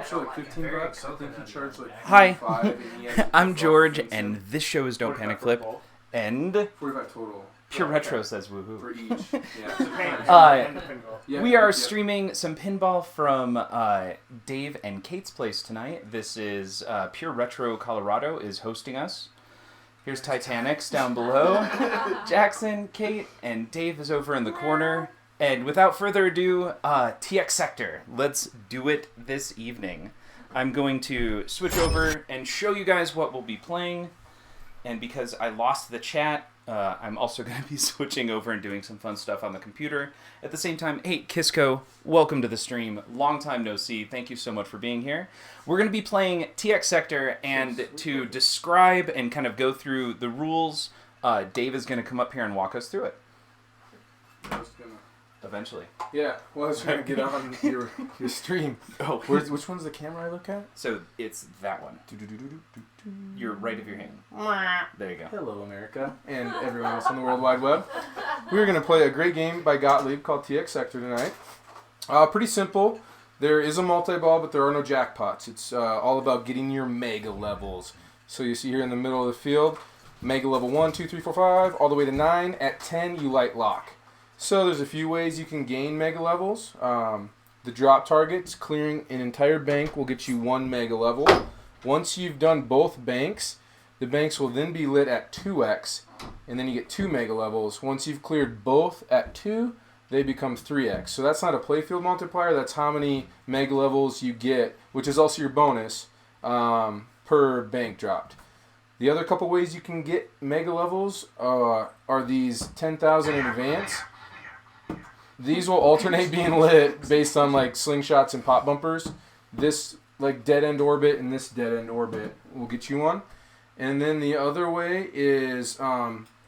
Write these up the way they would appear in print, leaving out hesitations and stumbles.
drops for like $15. I think he charged like Hi, 45, and he had I'm George, $12 and this show is Don't Panic Flip, and 45 total Pure Retro says woohoo. for each. Yeah. We are streaming some pinball from Dave and Kate's place tonight. This is Pure Retro Colorado is hosting us. Here's Titanics down below. Jackson, Kate, and Dave is over in the corner. And without further ado, TX Sector. Let's do it this evening. I'm going to switch over and show you guys what we'll be playing. And because I lost the chat, I'm also going to be switching over and doing some fun stuff on the computer. At the same time, hey, Kisco, welcome to the stream. Long time no see. Thank you so much for being here. We're going to be playing TX Sector, and to describe and kind of go through the rules, Dave is going to come up here and walk us through it. Eventually. Yeah, well, I was trying to get on your stream. Oh, which one's the camera I look at? So it's that one. Your right of your hand. There you go. Hello, America, and everyone else on the World Wide Web. We're going to play a great game by Gottlieb called TX Sector tonight. Pretty simple. There is a multi-ball, but there are no jackpots. It's all about getting your mega levels. So you see here in the middle of the field, mega level 1, 2, 3, 4, 5, all the way to 9. At 10, you light lock. So there's a few ways you can gain mega levels. The drop targets, clearing an entire bank will get you 1 mega level. Once you've done both banks, the banks will then be lit at 2x, and then you get 2 mega levels. Once you've cleared both at 2, they become 3x. So that's not a playfield multiplier, that's how many mega levels you get, which is also your bonus, per bank dropped. The other couple ways you can get mega levels are these 10,000 in advance. These will alternate being lit based on like slingshots and pop bumpers. This like dead end orbit and this dead end orbit will get you one. And then the other way is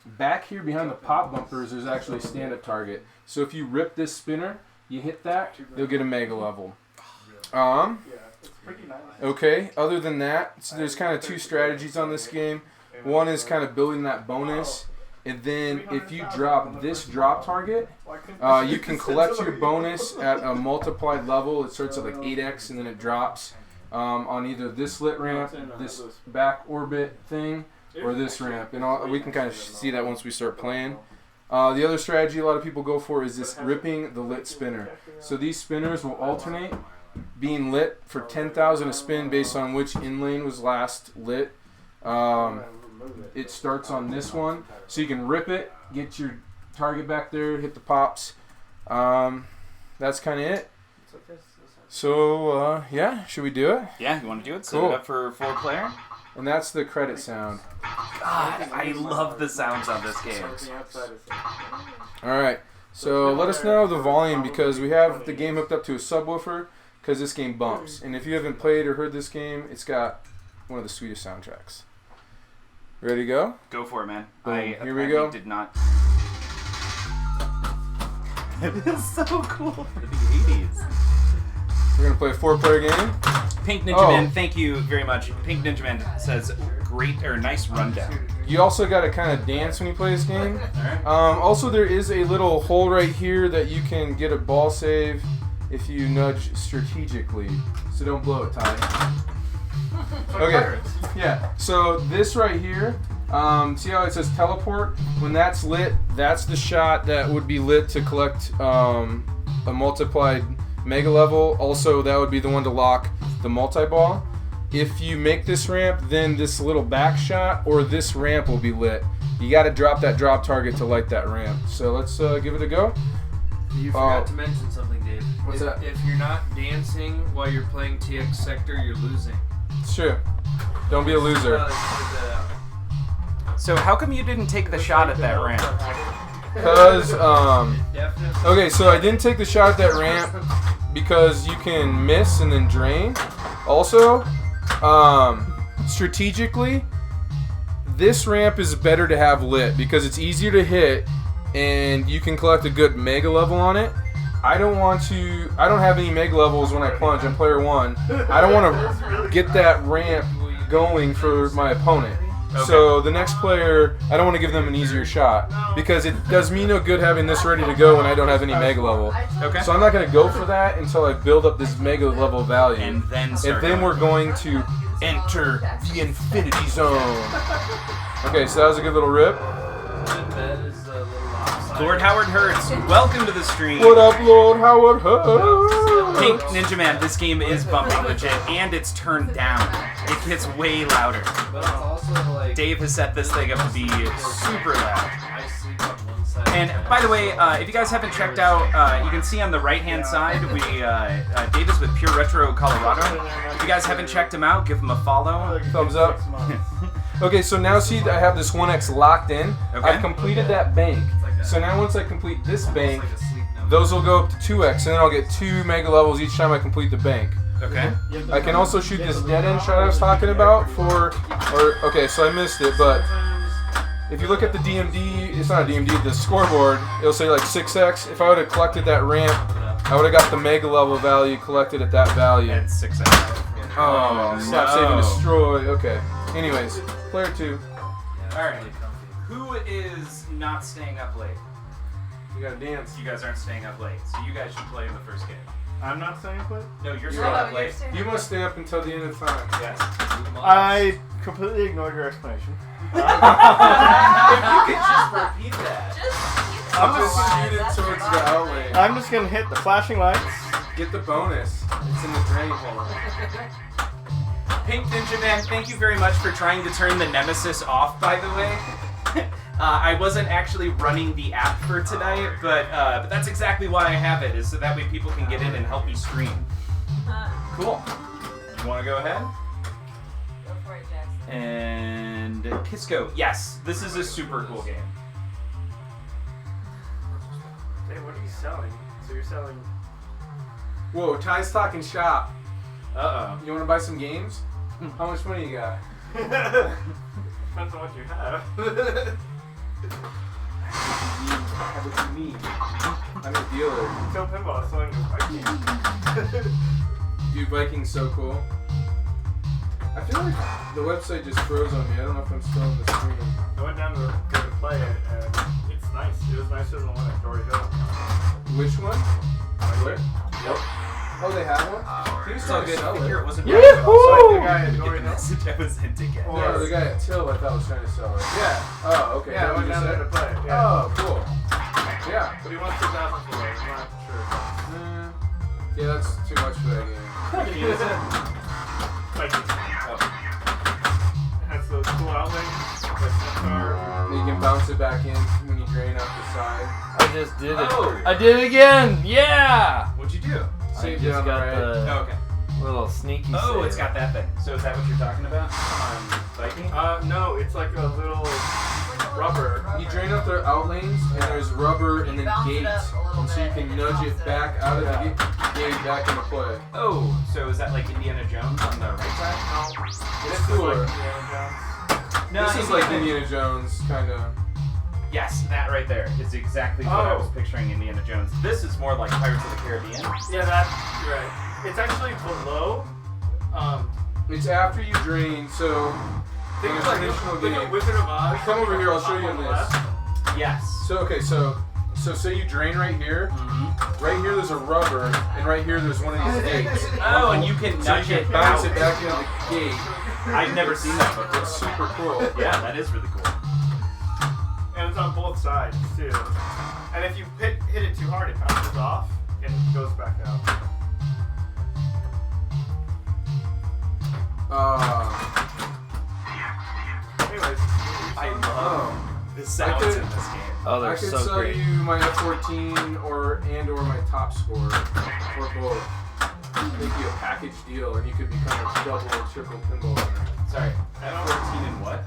back here behind the pop bumpers there's actually a stand-up target. So if you rip this spinner, you hit that, you'll get a mega level. Okay, other than that, so there's kind of two strategies on this game. One is kind of building that bonus. And then if you drop this drop target, you can collect your bonus at a multiplied level. It starts at like 8x and then it drops on either this lit ramp, this back orbit thing, or this ramp. And we can kind of see that once we start playing. The other strategy a lot of people go for is this ripping the lit spinner. So these spinners will alternate being lit for 10,000 a spin based on which in lane was last lit. It starts on this one, so you can rip it, get your target back there, hit the pops. That's kind of it. So, yeah, should we do it? Yeah, you want to do it? Cool. Set it up for 4-player? And that's the credit sound. God, I love the sounds on this game. Alright, so let us know the volume because we have the game hooked up to a subwoofer because this game bumps. And if you haven't played or heard this game, it's got one of the sweetest soundtracks. Ready to go? Go for it, man. Boom. Here we go. Did not. It is so cool for the 80s. We're gonna play a 4-player game. Pink Ninja Man, thank you very much. Pink Ninja Man says great or nice rundown. You also gotta kind of dance when you play this game. Also, there is a little hole right here that you can get a ball save if you nudge strategically. So don't blow it, Ty. Okay, yeah, so this right here, see how it says teleport? When that's lit, that's the shot that would be lit to collect a multiplied mega level. Also, that would be the one to lock the multi-ball. If you make this ramp, then this little back shot or this ramp will be lit. You got to drop that drop target to light that ramp. So let's give it a go. You forgot to mention something, Dave. What's that? If you're not dancing while you're playing TX Sector, you're losing. It's true. Don't be a loser. So how come you didn't take the shot at that ramp? Because, okay, so I didn't take the shot at that ramp because you can miss and then drain. Also, strategically, this ramp is better to have lit because it's easier to hit and you can collect a good mega level on it. I don't have any mega levels when I plunge. I'm player 1. I don't want to get that ramp going for my opponent. Okay. So the next player, I don't want to give them an easier shot because it does me no good having this ready to go when I don't have any mega level. Okay. So I'm not going to go for that until I build up this mega level value. And then start then going. we're going to enter the Infinity Zone. Okay, so that was a good little rip. That is a little lopsided. Lord Howard Hertz, welcome to the stream. What up, Lord Howard Hurts? Pink Ninja Man, this game is bumping legit, and it's turned down. It gets way louder. But it's also like Dave has set this thing up to be super loud. I sleep on one side. And by the way, if you guys haven't checked out, you can see on the right-hand side, Dave is with Pure Retro Colorado. If you guys haven't checked him out, give him a follow. Thumbs up. Okay, so now see I have this 1X locked in. Okay. I've completed that bank. So now once I complete this bank, It's like a sleep number. those will go up to 2X, and then I'll get 2 mega levels each time I complete the bank. Okay. I can also shoot this dead end shot I was talking about okay, so I missed it, but if you look at the DMD, it's not a DMD, the scoreboard, it'll say like 6X. If I would have collected that ramp, I would have got the mega level value collected at that value. And 6 Oh, stop, save, and destroy. Okay. Anyways, player 2. Alright. Who is not staying up late? You gotta dance. You guys aren't staying up late, so you guys should play in the first game. I'm not staying play? No, you're You're staying up you're late. staying You must stay up until the end of time. Yes. I completely ignored your explanation. If you could just repeat that. I'm just Oh, shoot it that's towards fine. the outlane. I'm just gonna hit the flashing lights. Get the bonus. It's in the drain hole. Pink Ninja Man, thank you very much for trying to turn the Nemesis off, by the way. I wasn't actually running the app for tonight, but that's exactly why I have it, is so that way people can get in and help me stream. Cool. You want to go ahead? Go for it, Jackson. And Pisco, yes, this is a super cool game. Hey, what are you selling? So you're selling... Whoa, Ty's talking shop. Uh-oh. You wanna buy some games? How much money you got? Depends on what you have. What you need? I'm a dealer. Kill Pinball is selling this Viking. Dude, Viking's so cool. I feel like the website just froze on me. I don't know if I'm still on the screen. I went down to go to play it, and it's nice. It was nicer than the one at Dory Hill. Which one? Where? Yep. Oh, they have one? He was It's all trying to good. sell Here, it. it wasn't So like the guy at Get Dory the Hill. message I was in to get. Yeah, the guy at Till I thought was trying to sell it. Yeah. Oh, okay. Yeah, I That went what you down there to said? play it. Yeah. Oh, cool. Yeah. But he wants 2,000 for it. I'm not sure. Yeah, that's too much for that game. Viking. It has those cool outlays, like Centaur. You can bounce it back in when you drain out the side. I just did it. Oh. I did it again. Yeah. What'd you do? Save I it just on the got right. the Oh, okay. little sneaky. Oh, save. it's got that thing. So is that what you're talking about on Viking? No, it's like a little rubber. You drain out their outlanes, and there's rubber and then Bounce it gates, up a little and so you bit, can and nudge bounce it it. back out of the gate back into play. Oh, so is that like Indiana Jones on the right side? It's cooler. No, This is like Indiana Jones, kind of. Yes, that right there is exactly what I Oh. was picturing Indiana Jones. This is more like Pirates of the Caribbean. Yeah, that's right. It's actually below. It's after you drain, so Think in a of like traditional a game. Wizard of Oz. Come over here, I'll show you on the this. left. Yes. So okay, so say you drain right here. Mm-hmm. Right here there's a rubber, and right here there's one of these gates. Oh, and you can So you nudge can it bounce out. it back into the gate. I've never seen that before. It's super cool. Yeah, that is really cool. And it's on both sides too. And if you hit it too hard, it bounces off and it goes back out. Anyways, I love the sounds could- in this game. Oh, I they're could so sell great. you my F14 or my top score, or both. Make you a package deal, and you could become a double or triple pinball winner. Sorry, F14 and what?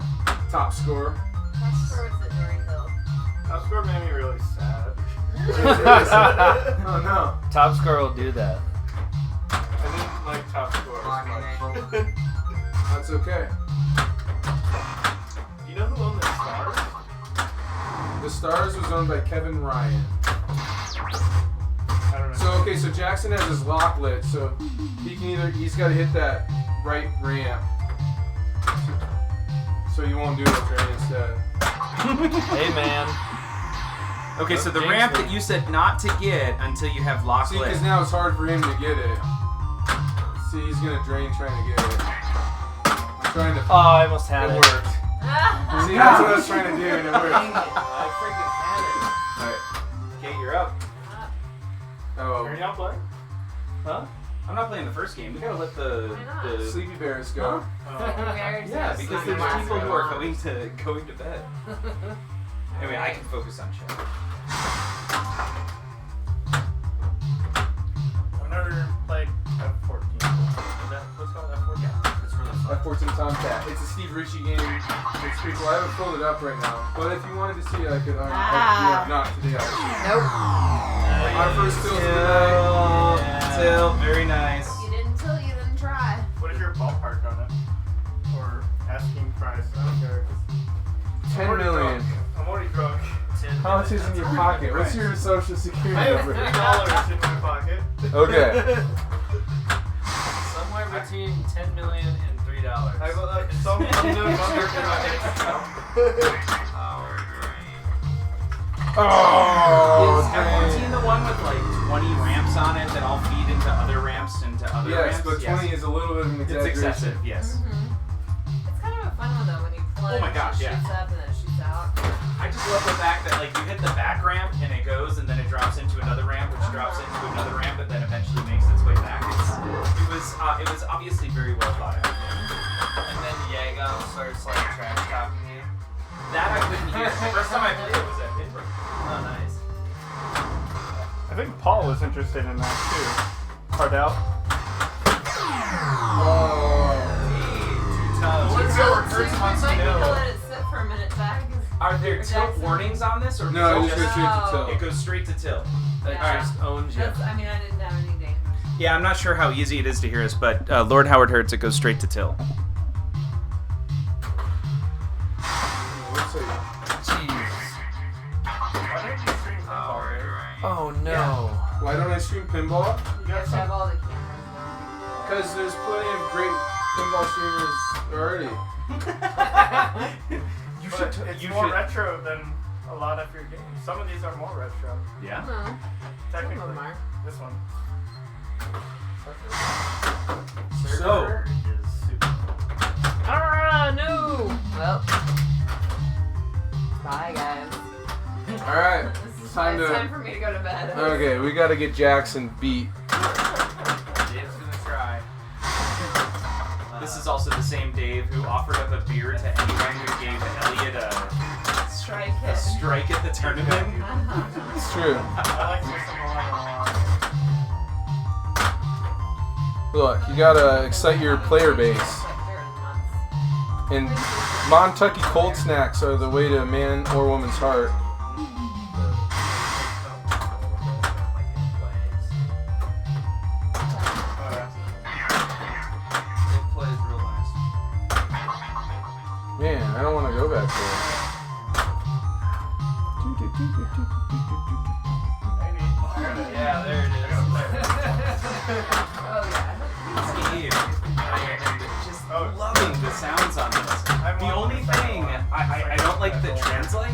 Top score. That's where it's at Dory Hill. Top Score made me really sad. Oh no. Top Score will do that. I didn't like Top Score as much. That's okay. Do you know who owned the Stars? The Stars was owned by Kevin Ryan. I don't know. So okay, so Jackson has his lock lit, so he's got to hit that right ramp. So so you won't do it with Ray instead. Hey, man. Okay, so the Jinx ramp me. that you said not to get until you have lock See, lit. because now it's hard for him to get it. See, he's gonna drain trying to get it. I'm trying to. Oh, I almost had It it. worked. See, that's what I was trying to do, and it worked. I freaking had Alright. Okay, you're up. Oh, Are you not playing? Huh? I'm not playing the first game. We gotta let the Why not? Sleepy Bears go. yeah, because there's people who are going to bed. Anyway, I can focus on chat. I've never played F14. Is that what's called F14? Yeah, it's really fun. F14 Tomcat. It's a Steve Ritchie game. It's pretty cool. I haven't pulled it up right now, but if you wanted to see, I could. Not today. Nope. Our first kills of the night. Till, very nice. You didn't till you didn't try. What is your ballpark on it? Or asking price? I don't care. 10 million. I'm already drunk. How much is in your pocket? What's your social security I have number? $3 in my pocket. Okay. Somewhere between 10 million and $3. I have some unknown number in my bank account. Oh, Is F14 the one with like 20 ramps on it that all feed into other ramps into other yes, ramps? but 20 is a little bit of an It's exaggeration. excessive, yes. It's kind of a fun one though when you plunge. Oh my gosh, it yeah. shoots up and then it shoots out. I just love the fact that like you hit the back ramp and it goes and then it drops into another ramp, which drops into another ramp, and then eventually makes its way back. It was obviously very well thought out. And then Yago starts like trash talking you. That I couldn't hear. The first time I played it was at Pittsburgh. Oh, nice. I think Paul was interested in that too. Cardell. Let's go. Kurtz wants to Like we can know. let it sit for a minute, Zach. Are there tilt warnings on this, or No, does it just goes straight to Oh. tilt. it goes straight to tilt? That Yeah. just owns you. That's, I mean, I didn't have anything. Yeah, I'm not sure how easy it is to hear us, but Lord Howard Hertz, it goes straight to tilt. Let's see. Jeez. Why don't you stream pinball, right? Oh no. Why don't I stream pinball? You have to have all the cameras. Because there's plenty of great pinball streamers already. You But should. it's You more should. retro than a lot of your games. Some of these are more retro. Yeah. Some of Technically, them are. this one. So. Is super. Ah, no. Well. Bye, guys. Alright. It's Time time to. for me to go to bed. Okay, we gotta get Jackson beat. Dave's gonna try. This is also the same Dave who offered up a beer to anyone who gave Elliot a Strike a it. strike at the tournament. It's true. I like System 11 a lot. Look, you gotta excite your player base. And Montucky cold snacks are the way to a man or woman's heart. It plays real nice. Man, I don't want to go back there. Maybe. Yeah, there it is. Oh, yeah. Steve, just Oh. loving the sounds on this. The only thing I don't like the translate.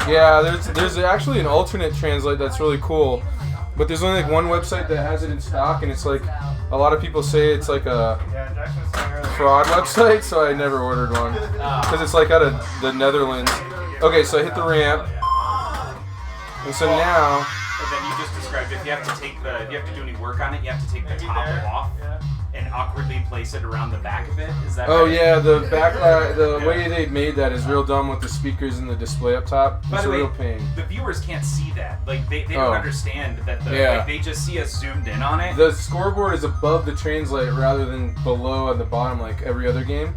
Yeah, there's actually an alternate translate that's really cool, but there's only like one website that has it in stock, and it's like a lot of people say it's like a Yeah, Jackson was saying earlier. fraud website, so I never ordered one because it's like out of the Netherlands. Okay, so I hit the ramp, and so now. And then you just described if you have to if you have to do any work on it, you have to take the Maybe top there. off Yeah. and awkwardly place it around the back of it. Is that Oh right? yeah, the the way they made that is real dumb with the speakers and the display up top. By It's the a way, real pain. the viewers can't see that. Like they Oh. don't understand that Yeah. like, they just see us zoomed in on it. The scoreboard is above the translate rather than below at the bottom like every other game.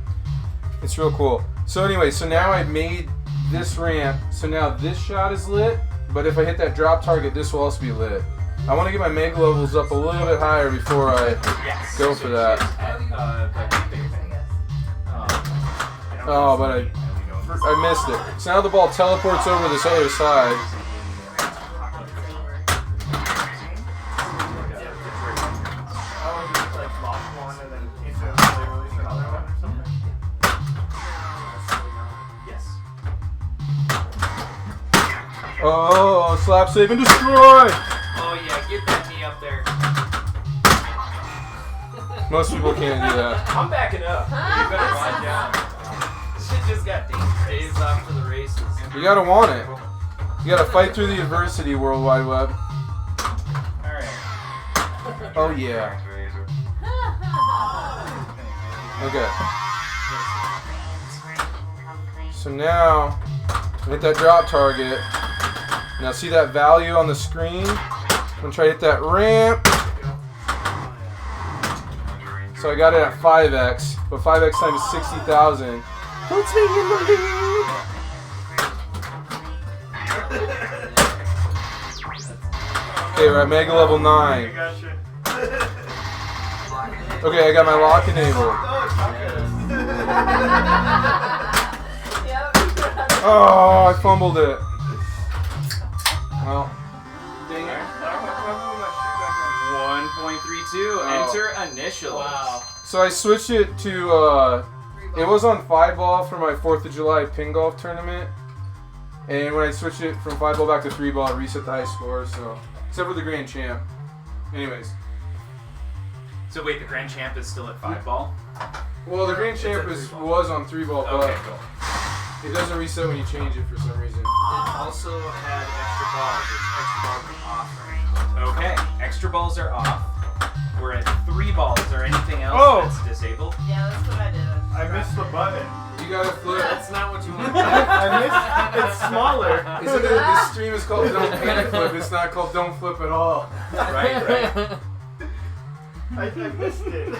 It's real cool. So anyway, so now I made this ramp. So now this shot is lit, but if I hit that drop target, this will also be lit. I want to get my mega levels up a little bit higher before I Yes. go for that. The big thing. Oh, but I missed it. So now the ball teleports over this other side. Like lock one and then each of them they release another one or something. Oh, slap, save, and destroy! Oh yeah, get that knee up there. Most people can't do that. I'm backing up. You better wind down. Shit just got dangerous. Dave's off to the races. You gotta want it. You gotta fight through the adversity, World Wide Web. Alright. Oh yeah. Okay. So now, hit that drop target. Now see that value on the screen? I'm gonna try to hit that ramp. So I got it at 5x, but 5x times 60,000 puts me in the lead. Okay, we're at mega level 9. I got you. Okay, I got my lock enabled. Oh, I fumbled it. Well, dang it. 1.32. Oh. Enter initials. Wow. So I switched it to, it was on 5-ball for my 4th of July ping golf tournament. And when I switched it from 5-ball back to 3-ball, it reset the high score, so. Except for the Grand Champ. Anyways. So wait, the Grand Champ is still at 5-ball? Well, the Grand Champ was on 3-ball, but Okay, cool. it doesn't reset when you change it for some reason. It also had extra balls. Extra balls were off right. Okay, extra balls are off. We're at 3 balls. Or anything else Oh. that's disabled? Yeah, that's what I did. I missed the button. You gotta flip. That's not what you want. I missed. It's smaller. Isn't it? This stream is called Don't Panic Flip. It's not called Don't Flip at all. Right. I missed it.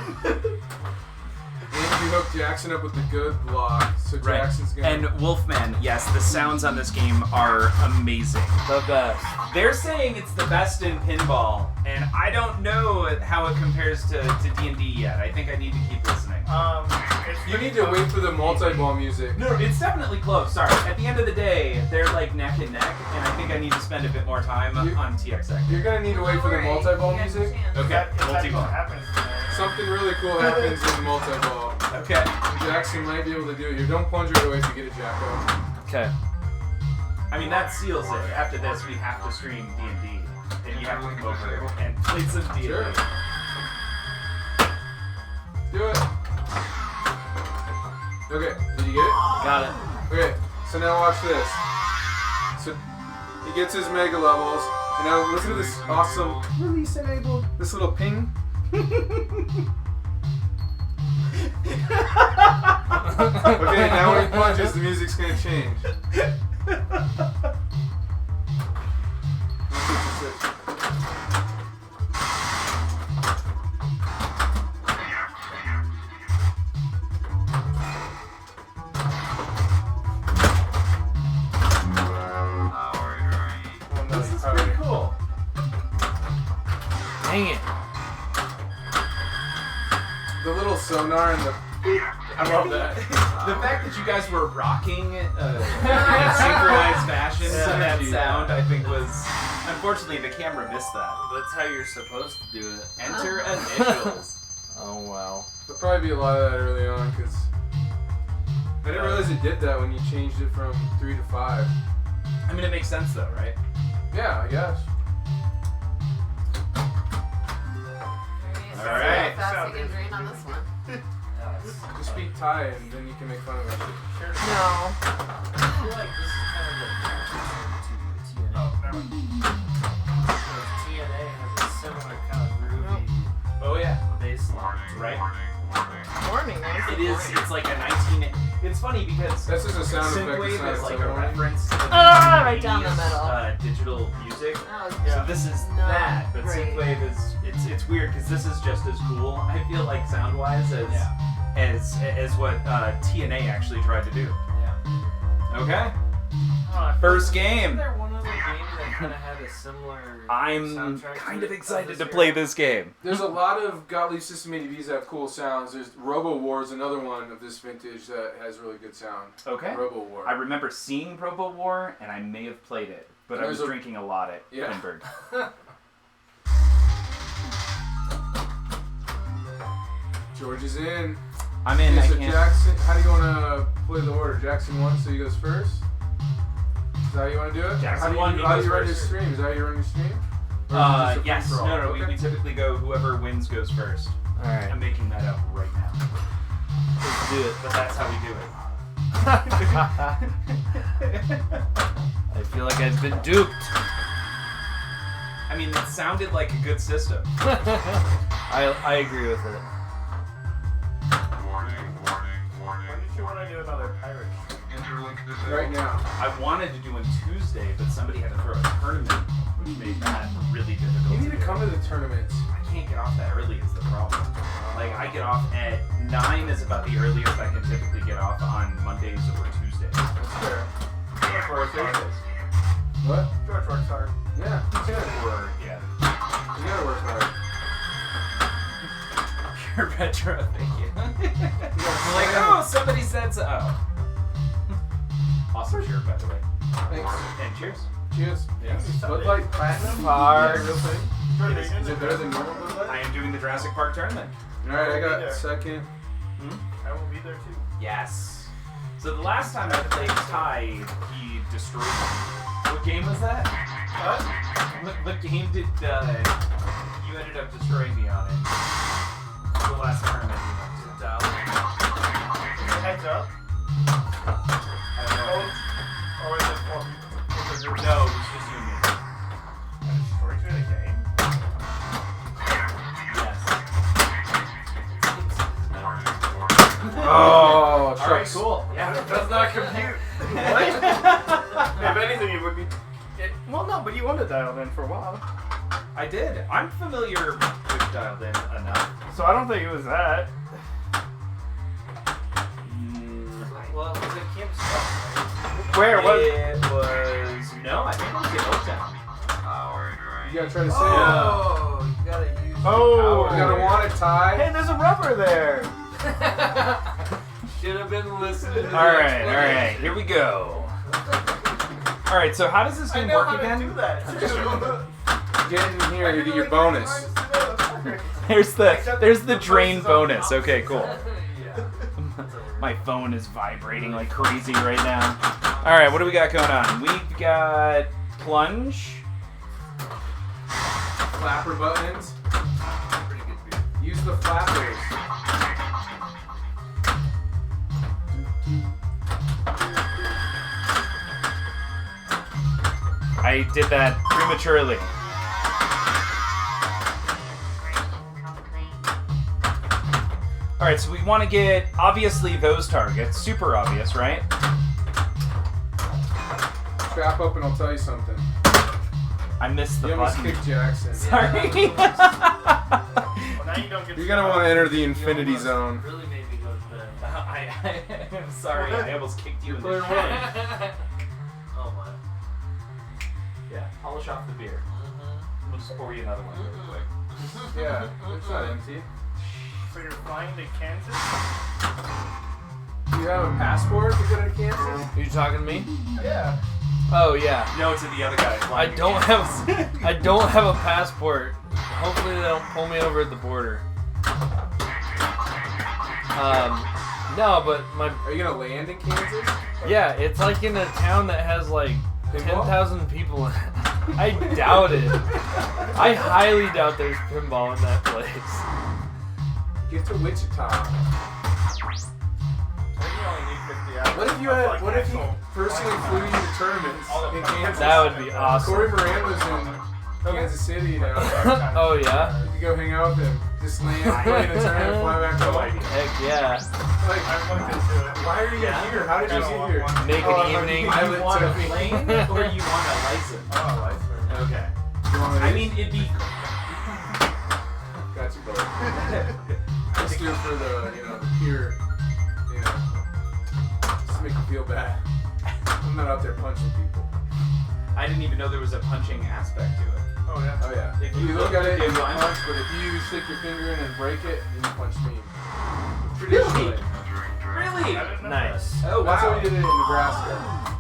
And you hook Jackson up with the good block, so Right. Jackson's gonna. And Wolfman, yes, the sounds on this game are amazing. The best. They're saying it's the best in pinball, and I don't know how it compares to D&D yet. I think I need to keep listening. You need to wait for the multi-ball music. No, it's definitely close. Sorry. At the end of the day, they're like neck and neck, and I think I need to spend a bit more time You- on TXX. You're gonna need to wait for the multi-ball music. Okay, What multi-ball. happens tonight? Something really cool happens in the multi-ball. Okay. And Jackson might be able to do it. You don't plunge it away if you get it, Jacko. Okay. I mean, that seals it. After this, we have to stream D&D, and you have to come over and play some D&D. Sure. Do it. Okay, did you get it? Got it. Okay, so now watch this. So he gets his mega levels, and now listen to this awesome release enabled. This little ping. Okay, now when he plunges, the music's gonna change. 156. This is pretty cool. Dang it. The little sonar and the. I love that. The fact that you guys were rocking in a synchronized fashion to that sound, I think was... Unfortunately, the camera missed that. That's how you're supposed to do it. Enter initials. Oh wow. There'll probably be a lot of that early on, because I didn't realize it did that when you changed it from 3 to 5. I mean, it makes sense though, right? Yeah, I guess. All right. Fast we can drain on this one. Just speak Thai and then you can make fun of it. No. I feel like this is kind of like TNA. Oh, never mind. TNA has a similar kind of groovy Oh yeah. bass line. Right? Warning. It is. It's like a 19. It's funny because That's just a sound effect. It's synthwave not is a like sound a warning. reference to the Right down the 90s, middle. Digital music. Oh, So this is No, that, but great. synthwave is it's weird because this is just as cool. I feel like sound wise as what TNA actually tried to do. Yeah. Okay. Oh, First Isn't game. there one other game that kind of had a similar I'm soundtrack kind to of it excited to era? play this game. There's a lot of Gottlieb System ADVs that have cool sounds. There's Robo War is another one of this vintage that has really good sound. Okay. Robo War. I remember seeing Robo War and I may have played it, but I There's was a- drinking a lot at Yeah. Pinburg. George is in. I'm in. Okay, I so can't. Jackson, how do you want to play the order? Jackson 1, so he goes first? that how you want to do it? Jackson how do you, won, he how do goes you run your first. stream? Is that how you run your stream? Or is it just a Yes. free-for-all? No, Okay. we typically go whoever wins goes first. Alright, I'm making that up right now. let's do it. But that's how we do it. I feel like I've been duped. I mean, it sounded like a good system. I agree with it. When did you want to do another pirate? Right now. I wanted to do on Tuesday, but somebody had to throw a tournament, which made that really difficult. You need to do. come to the tournaments. I can't get off that early is the problem. Like, I get off at 9 is about the earliest I can typically get off on Mondays or Tuesdays. That's fair. Or Thursdays. What? George works hard. Yeah, you can. Or, yeah. You gotta work hard. Pure retro, thank you. I'm You gotta like, stand. oh, somebody said so. Oh. Awesome shirt, by the way. Thanks. And cheers. Cheers. Yes. Bud Light Platinum? Hard. Yeah, real thing. George, Yes. Is it better than normal Bud Light? I am doing the Jurassic Park tournament. Alright, I I'll be got there. second. I will be there too. Yes. So the last time I played Ty, he destroyed me. What game was that? What game did you ended up destroying me on it? The last tournament we went to. Heads up. I don't know. Or was it 4 people? No, it was just you and me. I destroyed you in a game? Yes. Oh, Alright, shucks. cool. Yeah. Does not compute. What? If anything, it would be. Well, no, but you wanted dialed in for a while. I did. I'm familiar with Dialed In enough. So I don't think it was that. Well, it was at Camp Stuff, Where? What? It was... No, I think it was in Old Town. You gotta try to say right? Oh, you gotta use Oh. You gotta want it, Ty. Hey, there's a rubber there. Should have been listening. Alright, here we go. Alright, so how does this I game know work how again? to do that. Get in here to get your bonus. There's the drain bonus. Okay, cool. Yeah. My phone is vibrating like crazy right now. Alright, what do we got going on? We've got plunge. Flapper buttons. Pretty good beer. Use the flappers. I did that prematurely. Alright, so we want to get, obviously, those targets. Super obvious, right? Strap up and I'll tell you something. I missed the You almost button. kicked Jackson. Sorry. Well, now you don't get. You're gonna want to enter the infinity zone. Really made me go to bed. I'm sorry, I almost kicked you in the Player shin. Oh my. Yeah, polish off the beer. We'll just pour you another one really quick. Yeah, it's not empty. So you're flying to Kansas? Do you have a passport to get to Kansas? Are you talking to me? Yeah. Oh yeah. No, to the other guy. I don't have a passport. Hopefully they don't pull me over at the border. No, but Are you gonna land in Kansas? yeah, it's like in a town that has like Pinball? 10,000 people in it. I doubt it. I highly doubt there's pinball in that place. Get to Wichita. I think you only need 50 hours. What if you personally flew you to tournaments in Kansas? That would be awesome. Corey Moran was in Kansas City now. Oh yeah? You could go hang out with him. Just land, play in a tournament, fly back No home. idea. Heck yeah. Like, I looked into it. why are you here? How did you get here? Make Oh, an evening. I You went want to- a plane or you want a license? Oh, license. Okay. You want I mean, it'd be. got you both. Just do it for the, the pure, just to make you feel bad. I'm not out there punching people. I didn't even know there was a punching aspect to it. Oh, yeah. Oh yeah. If If you you look at it, you look at it, punch, but if you stick your finger in and break it, then you punch me. Traditionally. Really? I didn't know Nice. Oh, That's how wow. we did it in Nebraska.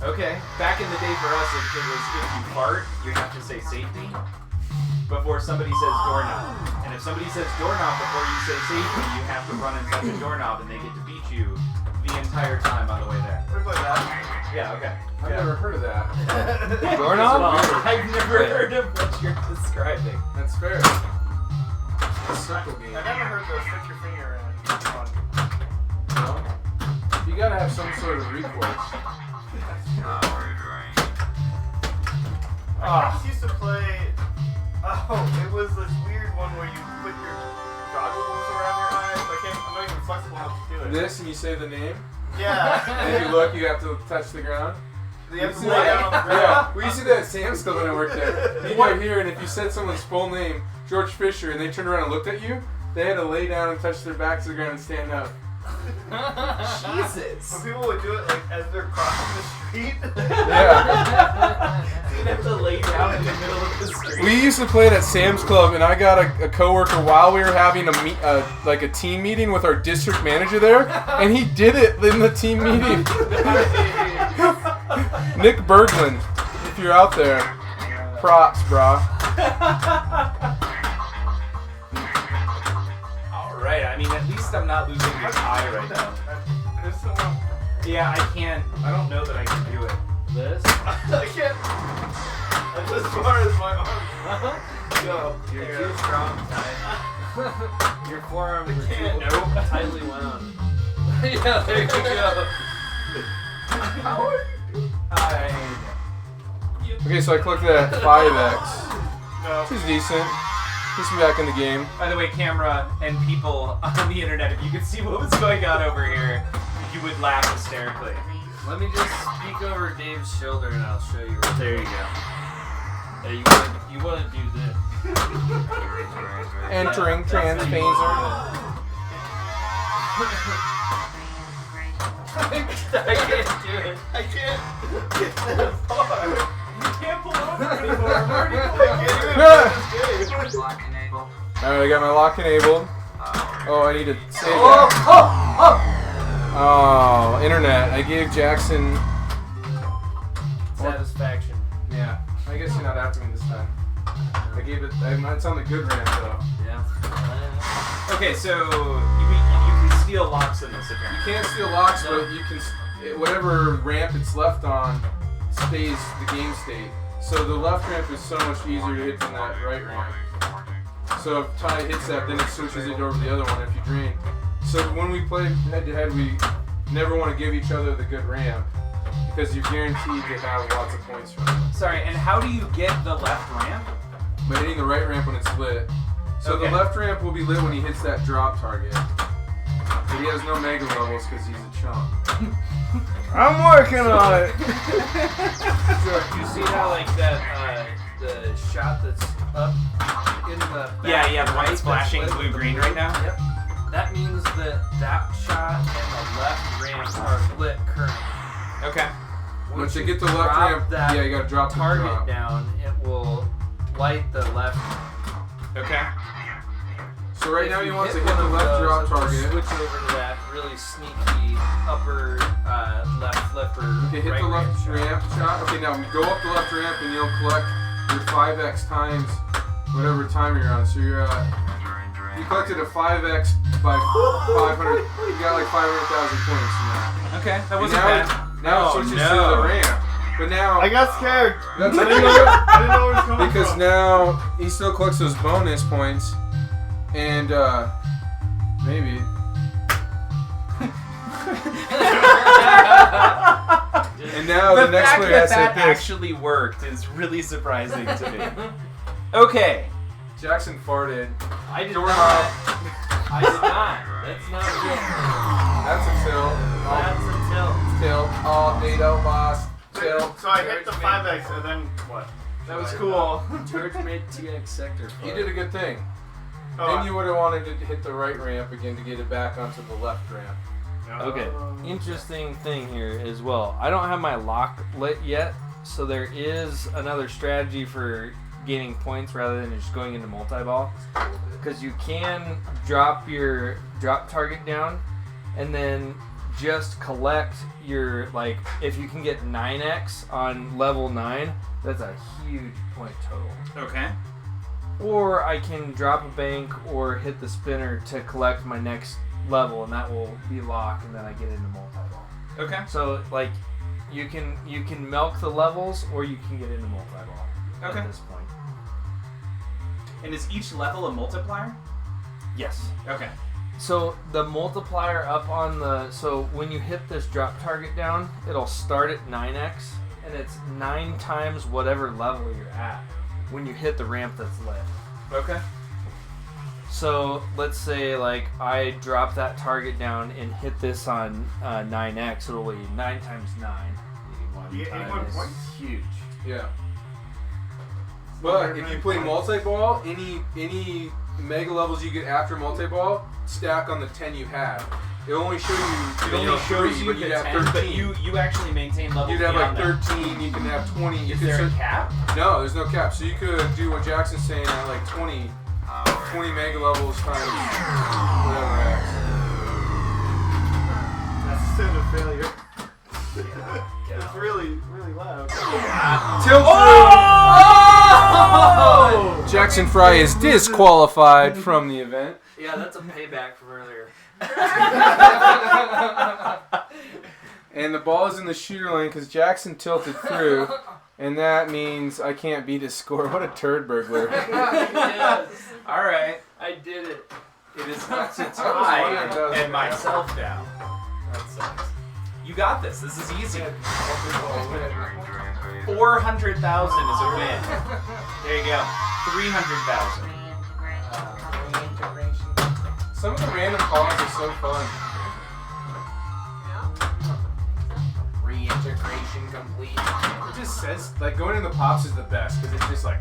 Okay. Back in the day for us, it was if you fart, you have to say safety before somebody says doorknob. And if somebody says doorknob before you say safety, you have to run and touch a doorknob and they get to beat you the entire time on the way there. We played that. Yeah, okay. I've never heard of that. Doorknob? That's I've never heard of what you're describing. That's fair. A circle game. I never heard the stick your finger in. It's fun. No? You gotta have some sort of recourse. I just used to play. Oh, it was this weird one where you put your goggles around your eyes. I'm not even flexible enough to do it. This, and you say the name, Yeah. and if you look, you have to touch the ground. You have to lay down on the ground. Yeah, we used to do that at Sam's Club when I worked there. You go here, and if you said someone's full name, George Fisher, and they turned around and looked at you, they had to lay down and touch their backs to the ground and stand up. Jesus. Some people would do it like as they're crossing the street. Yeah. You'd have to lay down in the middle of the street. We used to play it at Sam's Club, and I got a coworker while we were having a team meeting with our district manager there, and he did it in the team meeting. Nick Berglund, if you're out there, props, brah. Alright, I mean, at least I'm not losing your eye right now. There's someone. Yeah, I can't. I don't know that I can do it. This? I can't. That's as far as my arms go. You're too strong, Ty. Your forearms are can't. too tightly wound. Yeah, there you go. Okay, so I clicked that 5X, No. which is decent. Gets me back in the game. By the way, camera and people on the internet, if you could see what was going on over here, you would laugh hysterically. Let me just speak over Dave's shoulder and I'll show you. Right There you go. there. You want to do this. Entering transphaser. I can't do it. I can't get that far. You can't pull over anymore. I'm already I can't even play this game. Alright, I got my lock enabled. Oh, I need to save that. Oh, internet. I gave Jackson. Satisfaction. Yeah, I guess you're not after me this time. I gave it. It's on the good ramp though. Yeah. Okay, so you can steal locks in this You apparently. can't steal locks, but you can. Whatever ramp it's left on stays the game state. So the left ramp is so much easier to hit than that right ramp. So if Ty hits that, then it switches it over to the other one if you drain. So when we play head to head, we never want to give each other the good ramp because you're guaranteed to have lots of points from it. Sorry, and how do you get the left ramp? By hitting the right ramp when it's lit. So Okay. the left ramp will be lit when he hits that drop target. But he has no mega levels because he's a chump. I'm working on it. You see how like that the shot that's up in the back Yeah, the one right that's flashing lit with the blue-green blue? right now? Yep. That means that shot and the left ramp are lit currently. Okay. Once you get the left drop ramp, that yeah, you gotta drop the target drop. down, it will light the left. Okay. So right now If he wants to hit hit the one of left those, drop it'll target. Switch over to that really sneaky upper left flipper. Okay, hit right the left shot. ramp shot. Okay, now go up the left ramp and you'll collect your 5x times whatever timer you're on. So you're you collected a 5x by 500. You got like 500,000 points from that. Okay, that And wasn't now bad. now it Oh, switches no. to the ramp. But now I got scared. that's I didn't know where it was coming because from. now he still collects those bonus points and maybe. And now the next fact player has to that hit this. actually worked is really surprising to me. Okay. Jackson farted. I did Doorknob. not. I did not. That's not real. That's a tilt. That's a tilt. Tilt. All data lost. Tilt. So I hit the 5x and then what? That was cool. George made TX sector. You did a good thing. Oh, Then you would have wanted to hit the right ramp again to get it back onto the left ramp. Okay. Interesting thing here as well. I don't have my lock lit yet, so there is another strategy for gaining points rather than just going into multi-ball. Because you can drop your drop target down and then just collect your, like, if you can get 9x on level 9, that's a huge point total. Okay. Or I can drop a bank or hit the spinner to collect my next level, and that will be locked, and then I get into multi-ball. Okay. So, like, You can milk the levels, or you can get into multi-ball. Okay. At this point. And is each level a multiplier? Yes. Okay. So the multiplier up on so when you hit this drop target down, it'll start at 9x, and it's 9 times whatever level you're at when you hit the ramp that's lit. Okay. So let's say like I drop that target down and hit this on 9x, it'll be 9 times 9. You get 81 is points? huge. Yeah. But if you play multi-ball, any mega levels you get after multi-ball stack on the 10 you have. It only shows you. It only shows you, but you'd have 13. But you actually maintain levels. You'd have like beyond 13. You can have 20. You Is could there a search- cap? No, there's no cap. So you could do what Jackson's saying at like 20 mega levels times whatever X. That's a sin of failure. It's really, really loud. Tilt through! Jackson Fry is disqualified from the event. Yeah, that's a payback from earlier. And the ball is in the shooter lane because Jackson tilted through, and that means I can't beat his score. What a turd burglar. Yes, All right. I did it. It is up to That Ty was and myself now. That sucks. You got this. This is easy. 400,000 is a win. There you go. 300,000. Some of the random calls are so fun. Reintegration complete. It just says, like, going in the pops is the best because it's just like.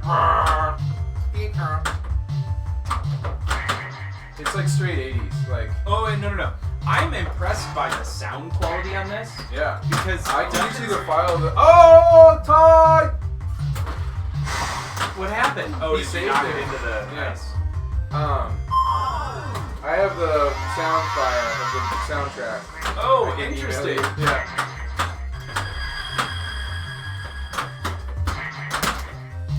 It's like straight 80s. Like, Oh, wait, no. I'm impressed by the sound quality on this yeah. because I did see the file of the. Oh, Ty! What happened? Oh, He did you saved knock it. it into the Yeah. nice. I have the sound file of the soundtrack. Oh, I can email interesting. you. Yeah.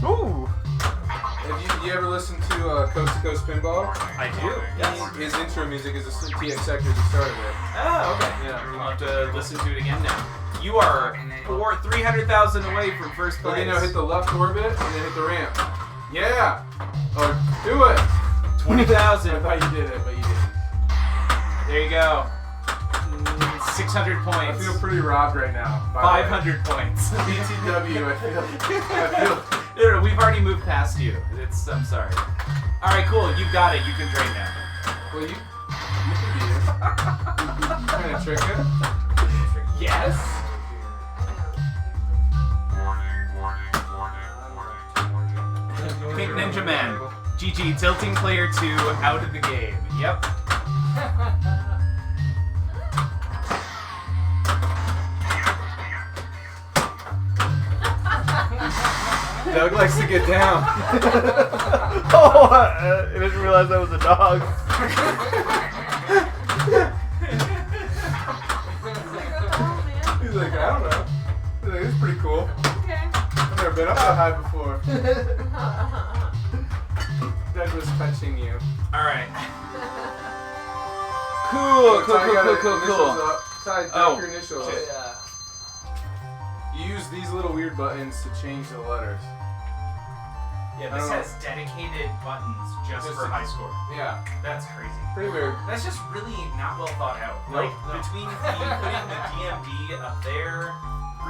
Ooh. Have you ever listened to Coast to Coast Pinball? I do. Yes. His intro music is a TX Sector he started with. Oh, okay. Yeah. I'll have to listen to it again now. You are 300,000 away from first place. Okay, now hit the left orbit and then hit the ramp. Yeah! Oh, do it! 20,000. I thought you did it, but you didn't. There you go. 600 I points. feel pretty robbed right now. by the way. 500 points. BTW, I feel. No, we've already moved past you. I'm sorry. All right, cool. You got it. You can drain now. Well, you can beat it. Trying to trick him? Yes. Pink Ninja Man. GG. Tilting player 2 out of the game. Yep. Doug likes to get down. Oh, I didn't realize that was a dog. He's like, I don't know. He's like, it's pretty cool. I've never been up that high before. Doug was touching you. All right. Oh, Ty, you got Cool. initials up. Ty, drop Oh, your initials. shit. Yeah. You use these little weird buttons to change the letters. Yeah, I this don't know. has dedicated buttons just for high score. Yeah, That's crazy. pretty weird. That's just really not well thought out. Nope. Like, between putting the DMD up there,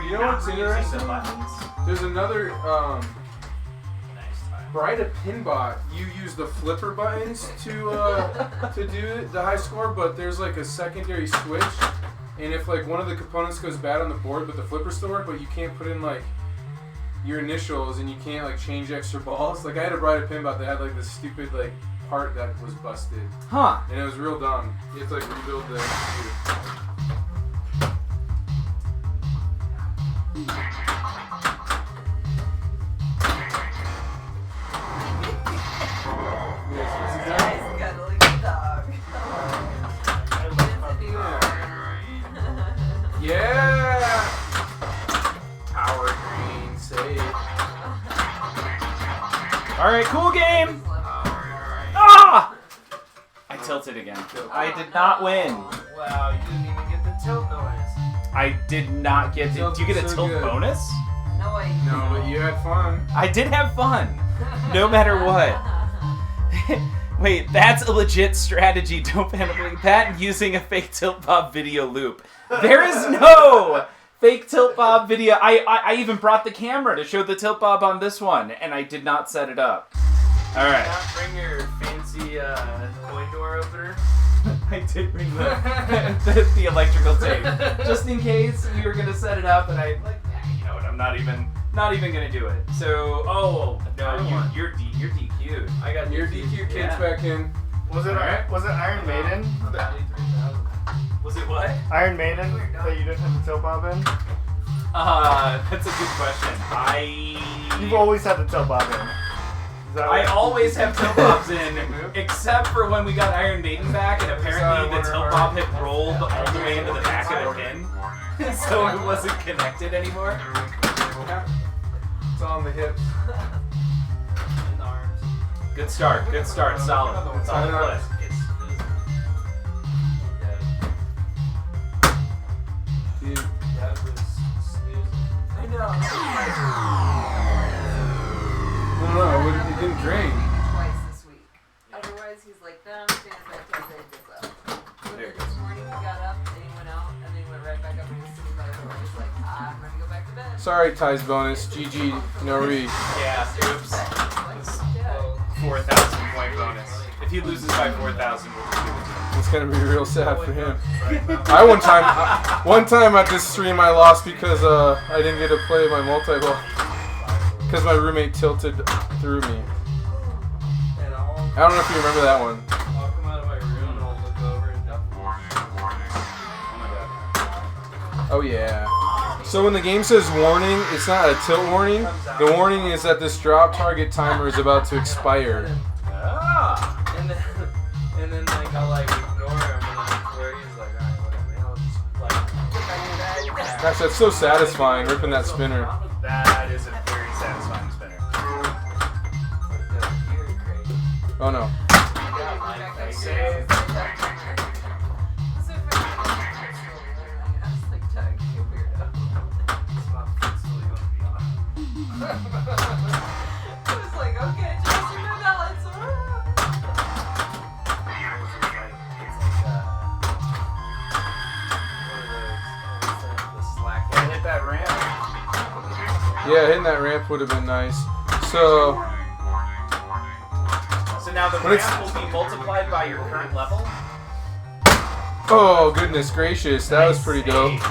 You know not what's reusing interesting? the buttons. There's another, Nice time. Brida Pinbot. You use the flipper buttons to do the high score, but there's like a secondary switch, and if like one of the components goes bad on the board, but the flipper still work, but you can't put in like your initials and you can't like change extra balls. Like I had a Brida Pinbot that had like this stupid like part that was busted, Huh. and it was real dumb. You have to like rebuild the computer. Nice cuddly dog. Yeah! Power green, save. All right, cool game. Ah! I tilted again. I did not win. Wow, you didn't even get the tilt noise. I did not get. Do you get a So tilt good. bonus? No, I. No, but you had fun. I did have fun, no matter what. Wait, that's a legit strategy. Don't panic. That and using a fake Tilt Bob video loop. There is no fake Tilt Bob video. I even brought the camera to show the Tilt Bob on this one, and I did not set it up. All right. Not bring your fancy coin door opener. I did bring the electrical tape just in case we were gonna set it up, and I like, you know what? I'm not even gonna do it. So, you're DQ'd. I got Your DQ kids Yeah. back in. Was it Iron Maiden? Was it what? Iron Maiden that you didn't have the tilt bob in? That's a good question. You've always had the tilt bob in. Is that I right? always have tilt bobs in, except for when we got Iron Maiden back, and apparently the tilt bob had rolled all the way into the back of the pin, so it wasn't connected anymore. It's on the hips. In the arms. Good start, solid. It's on the list. Dude. That was snoozing. I know. No, it didn't drain. Twice this week. Otherwise, he's like, no, I'm staying at that time. Then he gets up. But then this morning, he got up and he went out and then he went right back up and he was sitting by the door. He's like, I'm ready to go back to bed. Sorry, Ty's bonus. GG, no read. Yeah, oops. Yeah. 4,000 point bonus. If he loses by 4,000, we'll just give it to him. It's gonna be real sad for him. One time at this stream I lost because I didn't get to play my multi-ball because my roommate tilted through me. And I don't know if you remember that one. I'll come out of my room and I'll look over and dump. Oh yeah. So when the game says warning, it's not a tilt warning. The warning is that this drop target timer is about to expire. Ah! And then like I'll like ignore him and then where he's like, alright, whatever. And I'll just like Gosh, that's so satisfying, ripping that spinner. That is a very satisfying spinner. you're crazy. Oh no. Save. I was like, okay, just your balance. Hit that ramp. Yeah, hitting that ramp would have been nice. So So now the When it's- ramp will be multiplied by your current level. oh goodness gracious, that was pretty dope. Save.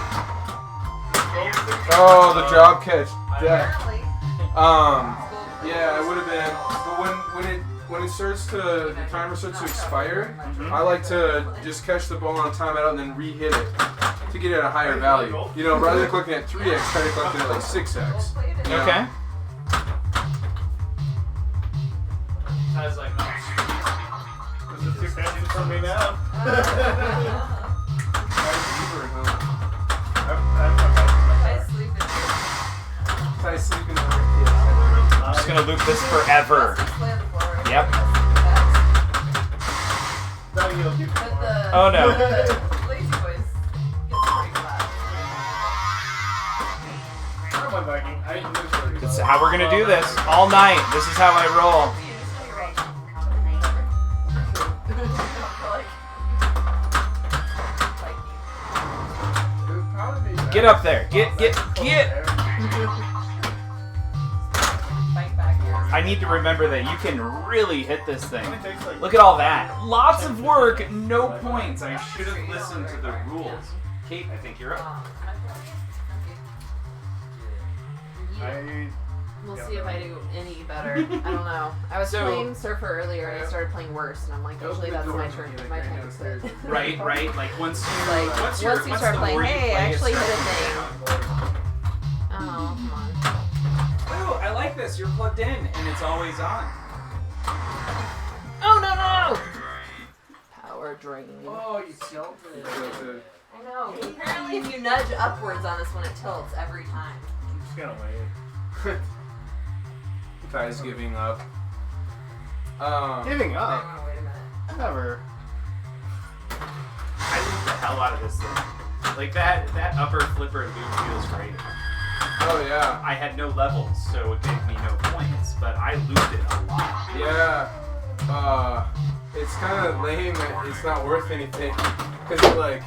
Oh, the drop catch. Death. Apparently. Yeah, it would have been. But when it starts to the timer starts to expire, I like to just catch the ball on timeout and then re-hit it to get it at a higher value. You know, rather than collecting at 3x, try to collect it at like 6x. You know? Okay. I was like, This is too fancy for me now. I sleep in Try sleeping I'm just gonna loop this forever. Yep. Oh no. Lazy boys gets pretty flat. This is how we're gonna do this all night. This is how I roll. Get up there. Get. Fight back here. I need to remember that you can really hit this thing. Look at all that. Lots of work, no points. I should have listened to the rules. Kate, I think you're up. We'll see if I do any better. I don't know. I was So- playing Surfer earlier and I started playing worse, and I'm like, usually that's my turn. My turn to quit. Right. Like once you Like once you start the playing, more you hey, I play, it actually hit a starts- thing. Oh, come on. Ooh, I like this. You're plugged in and it's always on. Oh no! Power drain. oh, you tilted. I know. Apparently, if you nudge upwards on this one, it tilts every time. Just gonna wait. Ty's giving up. Giving Hang up? on, wait a minute. Never. I looped the hell out of this thing. Like that upper flipper loop feels great. Oh yeah. I had no levels, so it gave me no points, but I looped it a lot. Yeah. It's kind of lame that it's not worth anything because you're like,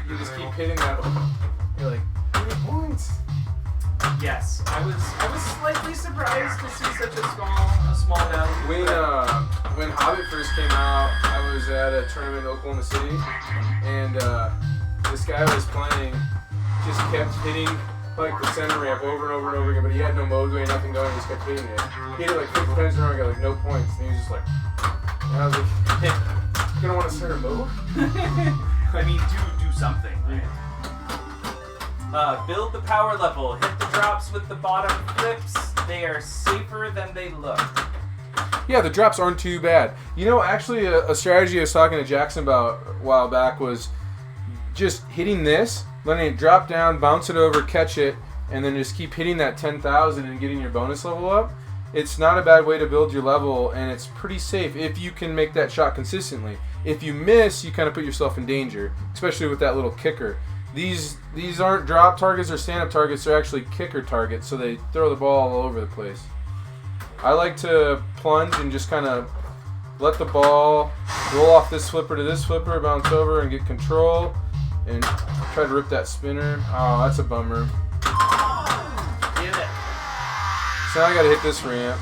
you just keep hitting that. You're like, 3 points. Yes, I was slightly surprised to see such a small value. When Hobbit first came out, I was at a tournament in Oklahoma City, and this guy was playing, just kept hitting like the center ramp over and over and over again, but he had no mode going, nothing going, he just kept hitting it. He hit it like 50 times in a row and got like no points, and he was just like, and I was like, you gonna want to start a mode? I mean, do something, right? Build the power level. Hit the drops with the bottom flips. They are safer than they look. Yeah, the drops aren't too bad. You know, actually, a strategy I was talking to Jackson about a while back was just hitting this, letting it drop down, bounce it over, catch it, and then just keep hitting that 10,000 and getting your bonus level up. It's not a bad way to build your level, and it's pretty safe if you can make that shot consistently. If you miss, you kind of put yourself in danger, especially with that little kicker. These aren't drop targets or stand-up targets, they're actually kicker targets, so they throw the ball all over the place. I like to plunge and just kind of let the ball roll off this flipper to this flipper, bounce over and get control, and try to rip that spinner. Oh, that's a bummer. Get it. So now I gotta hit this ramp,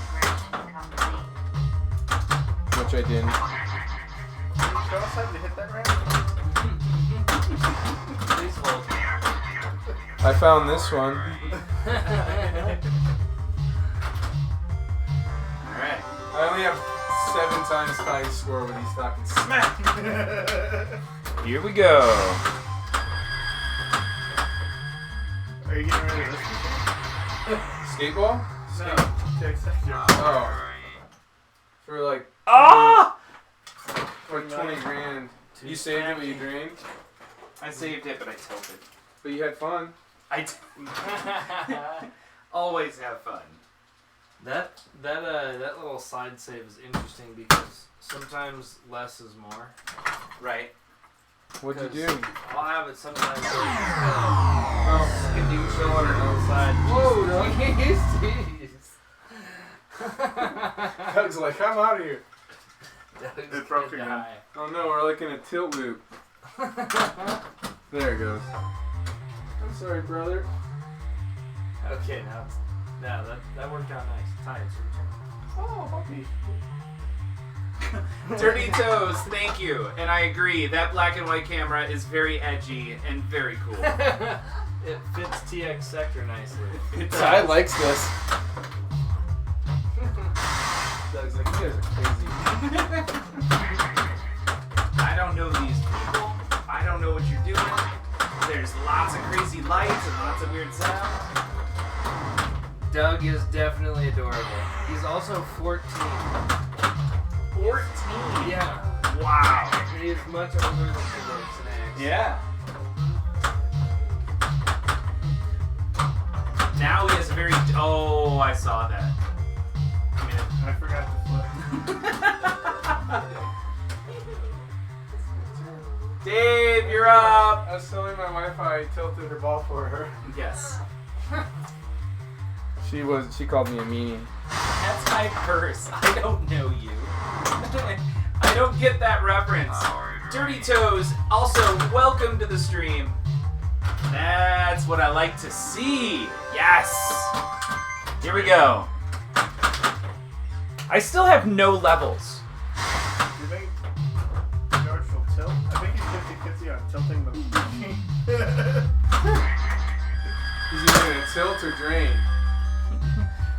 which I didn't. Show us how to hit that ramp. Please hold. I found this one. Alright. I only have 7 times high score with these fucking smack. Here we go. Are you getting rid of this? Skateball? No. Check sector. Oh. For like Ah! for 20 grand. You saved it, but you drained. I saved it, but I tilted. But you had fun. I always have fun. That little side save is interesting because sometimes less is more. Right. What'd you do? I'll have it sometimes. Oh, Skadoosh on the side. whoa, Doug. Jeez. Doug's like, I'm out of here. It broke again. Die. Oh no, we're like in a tilt loop. There it goes. I'm sorry, brother. Okay, now that worked out nice. Tie, it's your turn. Oh, puppy. Dirty Toes, thank you. And I agree, that black and white camera is very edgy and very cool. It fits TX Sector nicely. I likes this. Doug's like, you guys are crazy. I don't know these people. I don't know what you're doing. There's lots of crazy lights and lots of weird sounds. Doug is definitely adorable. He's also 14. 14? Yeah. Wow. He is much older than he looks in X. Yeah. Now he has a very... Oh, I saw that. I mean, I forgot to flip. Dave, you're up. I was telling my wife I tilted her ball for her. Yes. She called me a meanie. That's my purse. I don't know you. I don't get that reference. Dirty Toes, also welcome to the stream. That's what I like to see. Yes. Here we go. I still have no levels. Do you think George will tilt? I think he's 50-50 on tilting the machine. Is he gonna tilt or drain?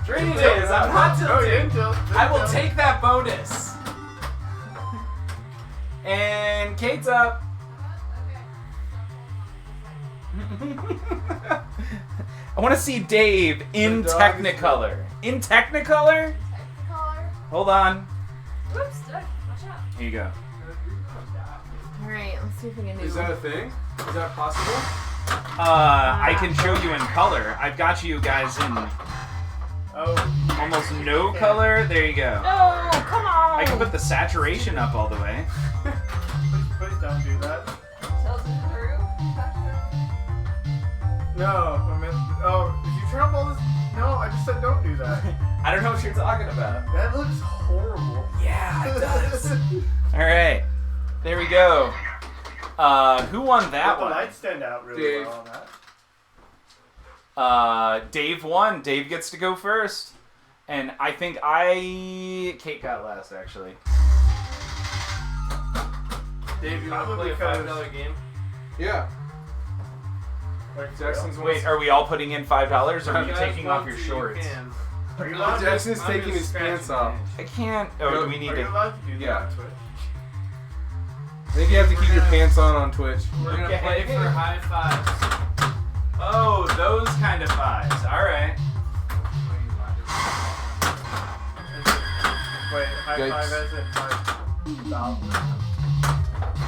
Drain it is. I'm not Oh, you didn't tilting. tilt. I will take that bonus. And Kate's up. I want to see Dave in The dog Technicolor. In Technicolor? Caller. Hold on. Whoops, Doug, watch out. Here you go. Alright, let's see if we can do Is that a thing? Is that possible? I can show you in color. I've got you guys in Oh. almost no color. There you go. No, come on! I can put the saturation up all the way. Please don't do that. Tilted through. No, I mean, did you turn up all this? No, I just said don't do that. I don't know what you're talking about. That looks horrible. Yeah, it does. All right, there we go. Who won that The one? lights stand out really Dave. well on that. Dave won. Dave gets to go first. And I think Kate got last, actually. Dave, you want to play a $5 game? Yeah. Like, Jackson's Wait, are we all putting in $5 or are you Guys, taking off one, your two, shorts? can. Are you allowed? Jackson's I'm taking just his pants scratching off. I can't. Oh, Go- do we need Are you to? allowed to do that Yeah. on Twitch? I think you have to keep your pants on Twitch. We're going to Okay. play for high fives. Oh, those kind of fives. All right. Wait, high Yikes. five as in $5.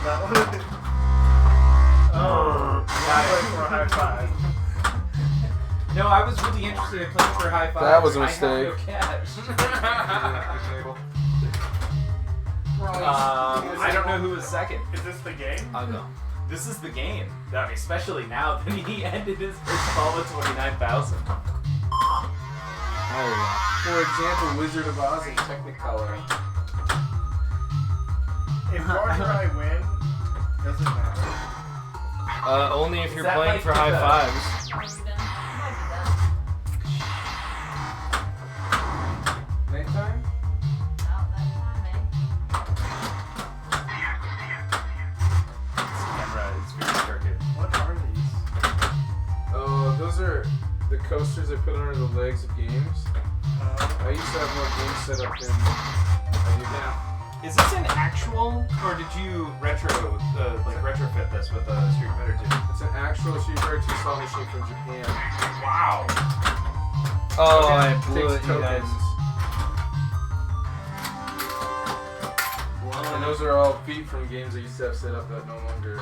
That one? Oh, Got it. play for a high five. No, I was really interested in playing for high fives. That was a I have no mistake. cash. I don't know who was second. Is this the game? I'll go. This is the game. I mean, especially now that he ended his first ball with 29,000. For example, Wizard of Oz and Technicolor. If George or I win, doesn't matter. Only if Is you're that playing like for high the- fives. Are we done? Might be done. Nighttime? About that time, eh? This camera is very crooked. What are these? Oh, those are the coasters I put under the legs of games. I used to have more games set up than I do now. Is this an actual, or did you retrofit this with a Street Fighter 2? It's an actual Street Fighter 2 slot machine from Japan. Wow. Oh, I It blew takes it, you guys. tokens. And those are all feet from games I used to have set up that no longer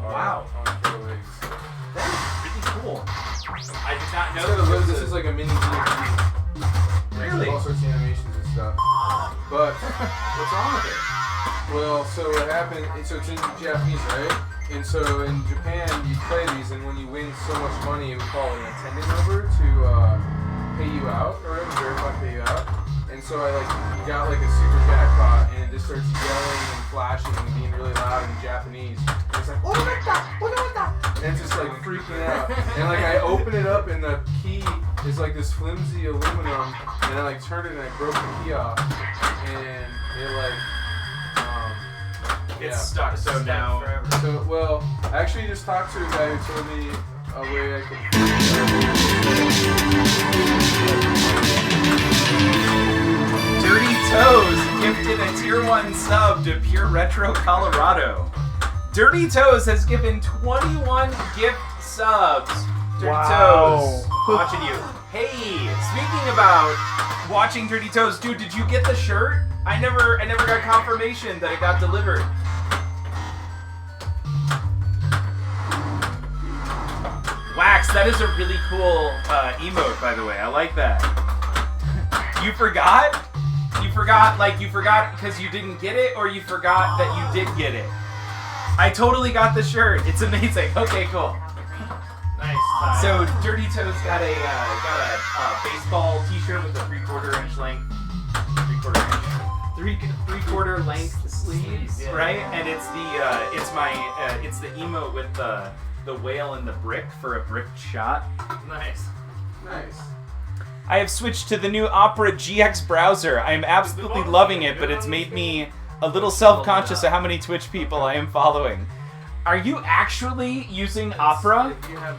are Wow. on for the legs. That is really cool. I did not know Instead of there limbs, was this a- is like a mini DFG. Really? All sorts of animations and stuff. But what's wrong with it? Well, so what happened? So it's in Japanese, right? And so in Japan, you play these, and when you win so much money, it would call an attendant number to pay you out, or verify pay you out. And so I got like a super jackpot, and it just starts yelling and flashing and being really loud in Japanese. And it's like, and it's just like freaking out. And like I open it up, and the key is like this flimsy aluminum, and I like turned it and I broke the key off, and it like It's stuck, so now. So well, I actually just talked to a guy who told me a way I could. Dirty Toes gifted a tier 1 sub to Pure Retro Colorado. Dirty Toes has given 21 gift subs. Dirty Toes, watching you. Hey, speaking about watching Dirty Toes, dude, did you get the shirt? I never got confirmation that it got delivered. Wax, that is a really cool emote, by the way. I like that. You forgot? You forgot because you didn't get it, or you forgot that you did get it? I totally got the shirt. It's amazing. Okay, cool. Nice. So Dirty Toes got a baseball T-shirt with a 3/4 inch length, 3/4 length sleeves, right? And it's the emote with the whale and the brick for a bricked shot. Nice. Nice. I have switched to the new Opera GX browser. I am absolutely loving it, but it's made me a little self-conscious of how many Twitch people I am following. Are you actually using Opera? If you have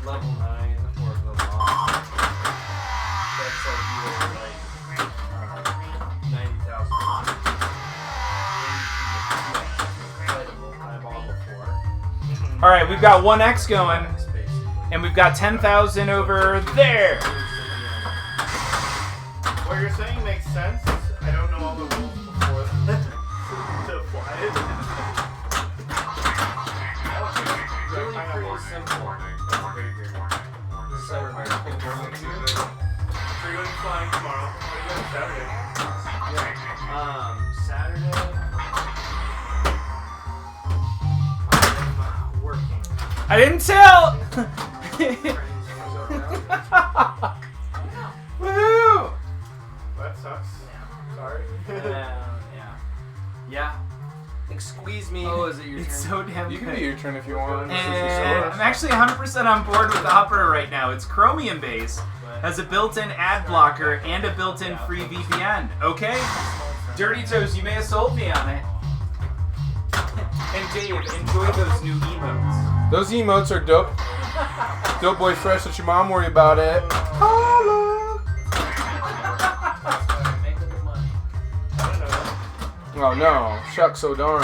level 9 or the law, that's like you were like 90,000. All right, we've got 1x going, and we've got 10,000 over there. What you're saying makes sense. I don't know all the rules before to apply it. Really pretty simple. So you're going flying tomorrow. What are you doing Saturday? Saturday, I'm working. I didn't tell. Woohoo! That sucks. Sorry. Yeah. Like, squeeze me. Oh, is it your It's turn? so damn You can good. be your turn if you want. And I'm actually 100% on board with Opera right now. It's Chromium based, has a built-in ad blocker and a built-in free VPN. Okay? Dirty Toes, you may have sold me on it. And Dave, enjoy those new emotes. Those emotes are dope. Dope boy fresh. Let your mom worry about it. Oh no, shucks, so darn.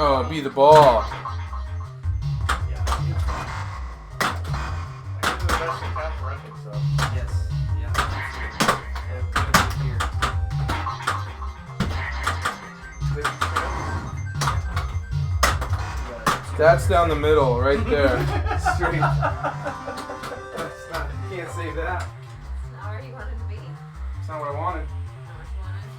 Oh, be the ball. I can do the best you can for renting stuff. Yes. Yeah. That's down the middle, right there. Straight. That's not, you can't say that. Not where you wanted to be. That's not what I wanted. Not what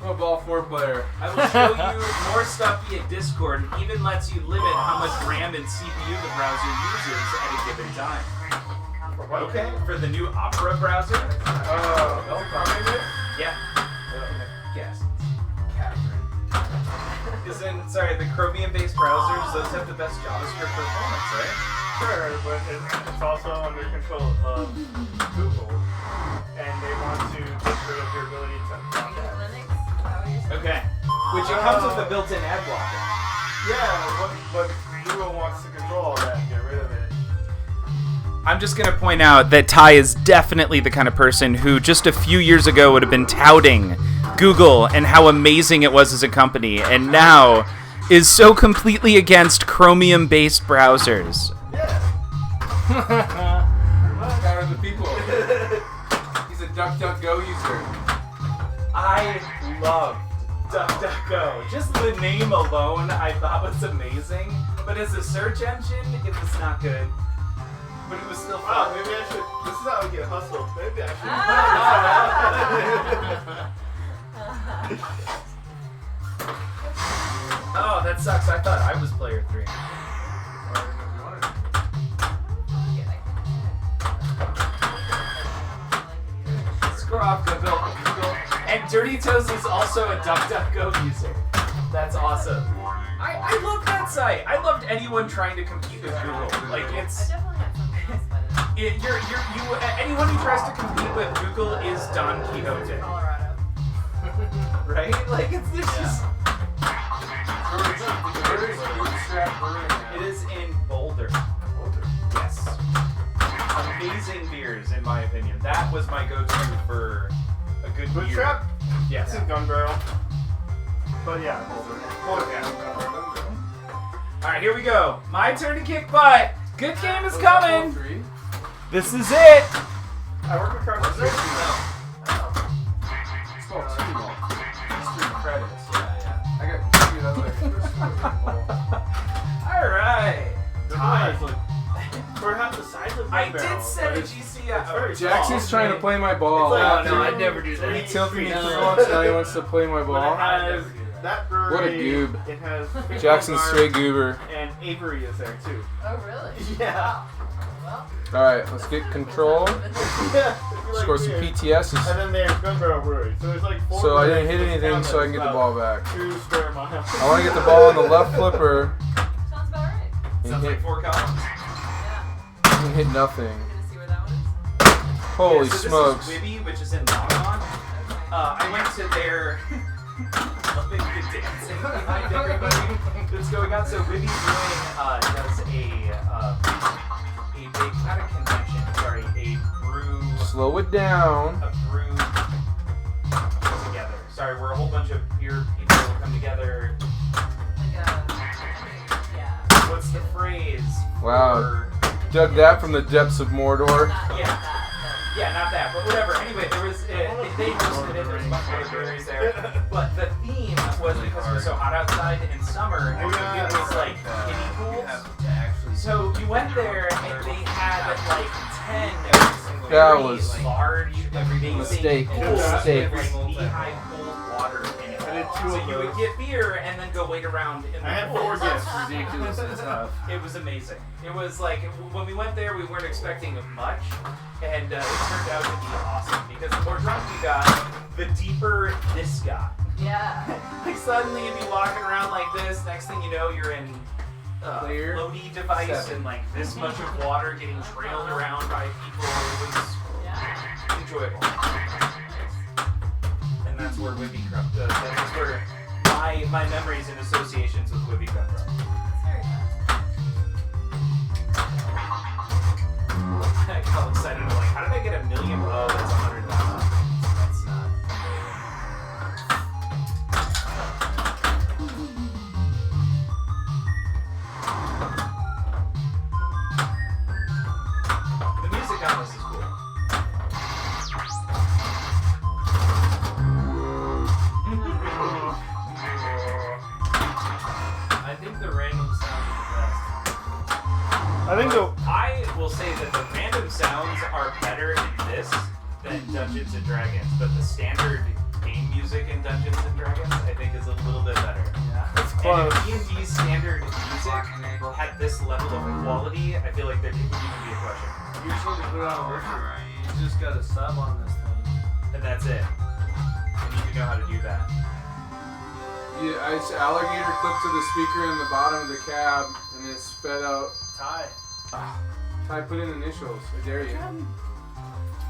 you I'm a ball 4 player. I will show you more stuff via Discord and even lets you limit how much RAM and CPU the browser uses at a given time. Okay, for the new Opera browser. Yeah. Guess. Catherine. Sorry, the Chromium-based browsers, those have the best JavaScript performance, right? Sure, but it's also under control of Google, and they want to get rid of your ability to want. contact. Linux? Is that what you're saying? Okay. Which it comes with the built-in ad blocker. Yeah, but Google wants to control all that and get rid of it. I'm just going to point out that Ty is definitely the kind of person who just a few years ago would have been touting Google and how amazing it was as a company, and now is so completely against Chromium-based browsers. Guy are the people. He's a DuckDuckGo user. I love DuckDuckGo. Just the name alone I thought was amazing, but as a search engine, it was not good. But it was still Wow, fun. maybe I should. This is how we get hustled. Maybe I should. Oh, that sucks. I thought I was player 3. Screw off Google. And Dirty Toes is also a DuckDuckGo user. That's awesome. I love that site. I loved anyone trying to compete with Google. Like I it's definitely had something else, but anyone who tries to compete with Google is Don Quixote, Colorado. right? Like it's just. It is in Boulder. Yes. Amazing beers, in my opinion. That was my go-to for a good beer. Bootstrap? Yes. It's a gun barrel. But yeah, All right, here we go. My turn to kick butt. Good game is coming. This is it. I work across the street. It's called T-Ball. It's 3 credits. I got 2 other. All right. We're half the size of I gun barrel, did set a but GC very Jackson's small. trying to play my ball. It's like- No, I'd never do that. He tilted me too much, now he wants to play my But it ball. has that brewery. What a goob. It has Jackson's Pickle straight Bar, goober. and Avery is there too. Oh, really? Yeah. Well, Alright, let's get control. Yeah. Score some PTSs. And then there's Gun Barrel Brewery. So there's like 4 So I didn't hit breweries anything, down so I can get the about ball back. 2 square miles. I want to get the ball on the left flipper sounds about right. and Sounds hit, like 4 columns. Yeah. and hit nothing. You gonna see where that one is? Holy Yeah, so smokes. This is Wibby, which is in Longmont. I went to their loving the dancing behind everybody that's going on. So Wibby Brewing does a big, not a convention, sorry, a brew Slow it down. together. Sorry, we're a whole bunch of beer people who come together. Yeah. What's the phrase? Wow. for- Dug that from the depths of Mordor. Not Yeah. that. Yeah, not that, but whatever. Anyway, there was they hosted it. There's a bunch of other breweries there, but the theme was because it was so hot outside in summer, it was like kiddie pools. So you went there and they had like 10 That very was large, amazing mistake. pools Mistake. with like knee-high cold water in it. And two So of you would those. get beer and then go wait around in the I had pool. 4 gifts. Ridiculous and tough. It was amazing. It was like when we went there, we weren't expecting much, and it turned out to be awesome because the more drunk we got, the deeper this got. Yeah. Like suddenly you'd be walking around like this. Next thing you know, you're in a Clear. floaty device 7. and like this much of water getting trailed around by people. It was Yeah. enjoyable. And that's where Whippy come. That's where my memories and associations with Whippy come from. That's very fun. I got all excited. I'm like, how did I get $1 million? Oh, that's 100,000. That's not. The music on this is cool. I think the random sounds I think the I will say that the random sounds are better in this than Dungeons and Dragons, but the standard game music in Dungeons and Dragons I think is a little bit better. it's And close. if D&D's standard music had this level of quality, I feel like there wouldn't even be a question. the best. You just need to put it on worship. You just got to sub on this thing. And that's it. I need to know how to do that. Yeah, it's alligator clipped to the speaker in the bottom of the cab, and it's fed out. Ty. Ty, put in initials. I dare you.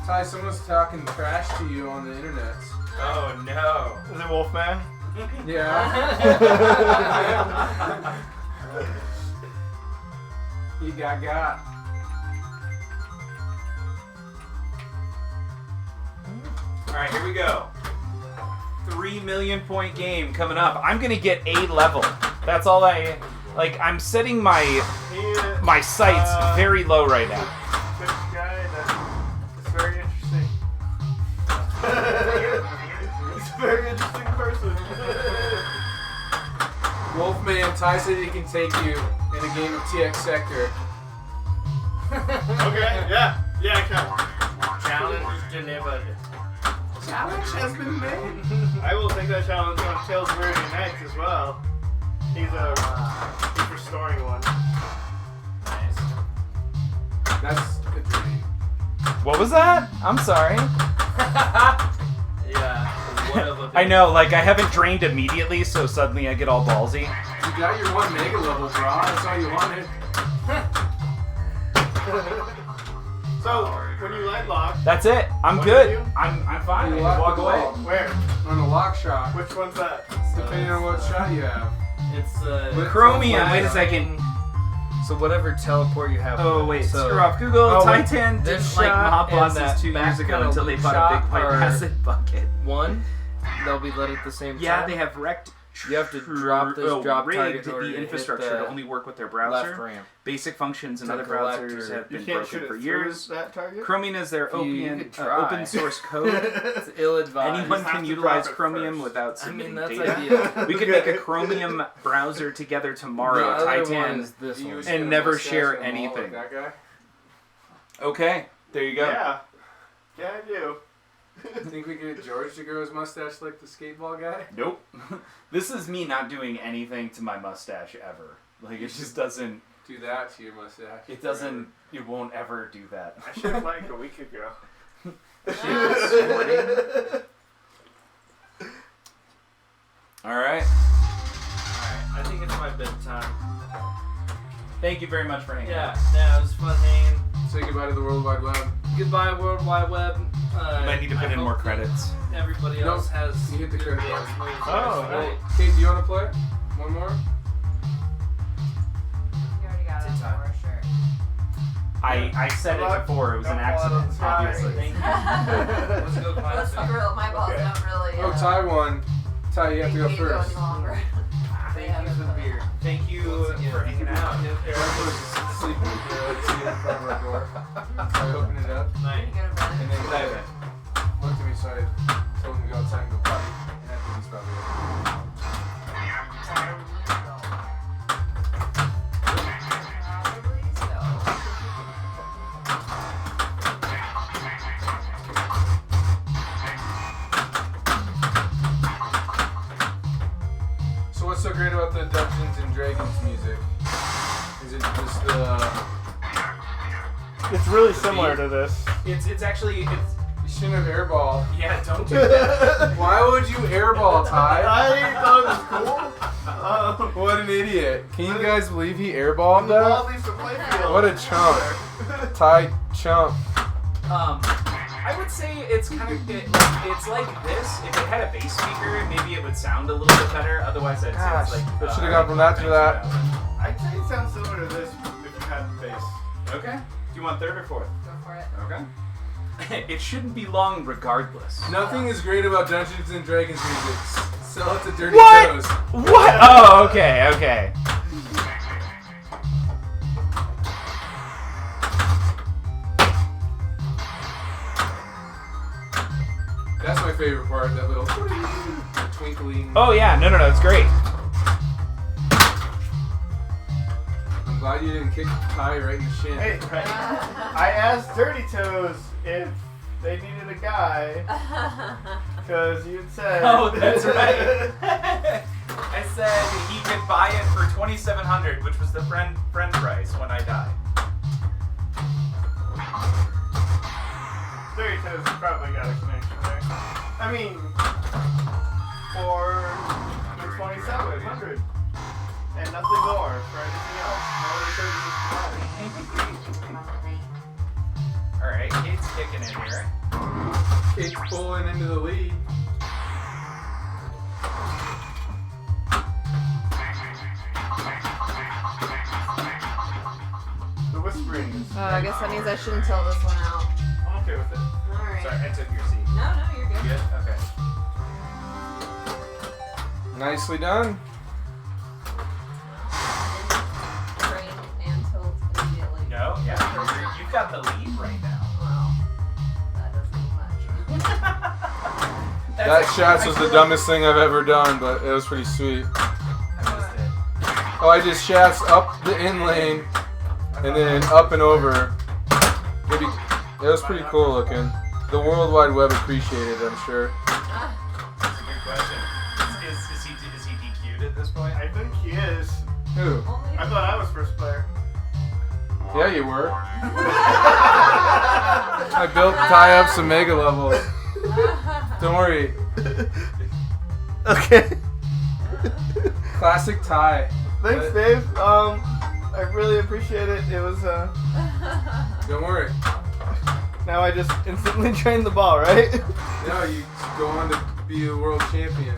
Ty, someone's talking trash to you on the internet. Oh no. Is it Wolfman? Yeah. He got. Alright, here we go. 3 million point game coming up. I'm gonna get A level. That's all I'm setting my sights very low right now. This guy, it's very interesting. He's a very interesting person. Wolfman, Ty said he can take you in a game of TX Sector. Okay, yeah, I can. Challenge delivered. Challenge has been made. I will take that challenge on Tales of Arabian Nights as well. He's restoring one. Nice. That's a dream. What was that? I'm sorry. Yeah. What of a I know, like I haven't drained immediately, so suddenly I get all ballsy. You got your 1 mega level, bro. That's all you wanted. So, when you light lock, That's it. I'm What good. do you do? I'm fine. I You just lock walk the away. ball. where? On a lock shot. Which one's that? Depending on what shot you have. It's Chromium. Wait a second. So whatever teleport you have. Oh wait, so screw off Google. Oh, wait. Titan This didn't like shot mob and bosses that 2 back years ago kinda until they loop bought a big shot pipe are- acid bucket. one, they'll be lit at the same time. Yeah, they have wrecked. You have to drop this drop rigged target in order to the hit infrastructure the to only work with their left browser. ramp. Basic functions and To other collect browsers or- have You been can't shoot broken it for through years. that target? Chromium is their You could try. open source code. It's ill-advised. Anyone have can to utilize drop it Chromium first. without I submitting mean, that's data. ideal. We could make a Chromium browser together The tomorrow, other one Titan. is this You one. used And to never mustache share in the mall anything. Like that guy? Okay, there you go. Yeah. Yeah, I do. Think we get George to grow his mustache like the skateball guy? Nope. This is me not doing anything to my mustache ever. Like it just doesn't. Do that to your mustache. It doesn't. It won't ever do that. I should have like a week ago. All right. Alright, I think it's my bedtime. Thank you very much for hanging out. Yeah, it was fun hanging. Say goodbye to the World Wide Web. Goodbye, World Wide Web. You might need to put I in more hope that credits. Everybody No, else has you hit the good credit games button. moving Oh, forward tonight. Kate, do you want to play? One more? You already got it Time. for sure. I said it before. It was an Don't fall out of accident, the sky. obviously. Thank you. Let's go Let's classic. real, my balls Okay. don't really. Oh, Ty won. Ty, you have to go make me first. any longer. They Thank you for the haven't. beer. Thank you Once again. for hanging out. Sleeping with the tea in front of our door. So I opened it up, Night. You go to bed. and then Good night, man. looked at me, so I told him to go outside and go potty. And I think he's probably right. Probably so. Is it just It's really similar to this. It's actually you shouldn't have airball. yeah. Don't do that. Why would you airball, Ty? I thought it was cool. What an idiot. Can you guys believe he airballed The ball that? leaves the playfield. What a chump. Ty chump. I would say it's kind of it's like this. If it had a bass speaker, maybe it would sound a little bit better. Otherwise, I'd say Gosh, it's like. I should've gone from that to that. I'd say it sounds similar to this if you had the bass. Okay. Do you want third or fourth? Go for it. Okay. It shouldn't be long, regardless. Nothing is great about Dungeons and Dragons music. Sell it to Dirty What? Toes. What? Oh, okay, okay. That's my favorite part, that little twinkling. Oh yeah, no, it's great. I'm glad you didn't kick Ty right in the shin. Hey, I asked Dirty Toes if they needed a guy, because you'd said. Oh, that's right. I said he could buy it for $2,700, which was the friend price when I died. Dirty Toes probably got a connection there. I mean, for the 2,700 and nothing more for anything else. No other services provided. All right, Kate's kicking in here. Kate's pulling into the lead. The whispering is. Oh, I guess that means I shouldn't tilt this one out. I'm okay with it. Alright. Sorry, I took your seat. No, you're good. You good? Okay. Nicely done. Train and tilt immediately. No, yeah, you've got the lead right now. Well, that doesn't mean much. That shots was the dumbest thing I've ever done, but it was pretty sweet. I missed it. Oh, I just shats up the in lane and then up and over. Maybe it was pretty cool looking. The World Wide Web appreciated it, I'm sure. That's a good question. Is he DQ'd at this point? I think he is. Who? Only I thought I was first player. Yeah, you were. I built Ty up some mega levels. Don't worry. Okay. Classic Ty. Thanks, Dave. I really appreciate it. It was, Don't worry. now I just instantly trained the ball, right? No, you go on to be a world champion.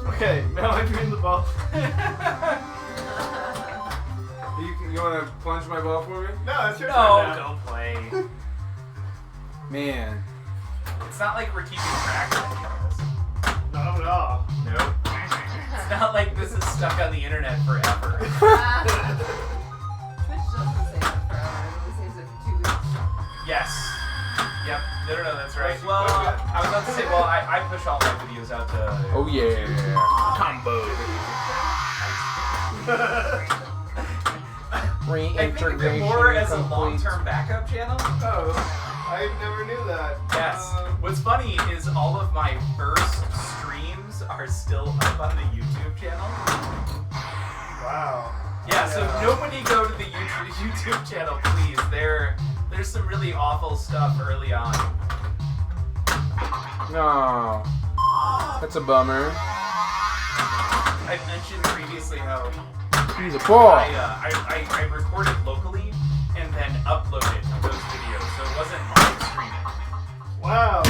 Okay, now I trained the ball. You want to plunge my ball for me? No, it's your No, turn now. go play. Man. It's not like we're keeping track of any of this. Not at all. Nope. It's not like this is stuck on the internet forever. Twitch doesn't say that forever. It only says it for 2 weeks. Yes. Yep. No, that's right. Well, Well, I was about to say, I push all my videos out to. Oh yeah. Combo. I think of it more as a long-term backup channel. Oh, I never knew that. Yes. What's funny is all of my first streams are still up on the YouTube channel. Wow. Yeah, so nobody go to the YouTube channel, please. There's some really awful stuff early on. No. That's a bummer. I mentioned previously how He's a ball. I recorded locally and then uploaded those videos, so it wasn't live streaming. Wow.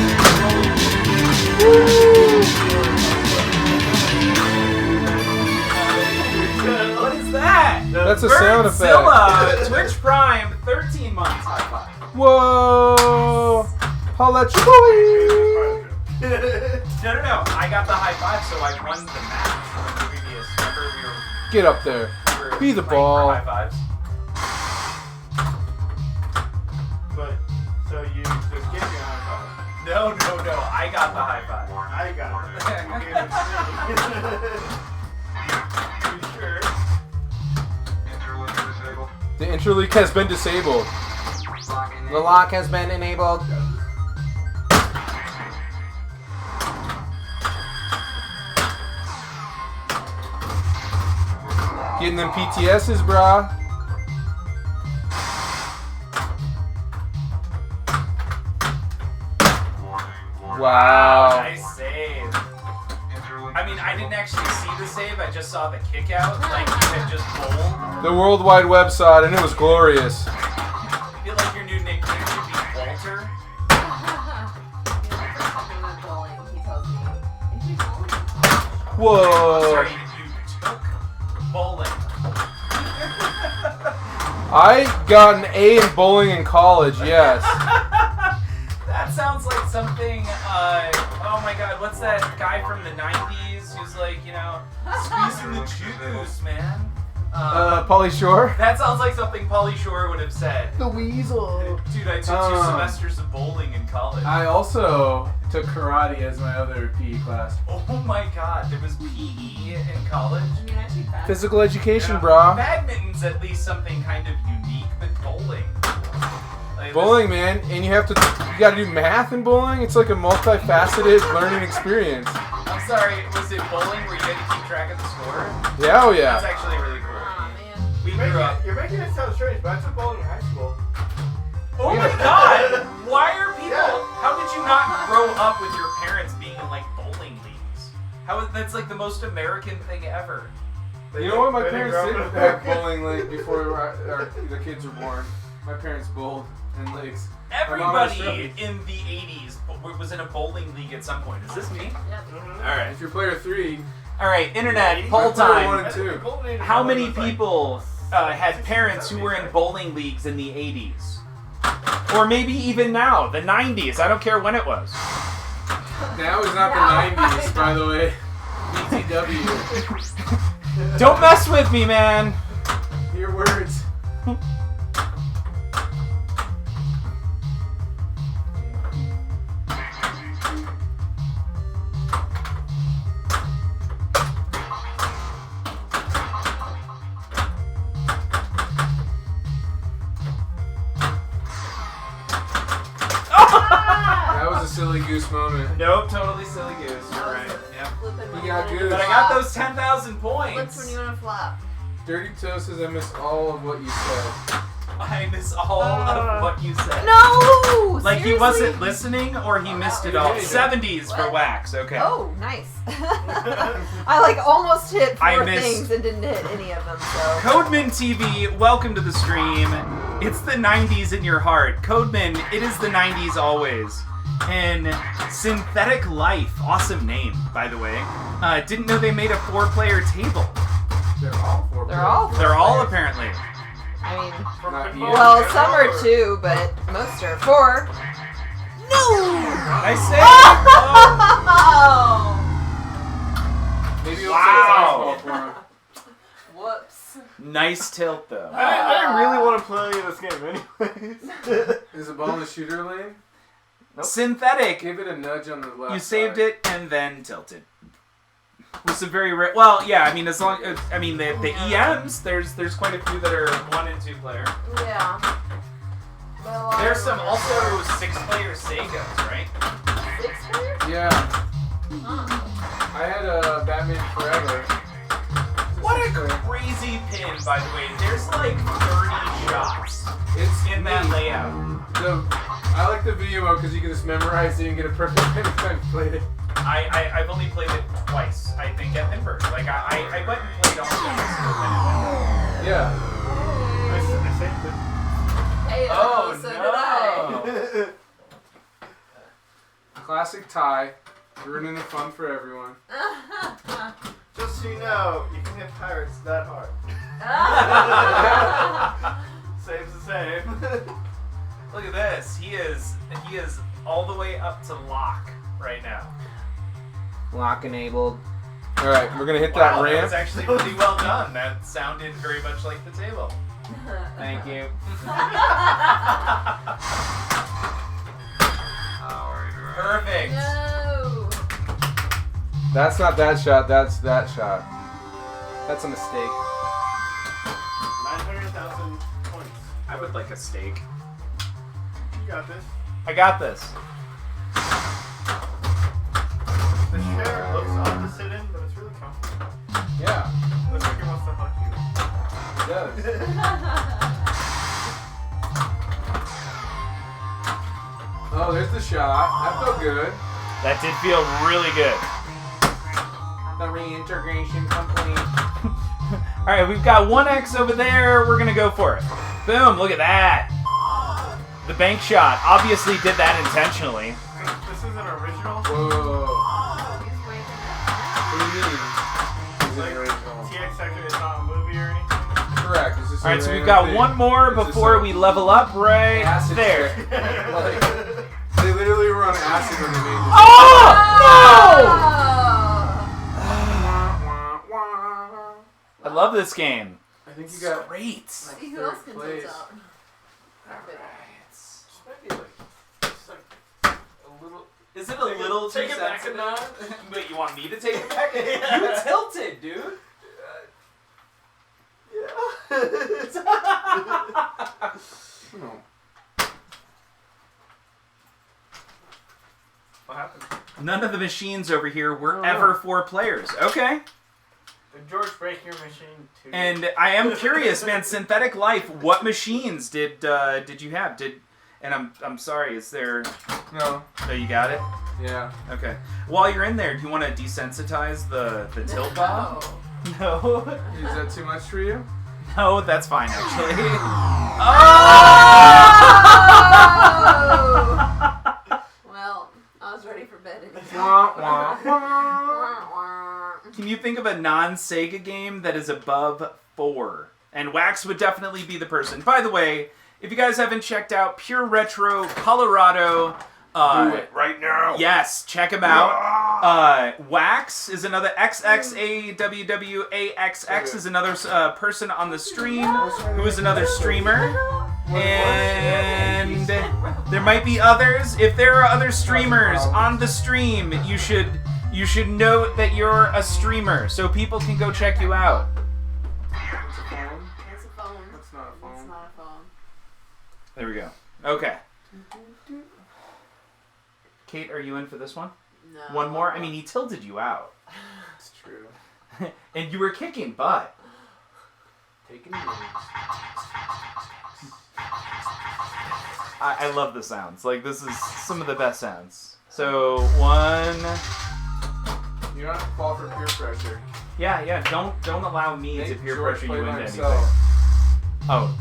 What is that? That's a sound effect. Birdzilla, Twitch Prime, 13 months. High five. Whoa. Holla at you. No. I got the high five, so I won the match from the previous. Remember Get up there. we were Be the playing ball. for high fives. But, so you just gave me a high five. No. I got the high five. I got it. You gave it to me. You sure? The interleak has been disabled. The lock has been enabled. Getting them PTSs, brah. Wow. Nice save. I mean, I didn't actually see the save. I just saw the kick out. Like you had just bowled. The World Wide Web saw it, and it was glorious. I feel like your new nickname should be Walter. He tells me. Is he bowling? Whoa. Sorry, you took bowling. I got an A in bowling in college, yes. That sounds like something, oh my god, what's that guy from the 90s who's like, you know, squeezing the juice, man? Pauly Shore? That sounds like something Pauly Shore would have said. The Weasel. Dude, I took 2 semesters of bowling in college. I also took karate as my other PE class. Oh my god, there was PE in college? I mean, actually, fast. Physical education, Yeah. brah. Badminton's at least something kind of unique, but bowling. Like, Bowling, man, and you gotta do math in bowling? It's like a multifaceted learning experience. I'm sorry, was it bowling where you had to keep track of the score? Yeah, oh That's yeah. actually really cool. Aw, man. We grew up. You're making it sound strange, but I took bowling in high school. Oh my god! Why are people? Yeah. How did you not grow up with your parents being in like bowling leagues? That's like the most American thing ever. You know what? My They didn't parents grow did up. have bowling league before the kids were born. My parents bowled in leagues. Everybody in the 80s was in a bowling league at some point. Is this me? Yep. Alright. If you're player 3, Alright, internet, poll player 1 time. and 2. How many people had parents who were in bowling leagues in the 80s? Or maybe even now, the 90s. I don't care when it was. Now is not the 90s, by the way. BTW. Don't mess with me, man. Your words. That was a silly goose moment. Nope, totally silly goose. You're right. Yep. Flipping when You got wanna goose. But I got those 10,000 Flips points. when you want to flop. Dirty Toe says I missed all of what you said. I miss all of what you said. No! Like he seriously? wasn't listening or he missed it all. Yeah. 70s for What? wax, okay. Oh, nice. I like almost hit I 4 missed- things and didn't hit any of them, so. Codeman TV, welcome to the stream. It's the 90s in your heart. Codeman, it is the 90s always. And Synthetic Life, awesome name, by the way. Didn't know they made a 4-player table. They're all 4 They're all They're all apparently. I mean, Not you. well, some are 2, but most are 4. No! Nice save. Oh! Maybe you'll Wow. say softball for him. Whoops. Nice tilt though. I didn't really want to play this game anyways. Is the ball in the shooter lane? Synthetic. Give it a nudge on the left. You saved side. it and then tilted. With some very rare. Well, yeah. I mean, as long. I mean, the EMs. There's quite a few that are 1 and 2 player. Yeah. But a lot There's of some them are also 4. 6-player Segas, right? 6 players? Yeah. Huh. I had a Batman Forever. What a crazy pin, by the way. There's like 30 shots It's in that neat. layout. I like the video mode because you can just memorize it and get a perfect anytime you played it. I've only played it twice, I think, at Pinburg. Like, I went and played all of them. Yeah. I saved it. Hey, Oh, so no. did Classic tie. Ruining the fun for everyone. I. Just so you know, you can hit pirates that hard. Save's the same. Look at this. He is all the way up to lock right now. Lock enabled. All right, we're gonna hit Wow, that that ramp. was actually really well done. That sounded very much like the table. Thank you. Perfect. No. That's not that shot. That's that shot. That's a mistake. 900,000 points. I would like a steak. You got this. I got this. The chair looks odd to sit in, but it's really comfortable. Yeah. Looks like it wants to hug you. Oh, there's the shot. That felt good. That did feel really good. The reintegration complete. All right, we've got 1X over there. We're gonna go for it. Boom! Look at that. The bank shot obviously did that intentionally. This is an original. Whoa. He's waving What do you mean? Is it Like, original? TX Sector is not a movie or anything. Correct. It's just All a right, so we've random got thing. one more It's just before a we level up right acid there. trip. Like, they literally were on acid when they made this. Oh no! I love this game. I think you got Great. See who else can place. tilt out. This might be like, just like a little. Is it a little too Take it back a sensitive? notch. Wait, you want me to take it back? You tilted, dude. No. What happened? None of the machines over here were ever 4 players. Okay. Did George break your machine too? And I am curious, man. Synthetic Life. What machines did you have? And I'm sorry. Is there? No. Oh, you got it. Yeah. Okay. While you're in there, do you want to desensitize the tilt bomb? No. Is that too much for you? No, that's fine actually. Well, I was ready for bed anyway. Can you think of a non-Sega game that is above 4? And Wax would definitely be the person. By the way, if you guys haven't checked out Pure Retro Colorado, Do it right now. yes, check him out. Wax is another XXAWWAXX is another person on the stream who is another streamer. And there might be others. If there are other streamers on the stream, you should note that you're a streamer so people can go check you out. It's a phone. It's a phone. That's not a It's phone. not a phone. There we go. Okay. Kate, are you in for this one? No. One more? I mean, he tilted you out. It's true. And you were kicking butt. Taking names. I love the sounds. Like, this is some of the best sounds. So, 1... You don't have to fall for peer pressure. Yeah, don't allow me to Make peer George pressure play you by into anything. himself. Oh,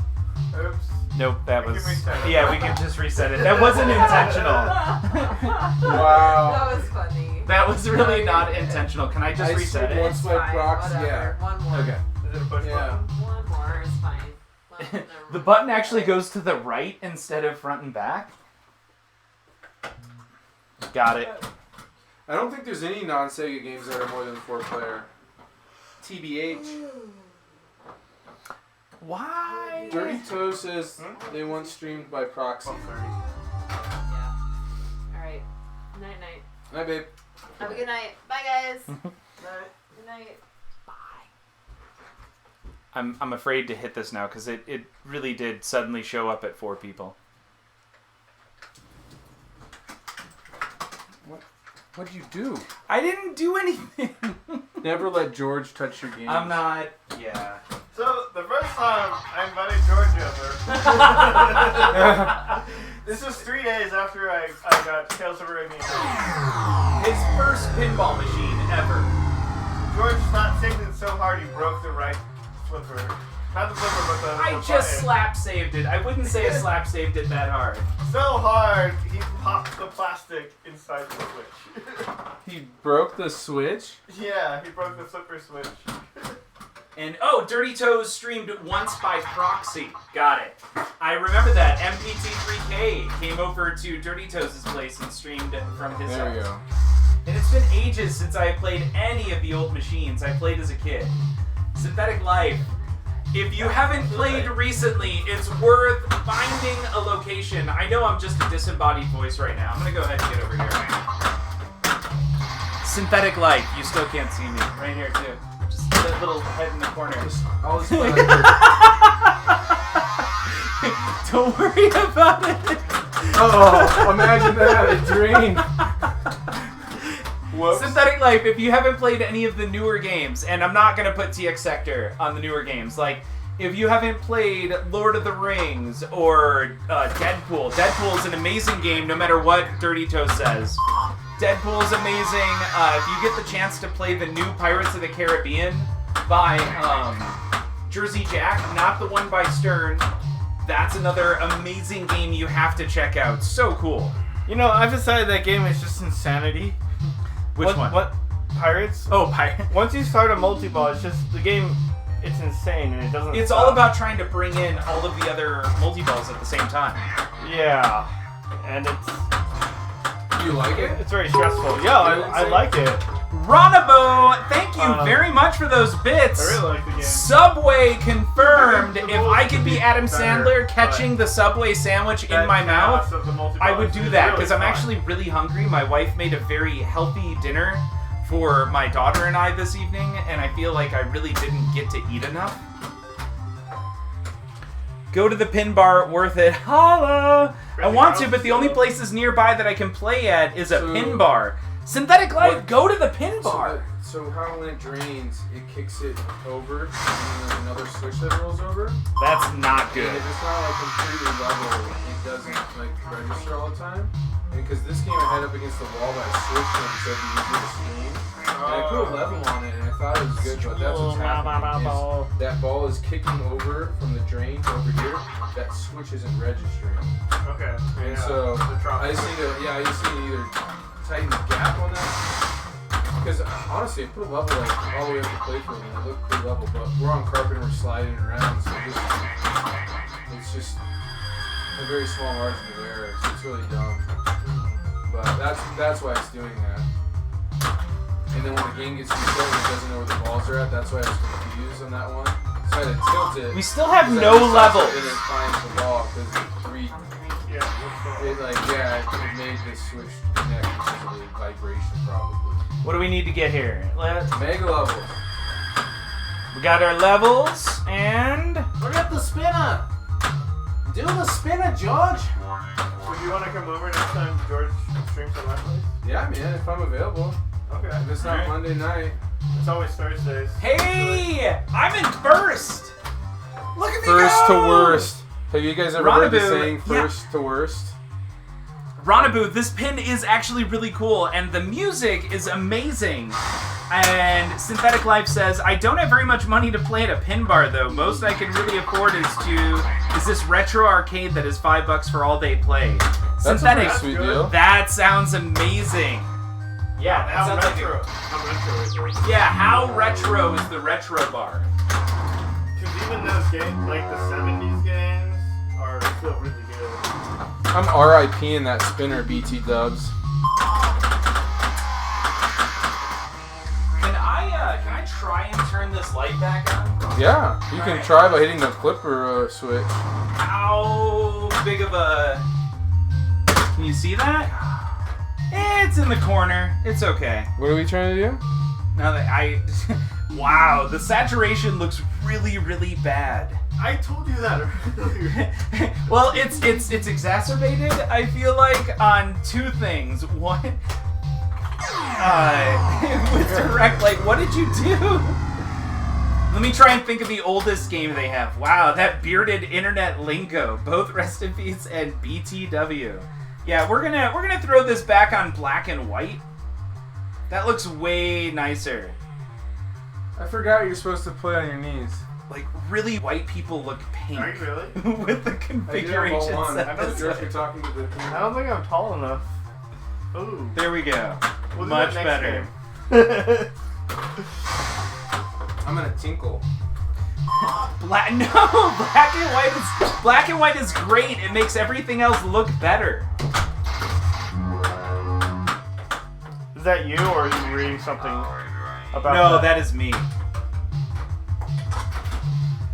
Oops. nope, that We was... can reset it. Yeah, we can just reset it. That wasn't intentional. Wow. That was funny. That was really not intentional. Can I just I reset said it? once by Fine, proxy, whatever. yeah. One more. Okay. Is it a push Yeah. button? One more is fine. Well, never The mind. button actually goes to the right instead of front and back. Got it. I don't think there's any non-Sega games that are more than 4-player. TBH. Why? Dirty Toe says they once streamed by proxy. Yeah. Alright. Night night. Hi, babe. Have a good night. Bye guys. Good night. I'm afraid to hit this now because it really did suddenly show up at 4 people. What'd you do? I didn't do anything. Never let George touch your game. I'm not. Yeah. So, the first time I invited George over, this was 3 days after I got Tales of Arabian Nights. His first pinball machine ever. George stopped singing so hard he broke the right flipper. Not the flipper, but the I the just button. slap saved it. I wouldn't say a slap saved it that hard. So hard, he popped the plastic inside the switch. He broke the switch? Yeah, he broke the flipper switch. And Dirty Toes streamed once by proxy. Got it. I remember that. MPT3K came over to Dirty Toes' place and streamed from his There we house. go. And it's been ages since I played any of the old machines I played as a kid. Synthetic Life. If you haven't played recently, it's worth finding a location. I know I'm just a disembodied voice right now. I'm gonna go ahead and get over here. Synthetic Life. You still can't see me. Right here too. Just that little head in the corner. I'll just play Don't worry about it. Oh, imagine that. It drained. Whoops. Synthetic Life, if you haven't played any of the newer games, and I'm not going to put TX Sector on the newer games, like, if you haven't played Lord of the Rings or Deadpool, Deadpool is an amazing game no matter what Dirty Toe says. Deadpool is amazing. If you get the chance to play the new Pirates of the Caribbean by Jersey Jack, not the one by Stern, that's another amazing game you have to check out. So cool. You know, I've decided that game is just insanity. Which one? What? Pirates? Oh, Pirates. Once you start a multi-ball, it's just the game. It's insane and it doesn't. It's stop. all about trying to bring in all of the other multi-balls at the same time. Yeah, and it's You like it? it's very stressful. Yeah, I like it. Ronabo, thank you very much for those bits. I really like the game. Subway confirmed. The If I could be bowls Adam better, Sandler catching the Subway sandwich in my mouth, I would do that because I'm actually really hungry. My wife made a very healthy dinner for my daughter and I this evening, and I feel like I really didn't get to eat enough. Go to the pin bar, worth it. Holla! I want to, but the only places nearby that I can play at is a pin bar. Synthetic Life, go to the pin bar. So how when it drains, it kicks it over, and then there's another switch that rolls over? That's not good. And if it's not like completely level, it doesn't like register all the time. And because this game I had up against the wall, but I switched them so it'd be easier to stream. And I put a level on it, and I thought it was good, but that's what's happening. Is that ball is kicking over from the drain to over here. That switch isn't registering. Okay. And so I just need to, I just need to either tighten the gap on that. Because honestly, I put a level like all the way up to play field, and it looked pretty level. But we're on carpet and we're sliding around, so it's just a very small margin of error. So it's really dumb. But that's why it's doing that. And then when the game gets reset, it doesn't know where the balls are at. That's why I was confused on that one. So I had to tilt it. We still have 'cause no I levels. didn't find the ball because it made this switch connect because of the vibration probably. What do we need to get here? Mega levels. We got our levels, and Look at the spinner. Do the spinner, George. Would you want to come over next time George streams at my place? Yeah, man, if I'm available. Okay. If it's not Monday night. It's always Thursdays. hey, I'm in first. Look at me First go! to worst. Have you guys ever heard the Ronaboo, saying first to worst? Ronaboo, this pin is actually really cool, and the music is amazing. And Synthetic Life says, I don't have very much money to play at a pin bar, though. Most I can really afford is this retro arcade that is $5 for all day play. That's Synthetic, a pretty sweet deal. that sounds amazing. Yeah, that How sounds retro? like How retro is it? Yeah, how retro is the retro bar? Because even those games, like the 70s games, are still really good. I'm RIP in that spinner, BT Dubs. Can I try and turn this light back on? Yeah, you can try by hitting the flipper switch. How big of a... Can you see that? It's in the corner. It's okay. What are we trying to do? Now that I... Wow, the saturation looks really, really bad. I told you that earlier. Well, it's exacerbated, I feel like, on two things. One... with Direct Light, what did you do? Let me try and think of the oldest game they have. Wow, that bearded internet lingo. Both Rest in Peace and BTW. Yeah, we're gonna throw this back on black and white. That looks way nicer. I forgot you're supposed to play on your knees. Like, really white people look pink. Are you really? With the configuration set. You're talking to the I don't think I'm tall enough. Ooh. There we go. We'll do Much that next better. game. I'm gonna tinkle. Black and white is great. It makes everything else look better. Is that you, or are you reading something about No, that is me.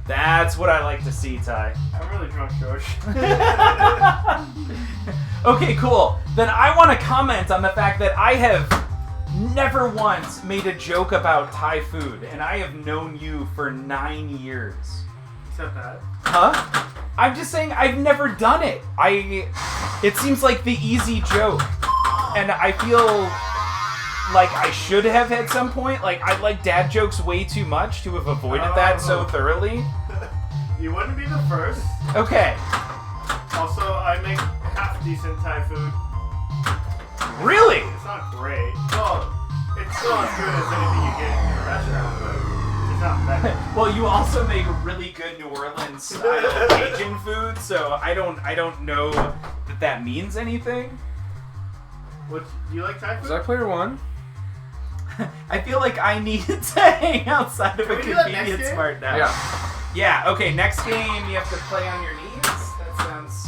That's what I like to see, Ty. I'm really drunk, George. Okay, cool. Then I want to comment on the fact that I have never once made a joke about Thai food, and I have known you for 9 years. Except that. Huh? I'm just saying I've never done it. It seems like the easy joke, and I feel like I should have at some point. Like, I like dad jokes way too much to have avoided that so thoroughly. You wouldn't be the first. Okay. Also, I make half decent Thai food. Really? It's not great. Well, it's still as good as anything you get in a restaurant, but it's not better. Well, you also make really good New Orleans style Cajun food, so I don't know that means anything. What, do you like Thai Was food? I player 1? I feel like I need to hang outside of Can a we do that next convenience game? mart now. Yeah. Yeah, okay, next game you have to play on your knees. That sounds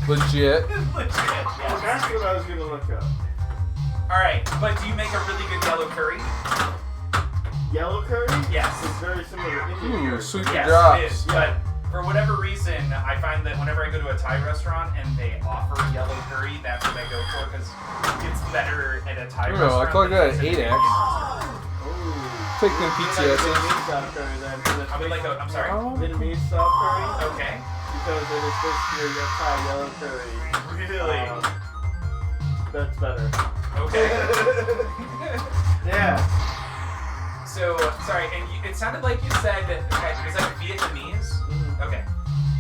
Legit. Well, legit. Yes. that's what I was gonna look up. Alright, but do you make a really good yellow curry? Yellow curry? Yes. It's very similar to Indian Ooh, curry. sweet Yes, drops. it is. But for whatever reason, I find that whenever I go to a Thai restaurant and they offer yellow curry, that's what I go for because it's better at a Thai I don't know, I restaurant. call than that it is at an 8X. Indian restaurant. Take them Vietnamese PTSs. style curry then. I would like a, I'm sorry. Vietnamese style curry. Okay. Because it is basically your Thai yellow curry. Really? That's better. Okay. Yeah. So, sorry, and it sounded like you said, okay, was that Vietnamese? Okay.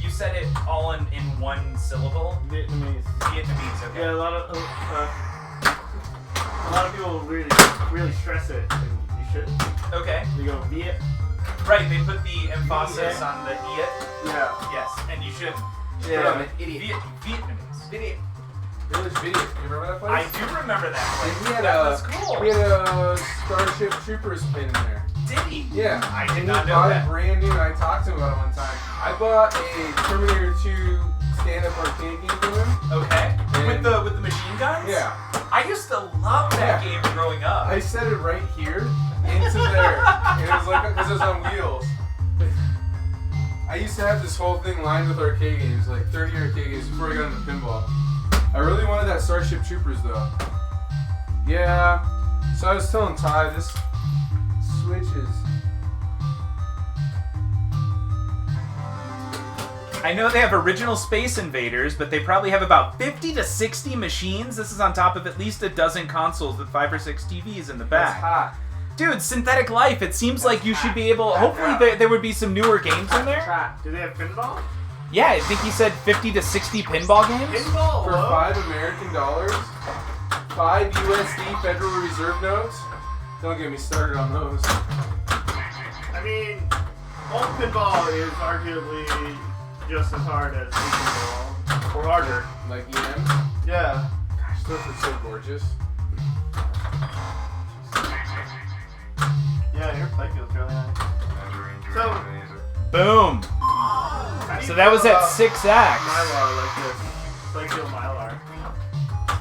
You said it all in one syllable? Vietnamese. Vietnamese, okay. Yeah, a lot of people really stress it, and you shouldn't. Okay. They go Viet. Right, they put the emphasis on the iet. Yeah. Yes, and you should put Yeah. on the Vietnamese. Village Video. You remember that place? I do remember that And place. he had That a, was cool. He had a Starship Troopers pin in there. Did he? Yeah. I And did he not know bought that. it brand new, and I talked to him about it one time. I bought a Terminator 2 stand-up arcade game from him. Okay. And- With the machine guns? Yeah. I used to love that Yeah. game growing up. I set it right here into there, and it was like because it was on wheels. I used to have this whole thing lined with arcade games, like 30 arcade games before I got into pinball. I really wanted that Starship Troopers though. Yeah. So I was telling Ty this Switch is. I know they have original Space Invaders, but they probably have about 50 to 60 machines. This is on top of at least a dozen consoles with 5 or 6 TVs in the That's back. hot. Dude, Synthetic Life, it seems like you should be able... Hopefully there would be some newer games in there. Do they have pinball? Yeah, I think you said 50 to 60 pinball games. Pinball. For $5 American, 5 USD Federal Reserve notes. Don't get me started on those. I mean, old pinball is arguably just as hard as new pinball, or harder. Like EM. Yeah. Gosh, those are so gorgeous. Yeah, your play feels really nice. So, Boom. how do you So that was feel at about 6X. Mylar like this. Play field Mylar.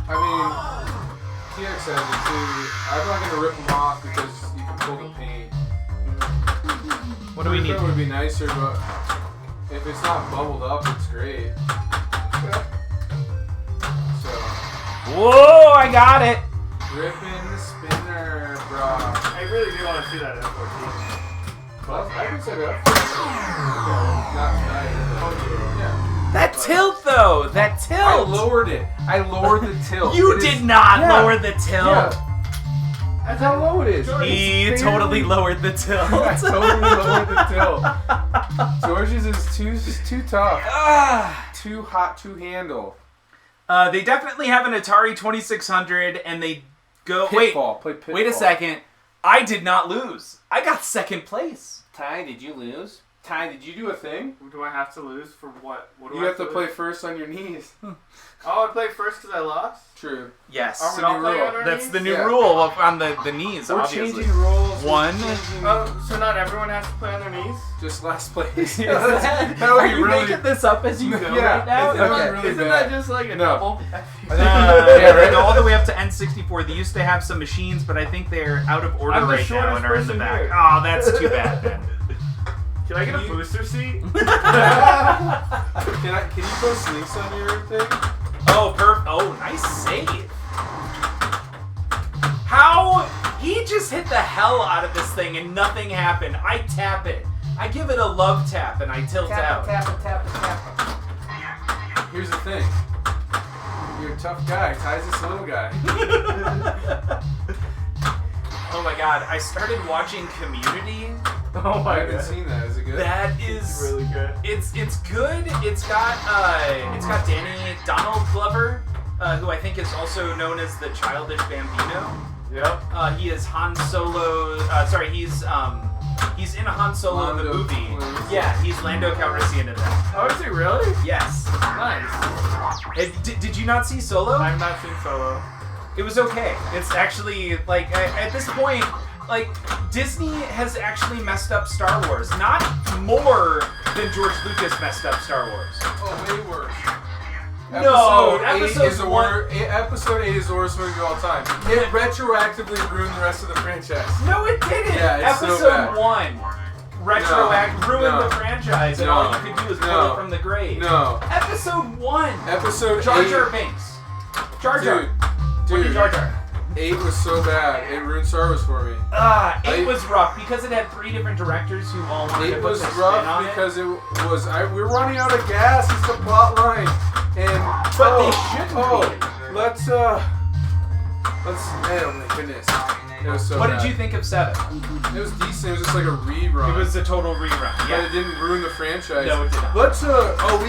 I mean, TX has it too. I'm not gonna rip them off because you can pull the paint. What do we need? It would be nicer, but if it's not bubbled up, it's great. So, Whoa, I got it. ripping the spinner, bro. I really do want to see that F14. Well, I can set it up. Not tonight. Yeah. That tilt, though. That I tilt. lowered it. I lowered the tilt. You It is- did not yeah. lower the tilt. Yeah. That's how low it is. He It's totally barely- lowered the tilt. I totally lowered the tilt. George's is too tough. Ah. Too hot to handle. They definitely have an Atari 2600, and they go. Pitfall. Play Pitfall. Wait a second. I did not lose. I got second place. Ty, did you lose? Ty, did you do a thing? Do I have to lose for what? What do You I have to play lose? first on your knees. Oh, I played first because I lost? True. Yes. Are we the all new playing rule. on our That's knees? the new Yeah. rule on the knees, We're obviously. changing rules. We're One. changing- Oh, so not everyone has to play on their knees? just last place. Are That would be you really. making this up as you go Yeah, right now? it's not Okay. really Isn't bad. that just like a No. double? I think- Yeah, right? all the way up to N64. They used to have some machines, but I think they're out of order I'm the right now shortest and are in the person back. here. Oh, that's too bad then. Can I get a booster seat? Can you post links on your thing? Oh, oh, nice save. How? He just hit the hell out of this thing and nothing happened. I tap it. I give it a love tap and I tilt out. Here's the thing. You're a tough guy. Ty's this little guy. Oh my god, I started watching Community Oh I my haven't god. seen that. Is it good? That It's is really good. It's good. It's got Donald Glover, who I think is also known as the Childish Bambino. Yep. He is Han Solo. He's in a Han Solo in the Lando movie. Calrissian. Yeah, he's Lando Calrissian in that. Oh, is he really? Yes. Nice. Did you not see Solo? I've not seen Solo. It was okay. It's actually like at this point, like Disney has actually messed up Star Wars, not more than George Lucas messed up Star Wars. Oh, way worse. No, Episode 8 is episode one- Episode 8 is the worst movie of all time. It retroactively ruined the rest of the franchise. No, it didn't. Yeah, it's so Episode bad. 1 ruined No. the franchise, and No. all you could do is pull No. it from the grave. No. Episode 1. Episode Jar 8. Jar Binks. Jar Jar. Dude, Jar Jar. 8 was so bad. It ruined Star Wars for me. 8 was rough because it had 3 different directors who all wanted to 8 put was their spin rough on because it was. We're running out of gas. It's the plot line. And But they shouldn't be. Let's. Oh my goodness. It was so What bad. did you think of 7? It was decent. It was just like a rerun. It was a total rerun. But Yeah. it didn't ruin the franchise. No, it did not. Let's we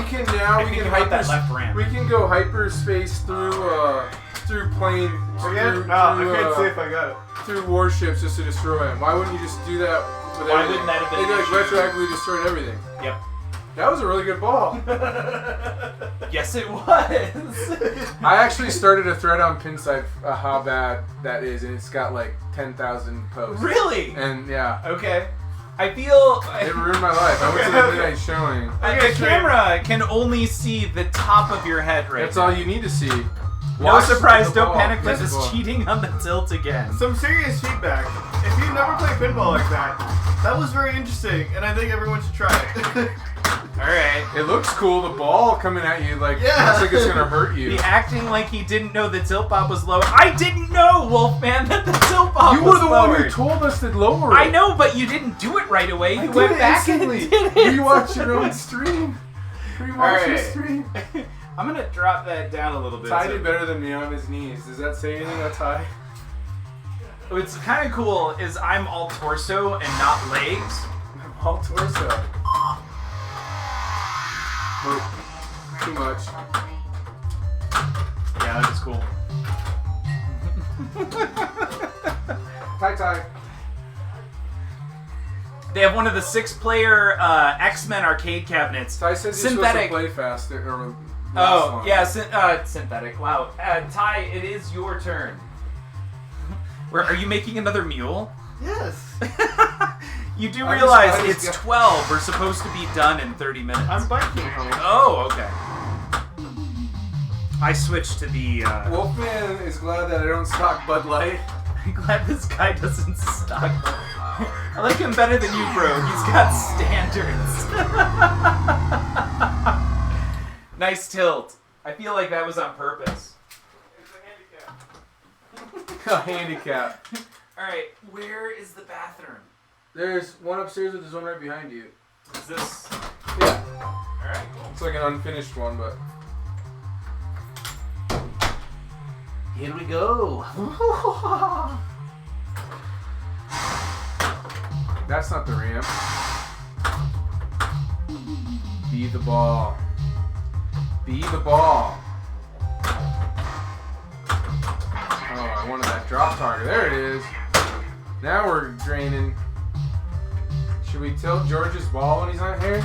can now I we think can you want that left ramp. we can go hyperspace through plane Again? No, I can't see if I got it. through warships just to destroy them. Why wouldn't you just do that with Why everything? wouldn't that have been They an like issue? retroactively destroyed everything. Yep. That was a really good ball. Yes, it was. I actually started a thread on Pinside how bad that is, and it's got like 10,000 posts. Really? And yeah, Okay. I feel it ruined my life. I went to the midnight showing. the camera can only see the top of your head right That's now. all you need to see. No Watch surprise, the don't ball. panic, Watch this the is ball. cheating on the tilt again. Some serious feedback. If you've never played pinball like that was very interesting, and I think everyone should try it. Alright. It looks cool. The ball coming at you looks like it's gonna hurt you. The acting like he didn't know the tilt bob was low. I didn't know, Wolfman, that the tilt bob You was were the one who lowered. told us to lower it. I know, but you didn't do it right away. You I did went it back instantly. and did it. Rewatch your own stream. Rewatch your Alright. stream. I'm gonna drop that down a little bit. Ty so- did better than me on his knees. Does that say anything about Ty? What's kind of cool is I'm all torso and not legs. I'm all torso. Nope. Too much. Yeah, that is cool. Ty. They have one of the 6-player X-Men arcade cabinets. Ty says you're Synthetic. supposed to play faster. Or last Oh, longer. yeah, synthetic. Wow. Ty, it is your turn. Are you making another mule? Yes. You do I realize just it's got- 12. We're supposed to be done in 30 minutes. I'm biking home. Oh, okay. I switched to the... Wolfman is glad that I don't stock Bud Light. I'm glad this guy doesn't stock. I like him better than you, bro. He's got standards. Nice tilt. I feel like that was on purpose. A handicap. Alright, where is the bathroom? There's one upstairs, but there's one right behind you. Is this... Yeah. Alright, cool. It's like an unfinished one, but. Here we go. That's not the ramp. Be the ball. Be the ball. Oh, I wanted that drop target. There it is. Now we're draining. Should we tilt George's ball when he's not here?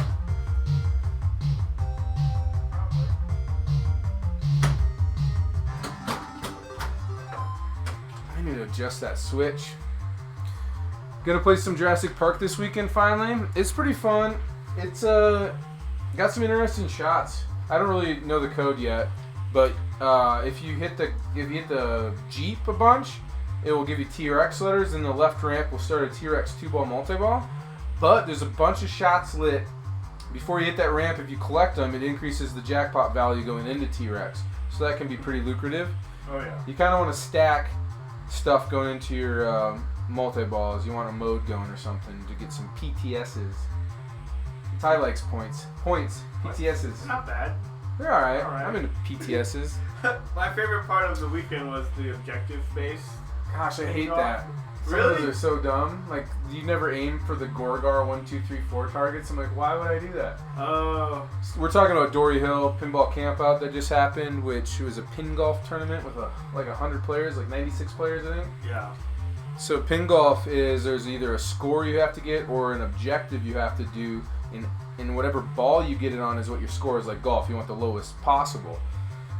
I need to adjust that switch. Gonna play some Jurassic Park this weekend finally. It's pretty fun. It's got some interesting shots. I don't really know the code yet, but if you hit the Jeep a bunch, it will give you T-Rex letters, and the left ramp will start a T-Rex 2-ball multi-ball. But there's a bunch of shots lit before you hit that ramp. If you collect them, it increases the jackpot value going into T-Rex, so that can be pretty lucrative. Oh yeah. You kind of want to stack stuff going into your multi-balls. You want a mode going or something to get some PTSs. Ty likes points. PTSs. Not bad. They're alright. Alright. I'm into PTSs. My favorite part of the weekend was the objective base. Gosh, I hate that. Some of those are so dumb. Like, you never aim for the Gorgar 1, 2, 3, 4 targets. I'm like, why would I do that? Oh. We're talking about Dory Hill Pinball Campout that just happened, which was a pin golf tournament with like 100 players, like 96 players, I think. Yeah. So pin golf is there's either a score you have to get or an objective you have to do. In whatever ball you get it on is what your score is. Like golf, you want the lowest possible.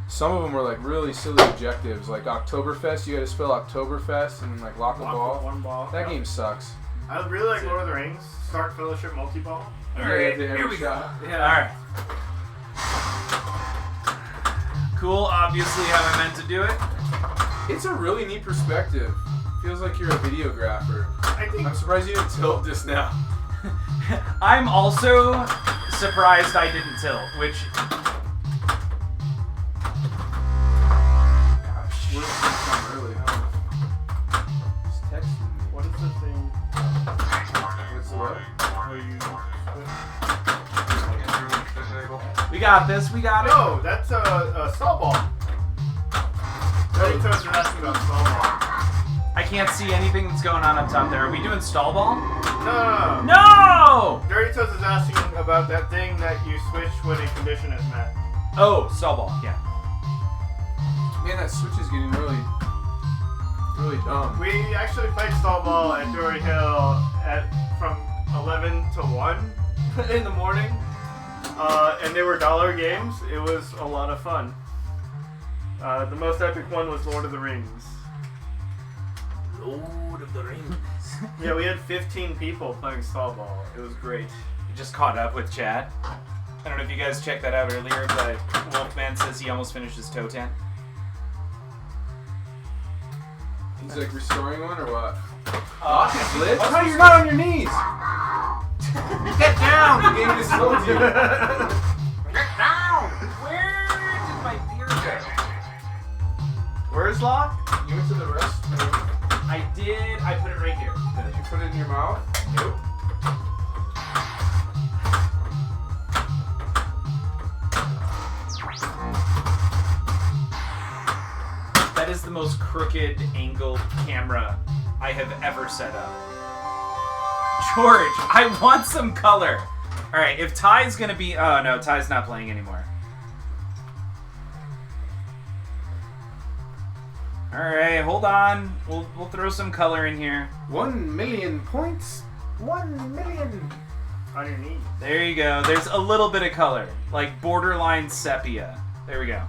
Some of them were like really silly objectives, like Oktoberfest. You had to spell Oktoberfest and like lock a ball. One ball. That game sucks. I really like Lord of the Rings. Stark Fellowship multi-ball. Alright, here we go. Alright. Cool, obviously how I meant to do it. It's a really neat perspective. Feels like you're a videographer. I'm surprised you didn't tilt just now. I'm also surprised I didn't tilt, which... Early, huh? Just texted me. What is the thing What's the what? where you... We got this, we got it. No, that's a stall ball. Dirty Toes are asking about stall ball. I can't see anything that's going on up top there. Are we doing stall ball? No. No! Dirty Toes is asking about that thing that you switch when a condition is met. Oh, stall ball, yeah. Man, that switch is getting really dumb. We actually played stall ball at Dory Hill from 11 to 1 in the morning. And they were dollar games. It was a lot of fun. The most epic one was Lord of the Rings. Lord of the Rings. Yeah, we had 15 people playing stall ball. It was great. We just caught up with chat. I don't know if you guys checked that out earlier, but Wolfman says he almost finished his toe tan. He's like restoring one or what? Split? Oh no, you're not on your knees! Get down! The game just told you. Get down! Where did my beer go? Where's Locke? You went to the restroom. I did. I put it right here. Did you put it in your mouth? Nope. That is the most crooked angled camera I have ever set up. George, I want some color. All right, if Ty's gonna be, oh no, Ty's not playing anymore. All right, hold on. We'll throw some color in here. 1 million points. 1 million. On your knee. There you go. There's a little bit of color, like borderline sepia. There we go.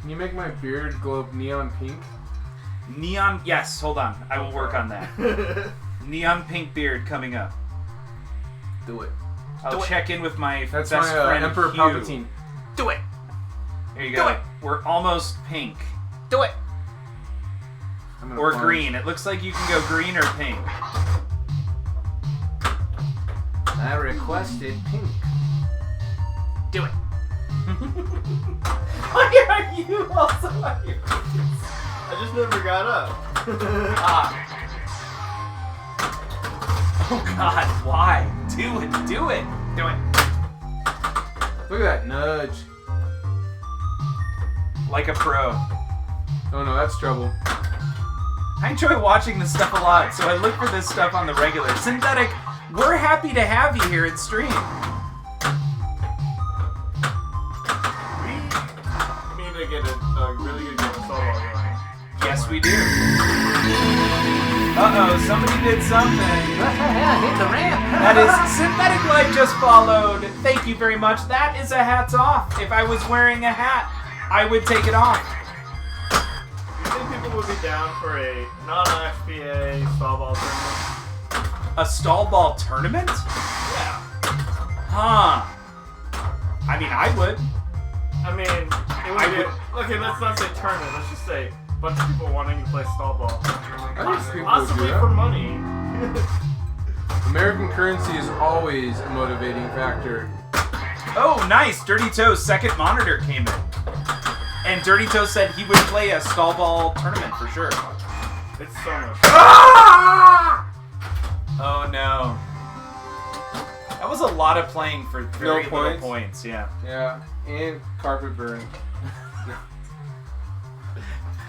Can you make my beard glow neon pink? Neon, yes, hold on. I will work on that. Neon pink beard coming up. Do it. I'll check in with my That's best my friend Emperor Hugh. Palpatine. Do it. There you go. Do it. We're almost pink. Do it. I'm gonna Or plunge. green. It looks like you can go green or pink. I requested pink. Do it. Why are you also on your I just never got up. Oh God, why? Do it. Do it. Do it. Look at that nudge. Like a pro. Oh no, that's trouble. I enjoy watching this stuff a lot, so I look for this stuff on the regular. Synthetic, we're happy to have you here at stream. We need to get a really good game of stall ball going. Yes, we do. Uh-oh, somebody did something. Hit the ramp. That is Synthetic Life just followed. Thank you very much. That is a hats off. If I was wearing a hat, I would take it off. Do you think people would be down for a non-XPA stall ball tournament? A stall ball tournament? Yeah. Huh. I mean, I would. I mean, it would be... Okay, let's not say tournament. Let's just say a bunch of people wanting to play stall ball. I think people would Possibly do that. for money. American currency is always a motivating factor. Oh, nice. Dirty Toe's second monitor came in. And Dirty Toe said he would play a stall ball tournament for sure. It's so much. Oh no. That was a lot of playing for very little points, yeah. Yeah, and carpet burn.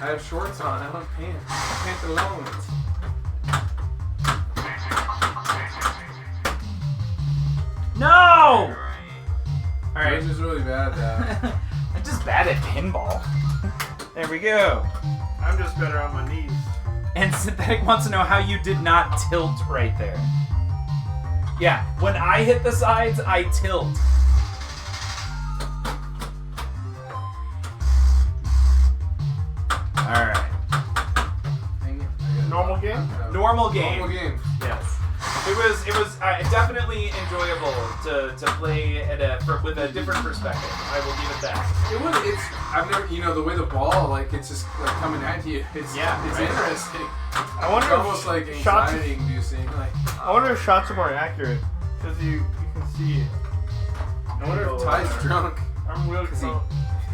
I have shorts on. I want pants. Pantalones. No! Alright. Yours is really bad at that. I'm just bad at pinball. There we go. I'm just better on my knees. And Synthetic wants to know how you did not tilt right there. Yeah, when I hit the sides, I tilt. Alright. Normal game? Normal game. Normal game. Yes. It was definitely enjoyable to play with a different perspective. I will give it that. I've never, the way the ball, like, it's just like coming at you. It's right. interesting. I wonder It's if almost like shots. anxiety-inducing. Like, I wonder if shots are more accurate because you can see it. I wonder if Ty's drunk. I'm really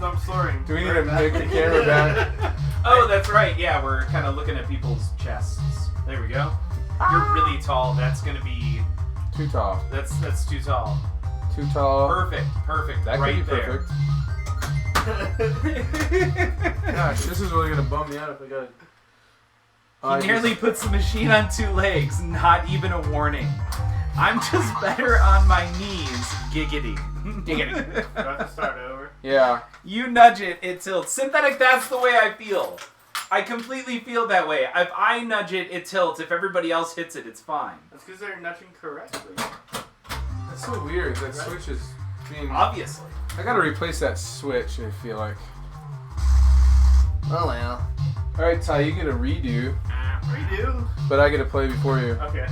I'm soaring. Do we need to make the camera back? Oh, that's right. Yeah, we're kind of looking at people's chests. There we go. You're really tall. That's gonna be. Too tall. That's too tall. Too tall. Perfect. That right could be there. perfect. Gosh, this is really gonna bum me out if I got. He nearly puts the machine on 2 legs. Not even a warning. I'm just better on my knees. Giggity. Giggity. Do I have to start over? Yeah. You nudge it, it tilts. Synthetic, that's the way I feel. I completely feel that way. If I nudge it, it tilts. If everybody else hits it, it's fine. That's because they're nudging correctly. That's so weird. That switch is being. Obviously. I gotta replace that switch. I feel like. Oh well. All right, Ty, you get a redo, Redo? but I get to play before you. Okay.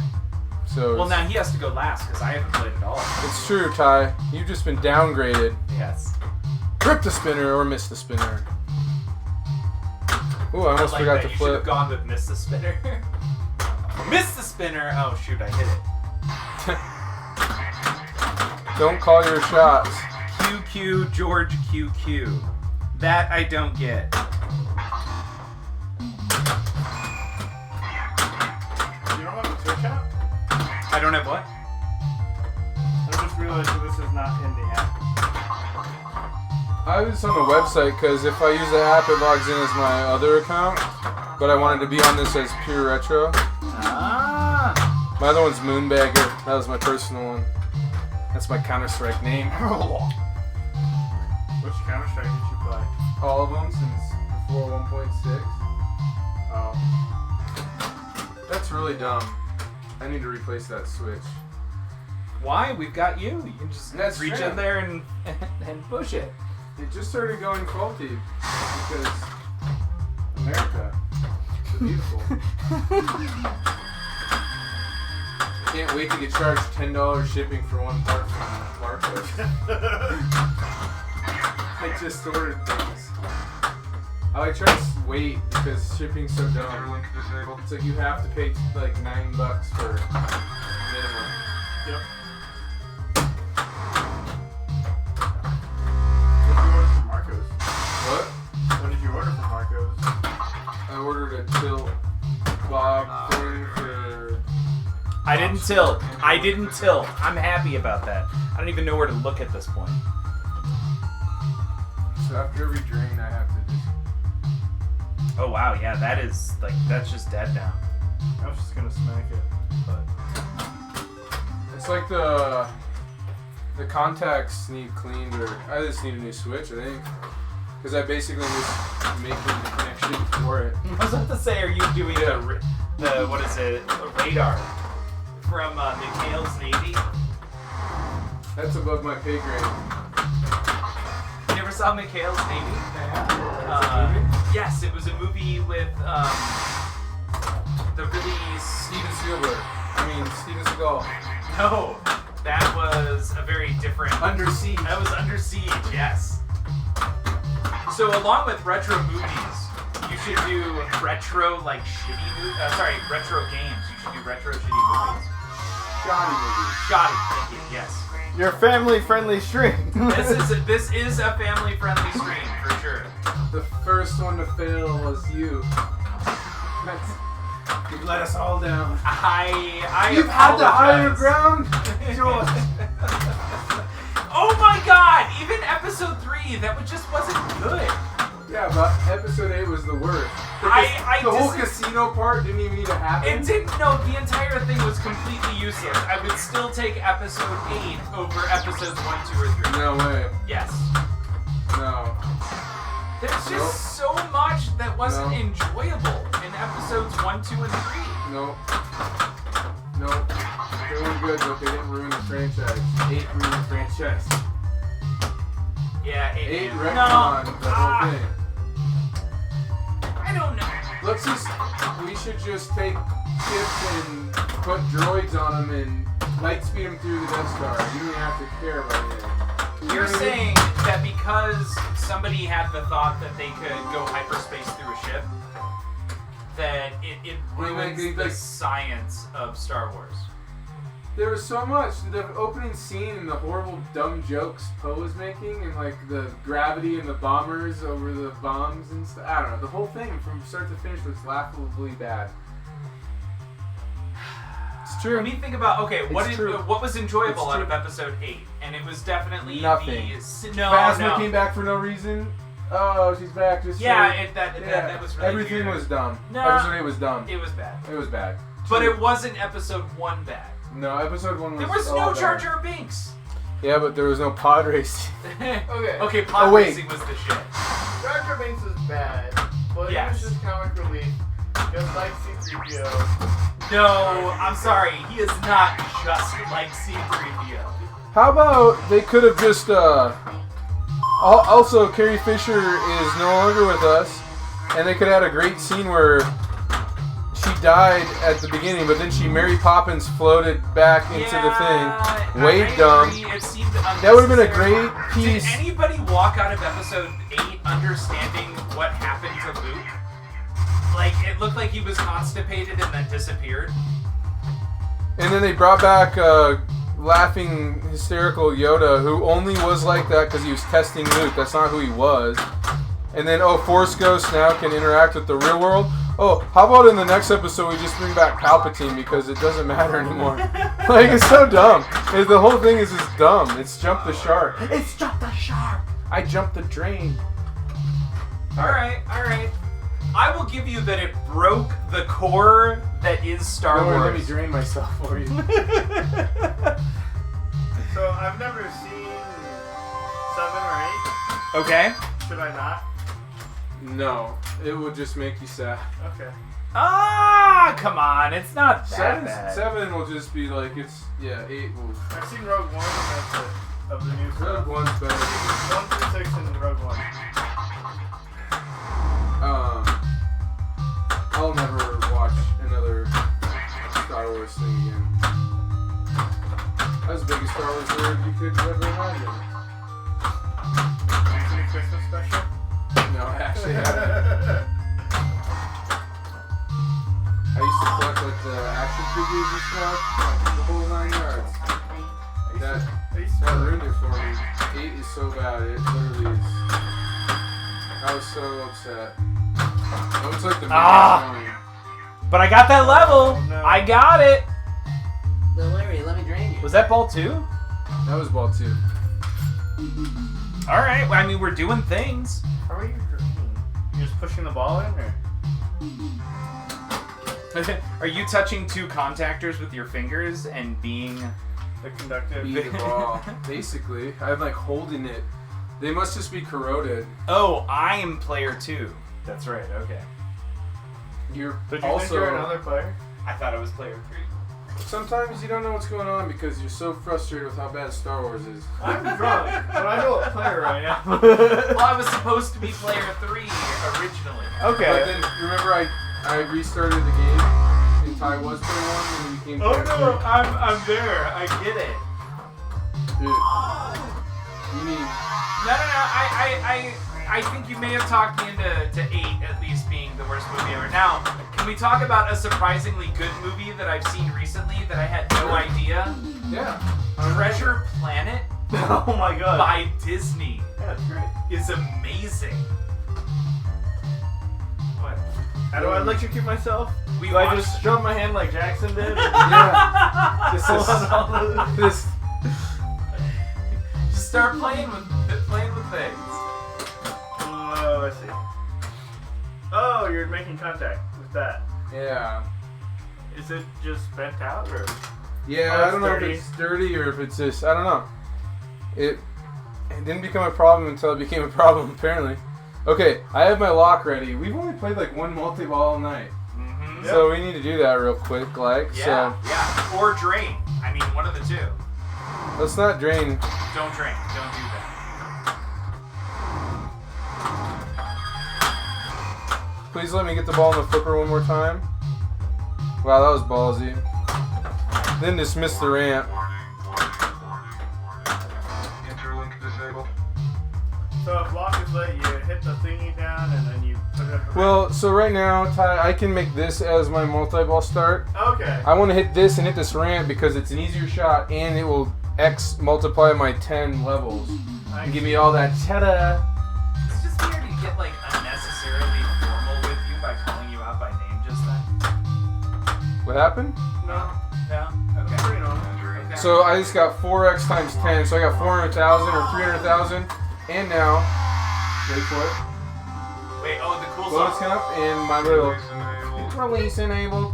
So. Well, now he has to go last because I haven't played at all. It's true, Ty. You've just been downgraded. Yes. Rip the spinner or miss the spinner. Ooh, I almost like forgot that. to You should have flip. gone with miss the spinner. Miss the spinner. Oh shoot, I hit it. Don't call your shots. QQ George QQ. That I don't get. You don't have a Twitch app? I don't have what? I just realized that this is not in the app. I was on the website because if I use the app, it logs in as my other account. But I wanted to be on this as Pure Retro. Ah. My other one's Moonbagger. That was my personal one. That's my Counter-Strike name. Which Counter-Strike did you play? All of them since before 1.6. Oh. That's really dumb. I need to replace that switch. Why? We've got you. You can just That's reach true. in there and push it. It just started going faulty because America is beautiful. Can't wait to get charged $10 shipping for one part from Barcode. I just ordered things. I try to wait because shipping's so dumb. It's like you have to pay like $9 for minimum. Yep. What did you order from Marco's? What? What did you order from Marco's? I ordered a tilt bob thing for. I didn't tilt. I'm happy about that. I don't even know where to look at this point. So after every drain, I have to just. Oh wow, yeah, that's just dead now. I was just gonna smack it, but It's like the contacts need cleaned, or I just need a new switch, I think, because I basically just making the connection for it. I was about to say, are you doing the what is it, a radar from Mikhail's Navy? That's above my pay grade. You never saw Mikhail's Navy? Yes, it was a movie with the really Steven Spielberg. Steven Seagal. no, that was a very different. Under Siege. That was Under Siege, yes. So along with retro movies, you should do retro shitty movies. Retro games. You should do retro shitty movies. Shoddy movie. Shoddy, thank you. Yes. your family-friendly stream. This is a family-friendly stream for sure. The first one to fail was you. You let us all down. I You've had the higher apologize. ground. Oh my god! Even episode 3, that just wasn't good. Yeah, but episode 8 was the worst. The whole casino part didn't even need to happen. It didn't. No, the entire thing was completely useless. I would still take episode 8 over episodes 1, 2, or 3. No way. Yes. No. There's just so much that wasn't enjoyable in episodes 1, 2, and 3. No. They were good, but they didn't ruin the franchise. 8 ruined the franchise. Yeah, 8 no. retconned the whole thing. I don't know. We should just take ships and put droids on them and light speed them through the Death Star. You don't even have to care about anything. You're saying that because somebody had the thought that they could go hyperspace through a ship, that it ruins the science of Star Wars. There was so much. The opening scene and the horrible dumb jokes Poe was making and like the gravity and the bombers over the bombs and stuff. I don't know. The whole thing from start to finish was laughably bad. It's true. When you think about, true. what was enjoyable It's out true. of episode 8? And it was definitely Nothing. No. came back for no reason. Oh, she's back. Just Yeah, so- that was really everything weird. was dumb. No. Episode 8 was dumb. It was bad. It was bad. But True. it wasn't episode 1 bad. No, episode 1 was. There was all no bad. Jar Jar Binks. Yeah, but there was no pod racing. Okay. Pod Oh, wait. racing was the shit. Jar Jar Binks was bad, but Yes. it was just comic relief. Just like C-3PO. No, I'm sorry. He is not just like C-3PO. How about they could have just also Carrie Fisher is no longer with us, and they could have had a great scene where she died at the beginning, but then Mary Poppins floated back into the thing. Way I dumb. agree. It seemed That would have been a unnecessary. great piece. Did anybody walk out of episode 8 understanding what happened to Luke? Like, it looked like he was constipated and then disappeared. And then they brought back laughing, hysterical Yoda, who only was like that because he was testing Luke. That's not who he was. And then, Force Ghosts now can interact with the real world. Oh, how about in the next episode we just bring back Palpatine because it doesn't matter anymore. Like, it's so dumb. The whole thing is just dumb. It's jump the shark. It's jump the shark. I jumped the drain. Alright. I will give you that it broke the core that is Star Don't worry, Wars. let me drain myself for you. So I've never seen 7 or 8. Okay. Should I not? No, it would just make you sad. Okay. Ah, come on. It's not that bad. 7 will just be like, 8 will... I've seen Rogue One and that's it. Of the new Rogue stuff. One's better. 1 through 6 and Rogue One. I'll never watch another Star Wars thing again. That was the biggest Star Wars nerd you could ever imagine. Have you seen a Christmas special? No, I actually haven't. I used to collect like the action figures and stuff, like the whole 9 yards. That ruined it for me. 8 is so bad, it literally is. I was so upset. It was like the biggest But I got that level. No. I got it. Lil Larry, let me drain you. Was that ball 2? That was ball 2. Alright, well, I mean, we're doing things. How are you drinking? You're just pushing the ball in, or? Are you touching 2 contactors with your fingers and being... The conductive. Beat the ball. Basically, I'm like holding it. They must just be corroded. Oh, I am player 2. That's right, okay. You're Did you also think you're another player? I thought it was player 3. sometimes you don't know what's going on because you're so frustrated with how bad Star Wars is. I'm drunk, but I know what player I am. Well, I was supposed to be player 3 originally. But then remember I restarted the game and Ty was player 1 and we became player 3. I'm there. I get it. Dude, you need... No. I think you may have talked me into 8 at least being the worst movie ever. Now, can we talk about a surprisingly good movie that I've seen recently that I had no idea? Yeah. Treasure Planet Oh my god. by Disney Yeah, it's great. is amazing. What? How do I electrocute myself? We Do I watched- just shove my hand like Jackson did? Yeah. This Pull is... on all the- This... Just start playing with things. Oh, I see. Oh, you're making contact with that. Yeah. Is it just bent out or? Yeah, Oh, I don't know dirty. if it's dirty or if it's just, I don't know. It didn't become a problem until it became a problem, apparently. Okay, I have my lock ready. We've only played like one multi-ball all night. Mm-hmm. So we need to do that real quick, like, Yeah, yeah. Or drain. I mean, one of the two. so let's not drain. Don't drain. Don't do that. Please let me get the ball in the flipper one more time. Wow, that was ballsy. Then dismiss the ramp. So if lock is lit, you hit the thingy down and then you put it up. Well, so right now, Ty, I can make this as my multi-ball start. Okay. I want to hit this and hit this ramp because it's an easier shot and it will X multiply my 10 levels and give me all that cheddar. It's just weird you get like unnecessarily formal with you by calling you out by name just then. What happened? No. No? It's Okay. pretty normal. Okay. So I just got 4x times 10, so I got 400,000 or 300,000. And now, ready for it? Wait, oh, the cool Bonus song. count and my little release enabled.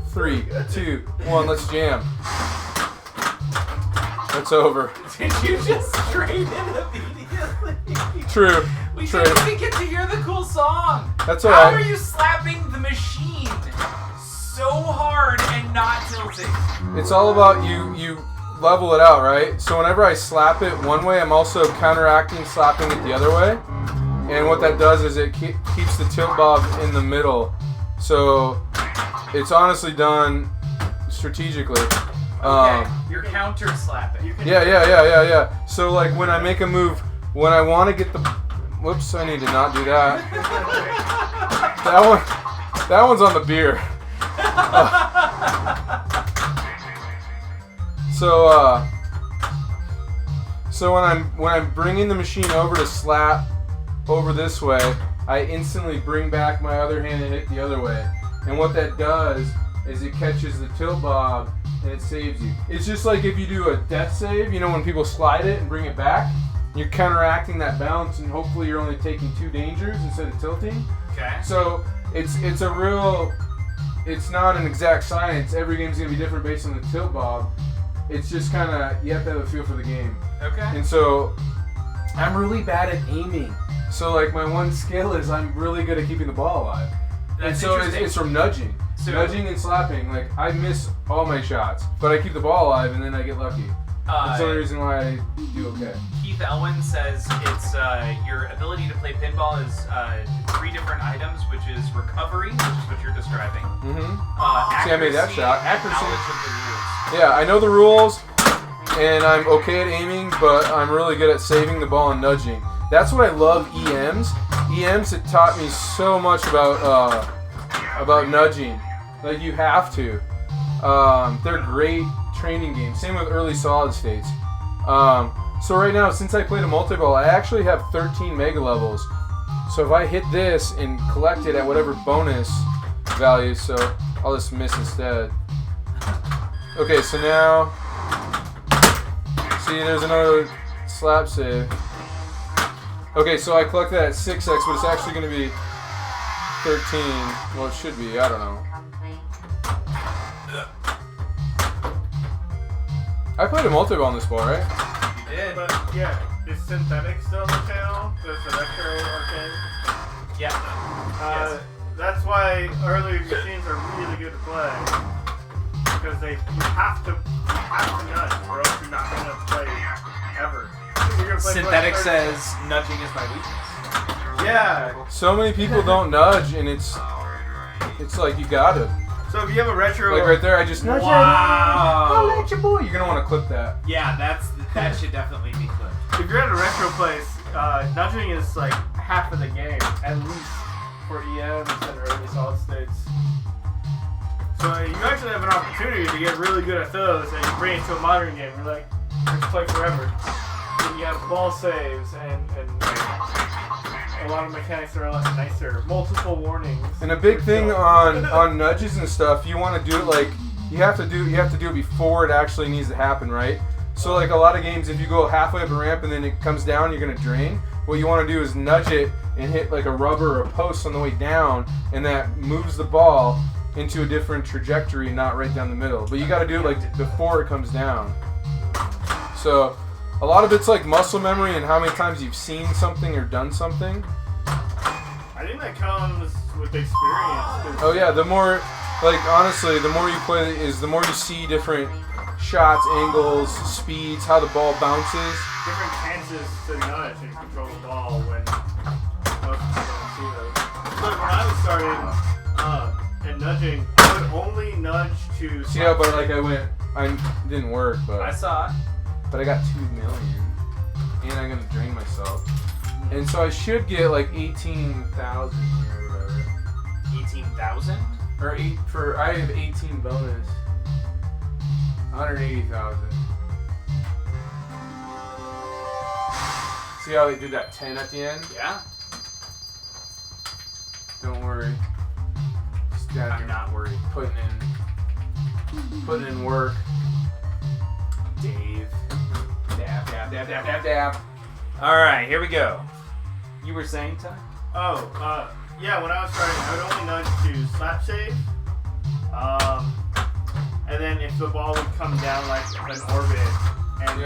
3, 2, 1, let's jam. It's over. Did you just trade in immediately? True. We True. didn't even get to hear the cool song. That's How alright. are you slapping the machine so hard and not tilting? It's all about you level it out, right? So whenever I slap it one way, I'm also counteracting slapping it the other way. And what that does is it keeps the tilt bob in the middle. So it's honestly done strategically. Okay, you're counter slapping. Yeah. So like when I make a move, when I want to get the... Whoops, I need to not do that. That one's on the beer. So when I'm bringing the machine over to slap over this way, I instantly bring back my other hand and hit the other way. And what that does is it catches the tilt bob and it saves you. It's just like if you do a death save, you know, when people slide it and bring it back, you're counteracting that bounce and hopefully you're only taking 2 dangers instead of tilting. Okay. So it's not an exact science. Every game's gonna be different based on the tilt bob. It's just kind of, you have to have a feel for the game. Okay. And so I'm really bad at aiming. So like my one skill is I'm really good at keeping the ball alive. And That's so interesting. it's from nudging. So- Nudging and slapping. Like I miss all my shots, but I keep the ball alive and then I get lucky. That's the only reason why I do okay. Keith Elwin says it's your ability to play pinball is 3 different items, which is recovery, which is what you're describing. Mm-hmm. Accuracy, See, I made that shot. and Accuracy. knowledge of the rules. Yeah, I know the rules, and I'm okay at aiming, but I'm really good at saving the ball and nudging. That's what I love EMs. EMs have taught me so much about nudging. Like you have to. They're great training games. Same with early solid states. So right now, since I played a multi-ball, I actually have 13 mega levels. So if I hit this and collect it at whatever bonus value, so I'll just miss instead. Okay, so now, see, there's another slap save. Okay, so I collect that at 6x, but it's actually going to be 13. Well, it should be. I don't know. I played a multi-ball on this ball, right? You did. But yeah, is Synthetic still on the channel? There's the Retro Arcade. Yeah. Yes. That's why early machines are really good to play. Because you have to nudge, or else you're not gonna play ever. You're gonna play Synthetic for, like, says nudging is my weakness. Yeah. So many people don't nudge, and it's like you gotta. So if you have a retro, Like right there, I just nudge. Wow. I'll let your boy. You're gonna want to clip that. Yeah, that should definitely be clipped. if you're at a retro place, nudging is like half of the game, at least for EMs and early solid states. So you actually have an opportunity to get really good at those, and you bring it to a modern game. You're like, let's play forever. And you have ball saves and a lot of mechanics that are a lot nicer. Multiple warnings. And a big thing on nudges and stuff, you want to do it like you have to do it before it actually needs to happen, right? So like a lot of games, if you go halfway up a ramp and then it comes down, you're gonna drain. What you want to do is nudge it and hit like a rubber or a post on the way down, and that moves the ball into a different trajectory, not right down the middle. But you got to do it like before it comes down. So a lot of it's like muscle memory and how many times you've seen something or done something. I think that comes with experience. 'Cause Oh yeah, the more, like honestly, the more you play is the more you see different shots, angles, speeds, how the ball bounces. different chances to nudge and control the ball when most people don't see those. But when I was starting and nudging, I would only nudge to. See how, but like it didn't work, I but saw it. I got 2 million, and I'm gonna drain myself, and so I should get like 18,000 or whatever. 18,000? Or I have 18 bonus. 180,000. See how they did that 10 at the end? Yeah. Don't worry. Just down I'm here not worried. putting in work. Dave. Dab, dab, dab, dab, dab, dab. All right, here we go. You were saying, Ty? Yeah, when I was starting, I would only nudge to slap save. And then if the ball would come down like an orbit and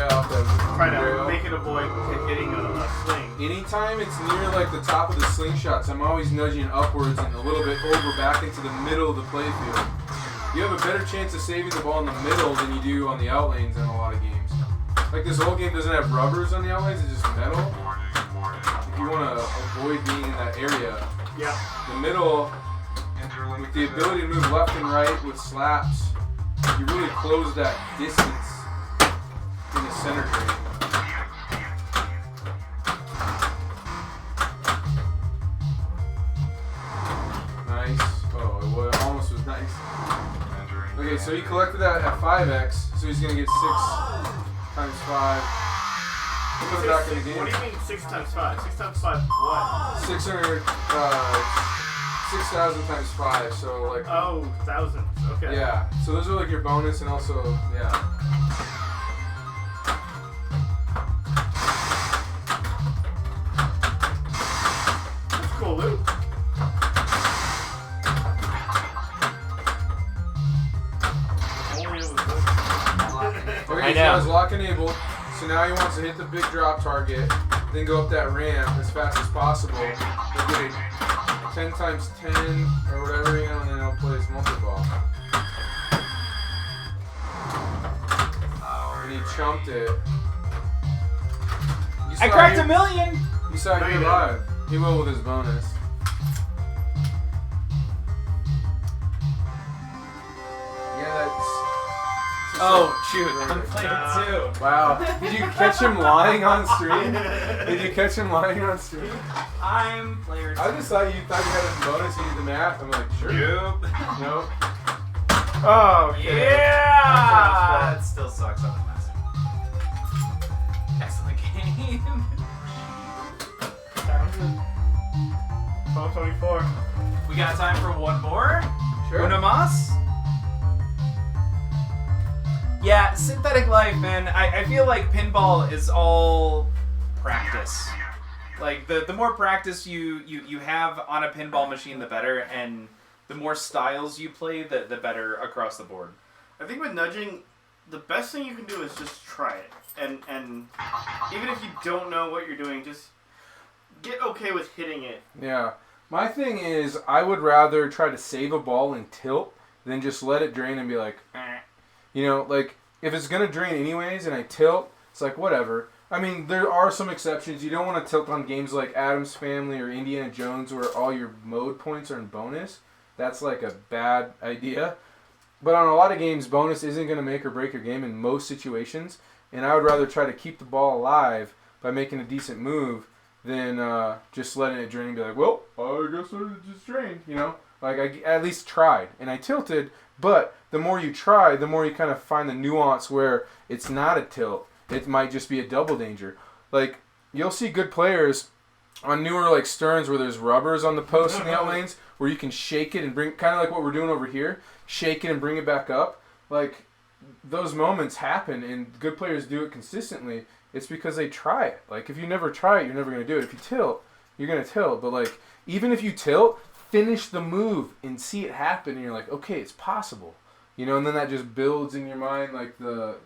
try to make it avoid hitting a sling. Anytime it's near like the top of the slingshots, I'm always nudging upwards and a little bit over back into the middle of the playfield. You have a better chance of saving the ball in the middle than you do on the out lanes in a lot of games. Like this whole game doesn't have rubbers on the out lanes, it's just metal. If you want to avoid being in that area, the middle, with the ability to move left and right with slaps, you really close that distance in the center drain. Nice. Oh, it almost was nice. Okay, so he collected that at 5x, so he's going to get 6 times 5. Put it back in the game. What do you mean 6 times 5? 6 times 5 what? 600, 6,000 times 5, so like... Oh, thousands. Okay. Yeah, so those are like your bonus and also, yeah. That's cool loot. Only it was good. Okay, I so know. now it's lock enabled. So now he wants to hit the big drop target, then go up that ramp as fast as possible. He'll get it 10 times 10 or whatever, you know, and then he'll play his multi-ball. And he chumped it. You I saw cracked it- $1 million! You saw it No, you here didn't. live. He will with his bonus. Yeah, that's... Oh, shoot. Right. I'm playing too. Wow. Did you catch him lying on stream? Did you catch him lying on stream? I'm player 2. I just thought you had a bonus, you did the math. I'm like, sure. Nope. Nope. Oh, okay. Yeah! That still sucks on the massive. Excellent game. 1224. We got time for one more? Sure. Una mas? Yeah, Synthetic Life, man. I feel like pinball is all practice. Like, the more practice you have on a pinball machine, the better, and the more styles you play, the better across the board. I think with nudging, the best thing you can do is just try it. And even if you don't know what you're doing, just get okay with hitting it. Yeah. My thing is, I would rather try to save a ball and tilt than just let it drain and be like, eh. You know, like, if it's going to drain anyways and I tilt, it's like, whatever. I mean, there are some exceptions. You don't want to tilt on games like Addams Family or Indiana Jones where all your mode points are in bonus. That's like a bad idea. But on a lot of games, bonus isn't going to make or break your game in most situations. And I would rather try to keep the ball alive by making a decent move than just letting it drain and be like, well, I guess I just drained, you know? Like, I at least tried. And I tilted, but the more you try, the more you kind of find the nuance where it's not a tilt. It might just be a double danger. Like, you'll see good players on newer, like, Stearns where there's rubbers on the posts and the out lanes where you can shake it and bring, kind of like what we're doing over here, shake it and bring it back up. Like, those moments happen, and good players do it consistently. It's because they try it. Like, if you never try it, you're never going to do it. If you tilt, you're going to tilt. But, like, even if you tilt, finish the move and see it happen, and you're like, okay, it's possible. You know, and then that just builds in your mind, like, the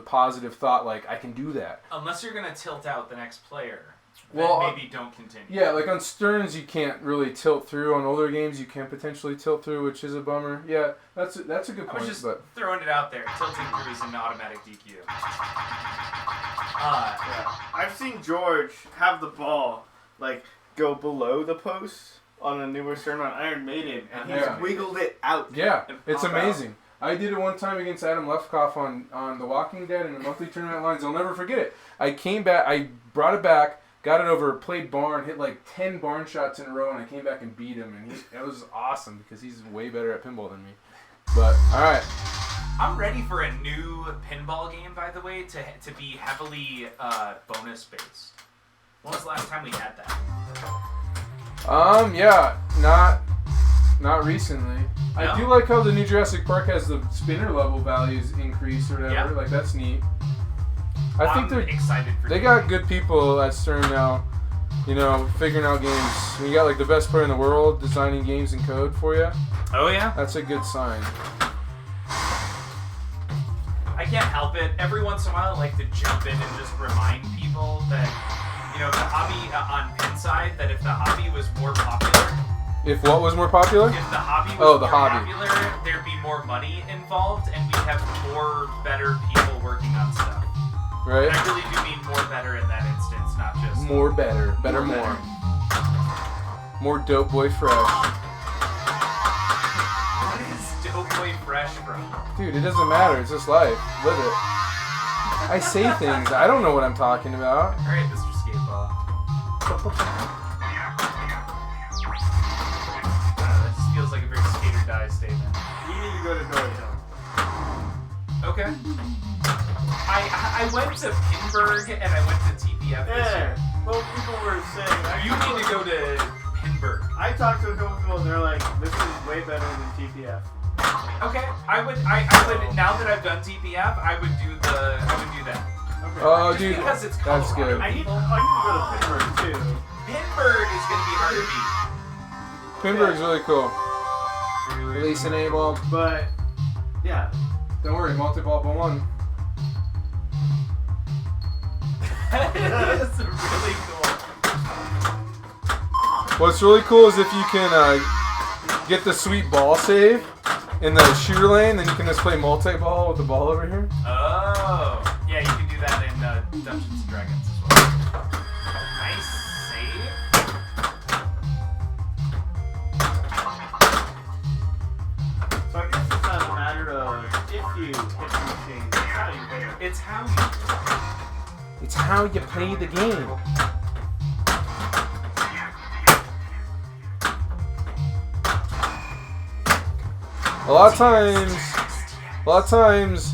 positive thought, like, I can do that. Unless you're going to tilt out the next player. Well, then maybe don't continue. Yeah, like on Stearns, you can't really tilt through. On older games, you can potentially tilt through, which is a bummer. Yeah, that's a good point. I was just but throwing it out there. Tilting through is an automatic DQ. Yeah. I've seen George have the ball like go below the post on a newer Stern on Iron Maiden, and he's wiggled it out. Yeah, and it's pop amazing. I did it one time against Adam Lefkoff on The Walking Dead in the monthly tournament lines. I'll never forget it. I came back, I brought it back, got it over, played barn, hit like 10 barn shots in a row, and I came back and beat him. And it was awesome because he's way better at pinball than me. But, alright. I'm ready for a new pinball game, by the way, to be heavily bonus based. When was the last time we had that? Yeah, not recently. No? I do like how the new Jurassic Park has the spinner level values increased or whatever. Yeah. Like, that's neat. I think I'm excited for they got good people at Stern now, you know, figuring out games. When you got like the best player in the world designing games and code for you, Oh yeah? that's a good sign. I can't help it. Every once in a while I like to jump in and just remind people that, you know, the hobby on Pinside, that if the hobby was more popular, If what was more popular? if the hobby was Oh, the more hobby. popular, there'd be more money involved and we'd have more better people working on stuff. Right? And I really do mean more better in that instance, not just More better. Better more. More Dope Boy Fresh. What is Dope Boy Fresh from? Dude, it doesn't matter. It's just life. Live it. I say things. I don't know what I'm talking about. Alright, Mr. Skateball. That just feels like a very skate or die statement. You need to go to Dory Hill. Okay. I went to Pinburg and I went to TPF this year. Yeah. Well, people were saying You need to go to Pinburg. I talked to a couple people and they're like, "This is way better than TPF." Okay, I would now that I've done TPF, I would do that. Okay. Oh, Just dude. because it's That's Colorado. good. I need to go to Pittsburgh too. Pinburg is gonna be hard to beat. Pinburg's really cool. Release enabled. But yeah, Don't worry, multi-ball but one. It's really cool. What's really cool is if you can get the sweet ball save in the shooter lane, then you can just play multi-ball with the ball over here. Oh, yeah, you can do that in Dungeons and Dragons as well. Nice save. so I guess it's not a matter of if you hit the machine, it's how you hit it. It's how you. It's how you play the game. A lot of times,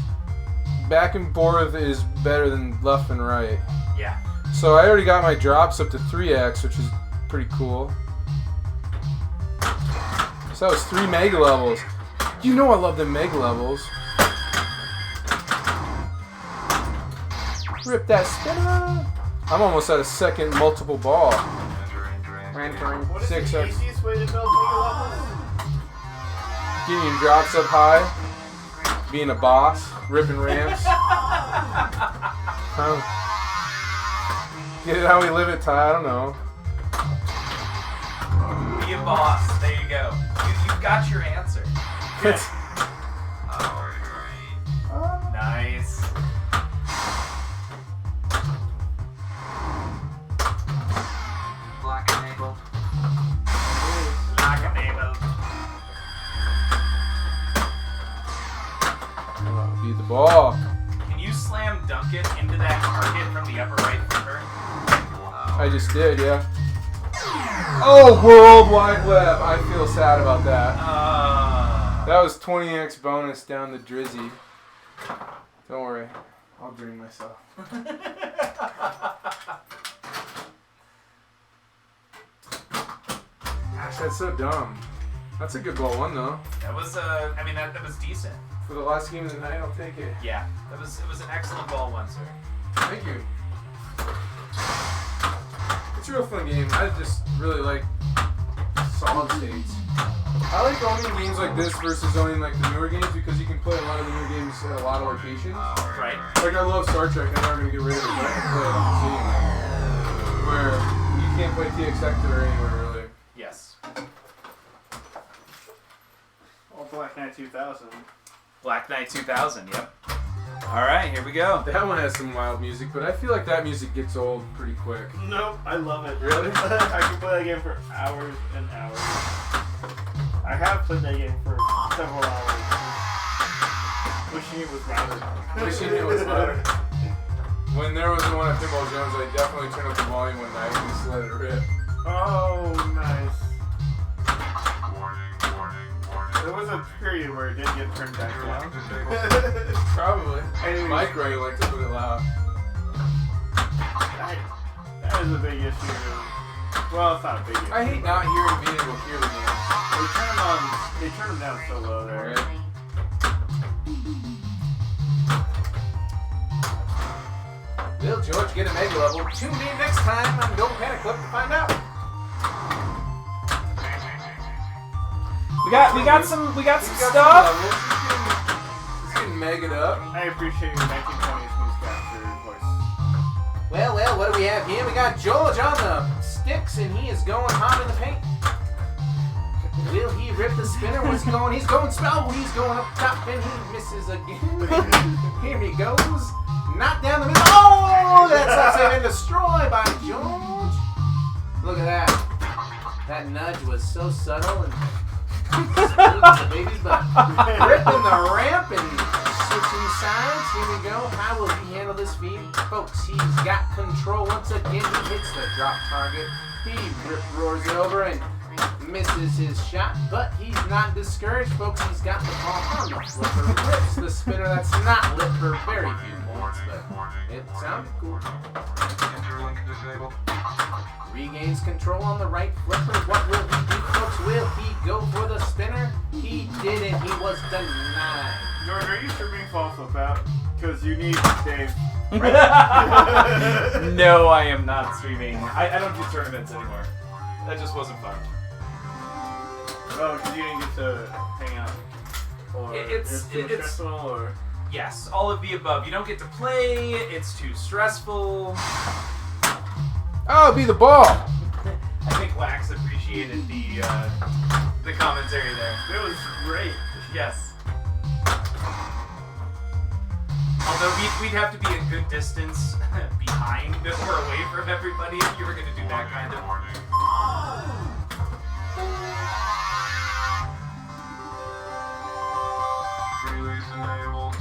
back and forth is better than left and right. Yeah. So I already got my drops up to 3x, which is pretty cool. So that was 3 mega levels. You know I love the mega levels. Rip that spinner. I'm almost at a second multiple ball. What is the 6x. easiest way to build mega levels? Getting your drops up high. Being a boss. Ripping ramps. Get it how we live it, Ty. I don't know. Be a boss. There you go. You've got your answer. Nice. Block enabled. Lock enabled. Beat the ball. Can you slam dunk it into that target from the upper right corner? I just did, yeah. Oh, World Wide Web. I feel sad about that. That was 20x bonus down the Drizzy. Don't worry. I'll dream myself. Gosh, that's so dumb. That's a good ball one, though. That was, that was decent. For the last game of the night, I'll take it. Yeah, it was an excellent ball one, sir. Thank you. It's a real fun game. I just really like solid states. I like owning games like this versus owning like the newer games because you can play a lot of the newer games at a lot of locations. Right. Like I love Star Trek. I'm never gonna get rid of it, but I can play it on PC. Where you can't play TX Sector anywhere really. Yes. Oh, Black Knight 2000. Black Knight 2000. Yep. All right, here we go. That one has some wild music, but I feel like that music gets old pretty quick. Nope, I love it. Really? I can play that game for hours and hours. I have played that game for several hours. Wishing it was louder. Wishing it was louder. When there was one at Pinball Jones, I definitely turned up the volume one night and just let it rip. Oh, nice. There was a period where it didn't get turned back down. Probably. Anyways. Mike Ray liked to put it loud. That is a big issue. Well, it's not a big issue. I hate not hearing being able to hear the games. They turn them down so low there. Right? Will George get a mega level? Tune in next time on Don't Panic Club to find out. We got some He's got stuff. some levels. He's getting megged up. I appreciate your 1920s newscaster voice. Well, what do we have here? We got George on the sticks, and he is going hard in the paint. Will he rip the spinner? What's he going? He's going spell. He's going up top, and he misses again. Here he goes. Knocked down the middle. Oh, that's upside and destroyed by George. Look at that. That nudge was so subtle and smooth as a baby's butt. Ripping the ramp and switching sides. Here we go. How will he handle this feed? Folks, he's got control once again. He hits the drop target. He roars it over and misses his shot, but he's not discouraged, folks. He's got the ball on the flipper. Rips the spinner that's not lit for very few points, but it sounded cool. Regains control on the right flipper. What will he do, folks? Will he go for the spinner? He didn't. He was denied. George, are you sure being false flip out? Because you need Dave. No, I am not streaming. I don't do tournaments anymore. That just wasn't fun. Oh, because you didn't get to hang out. Or It's too stressful, or... Yes, all of the above. You don't get to play. It's too stressful. Oh, be the ball. I think Wax appreciated the commentary there. It was great. Yes. Although we'd have to be a good distance behind or away from everybody if you were going to do that kind of. Release enabled.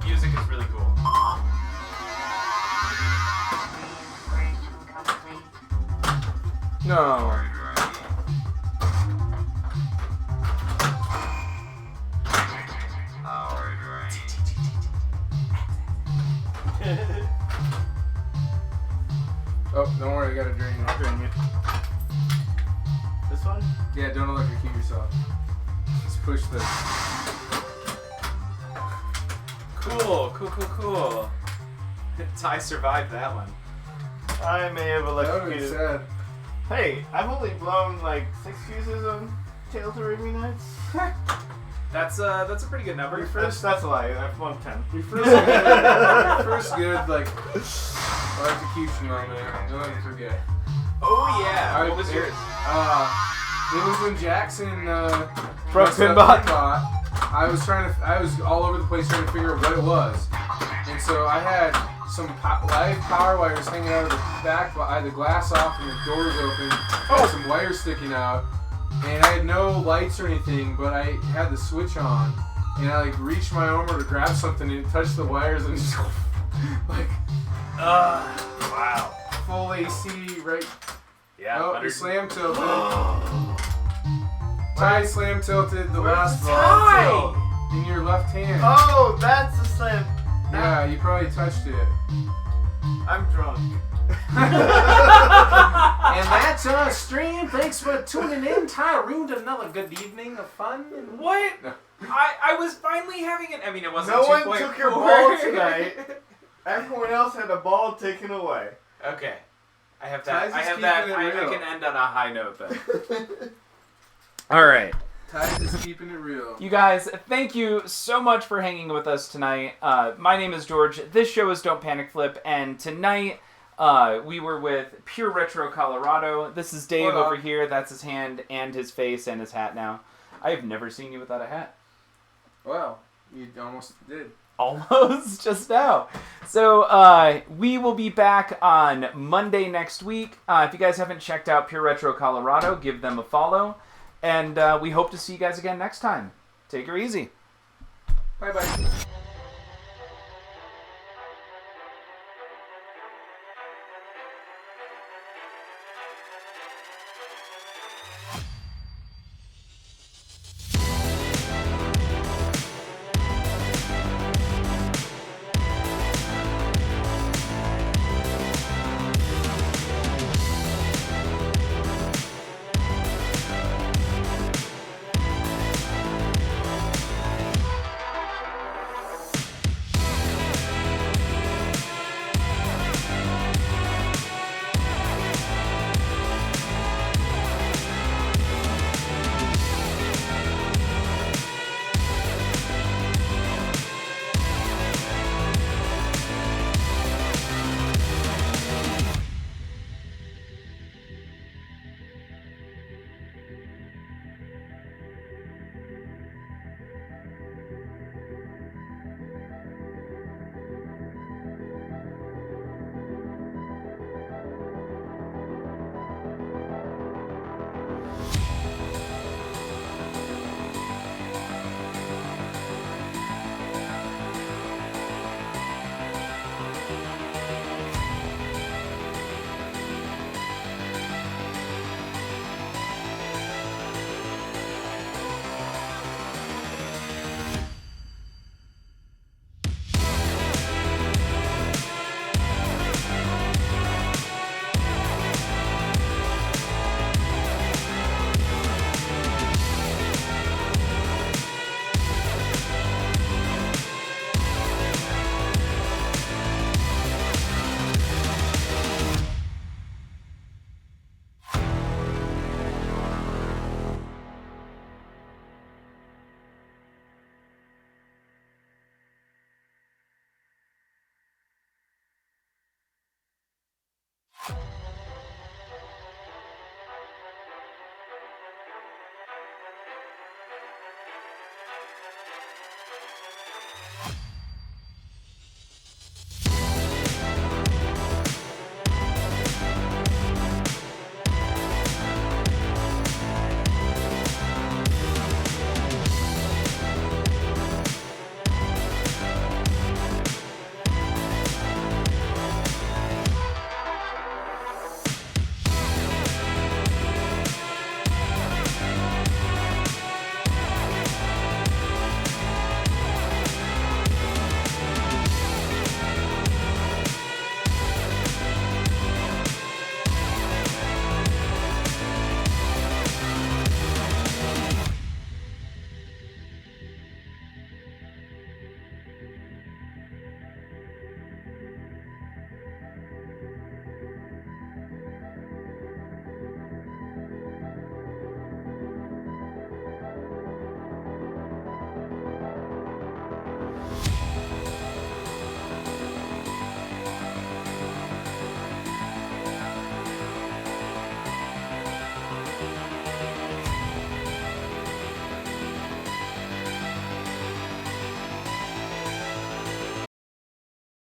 Music is really cool. No. Oh, don't worry, I got a drain. I'll drain you. This one? Yeah, don't electrocute yourself. Just push the. Cool. Ty survived that one. I may have That would have been electrocuted. sad. Hey, I've only blown like 6 fuses on Tales of Arabian Nights. That's a pretty good number. That's a lie. I've blown 10. Your first good like electrocution on there. Don't let me forget. Oh yeah. What was it, yours? It was when Jackson From messed up Pinbot. I was all over the place trying to figure out what it was, and so I had some live power wires hanging out of the back. I had the glass off and the doors open. I had some wires sticking out, and I had no lights or anything, but I had the switch on, and I like reached my arm over to grab something and it touched the wires and just like Wow. full AC right. Yeah. Oh, 100 he slam tilted. Ty slam tilted the last Ty? ball. in your left hand. Oh, that's a slam. Yeah, you probably touched it. I'm drunk. And that's our stream. Thanks for tuning in. Tyrone, another good evening of fun. What? No. I was finally having it. I mean, it wasn't No one 2.4. took your ball tonight. Everyone else had a ball taken away. Okay. I have that. Ty's I just have that. keeping it I real. can end on a high note then. All right. Ty's is keeping it real. You guys, thank you so much for hanging with us tonight. My name is George. This show is Don't Panic Flip, and tonight we were with Pure Retro Colorado. This is Dave Hola. over here. That's his hand and his face and his hat now. I have never seen you without a hat. Well, you almost did. Almost just now. So we will be back on Monday next week. If you guys haven't checked out Pure Retro Colorado, give them a follow. And we hope to see you guys again next time. Take her easy. Bye-bye.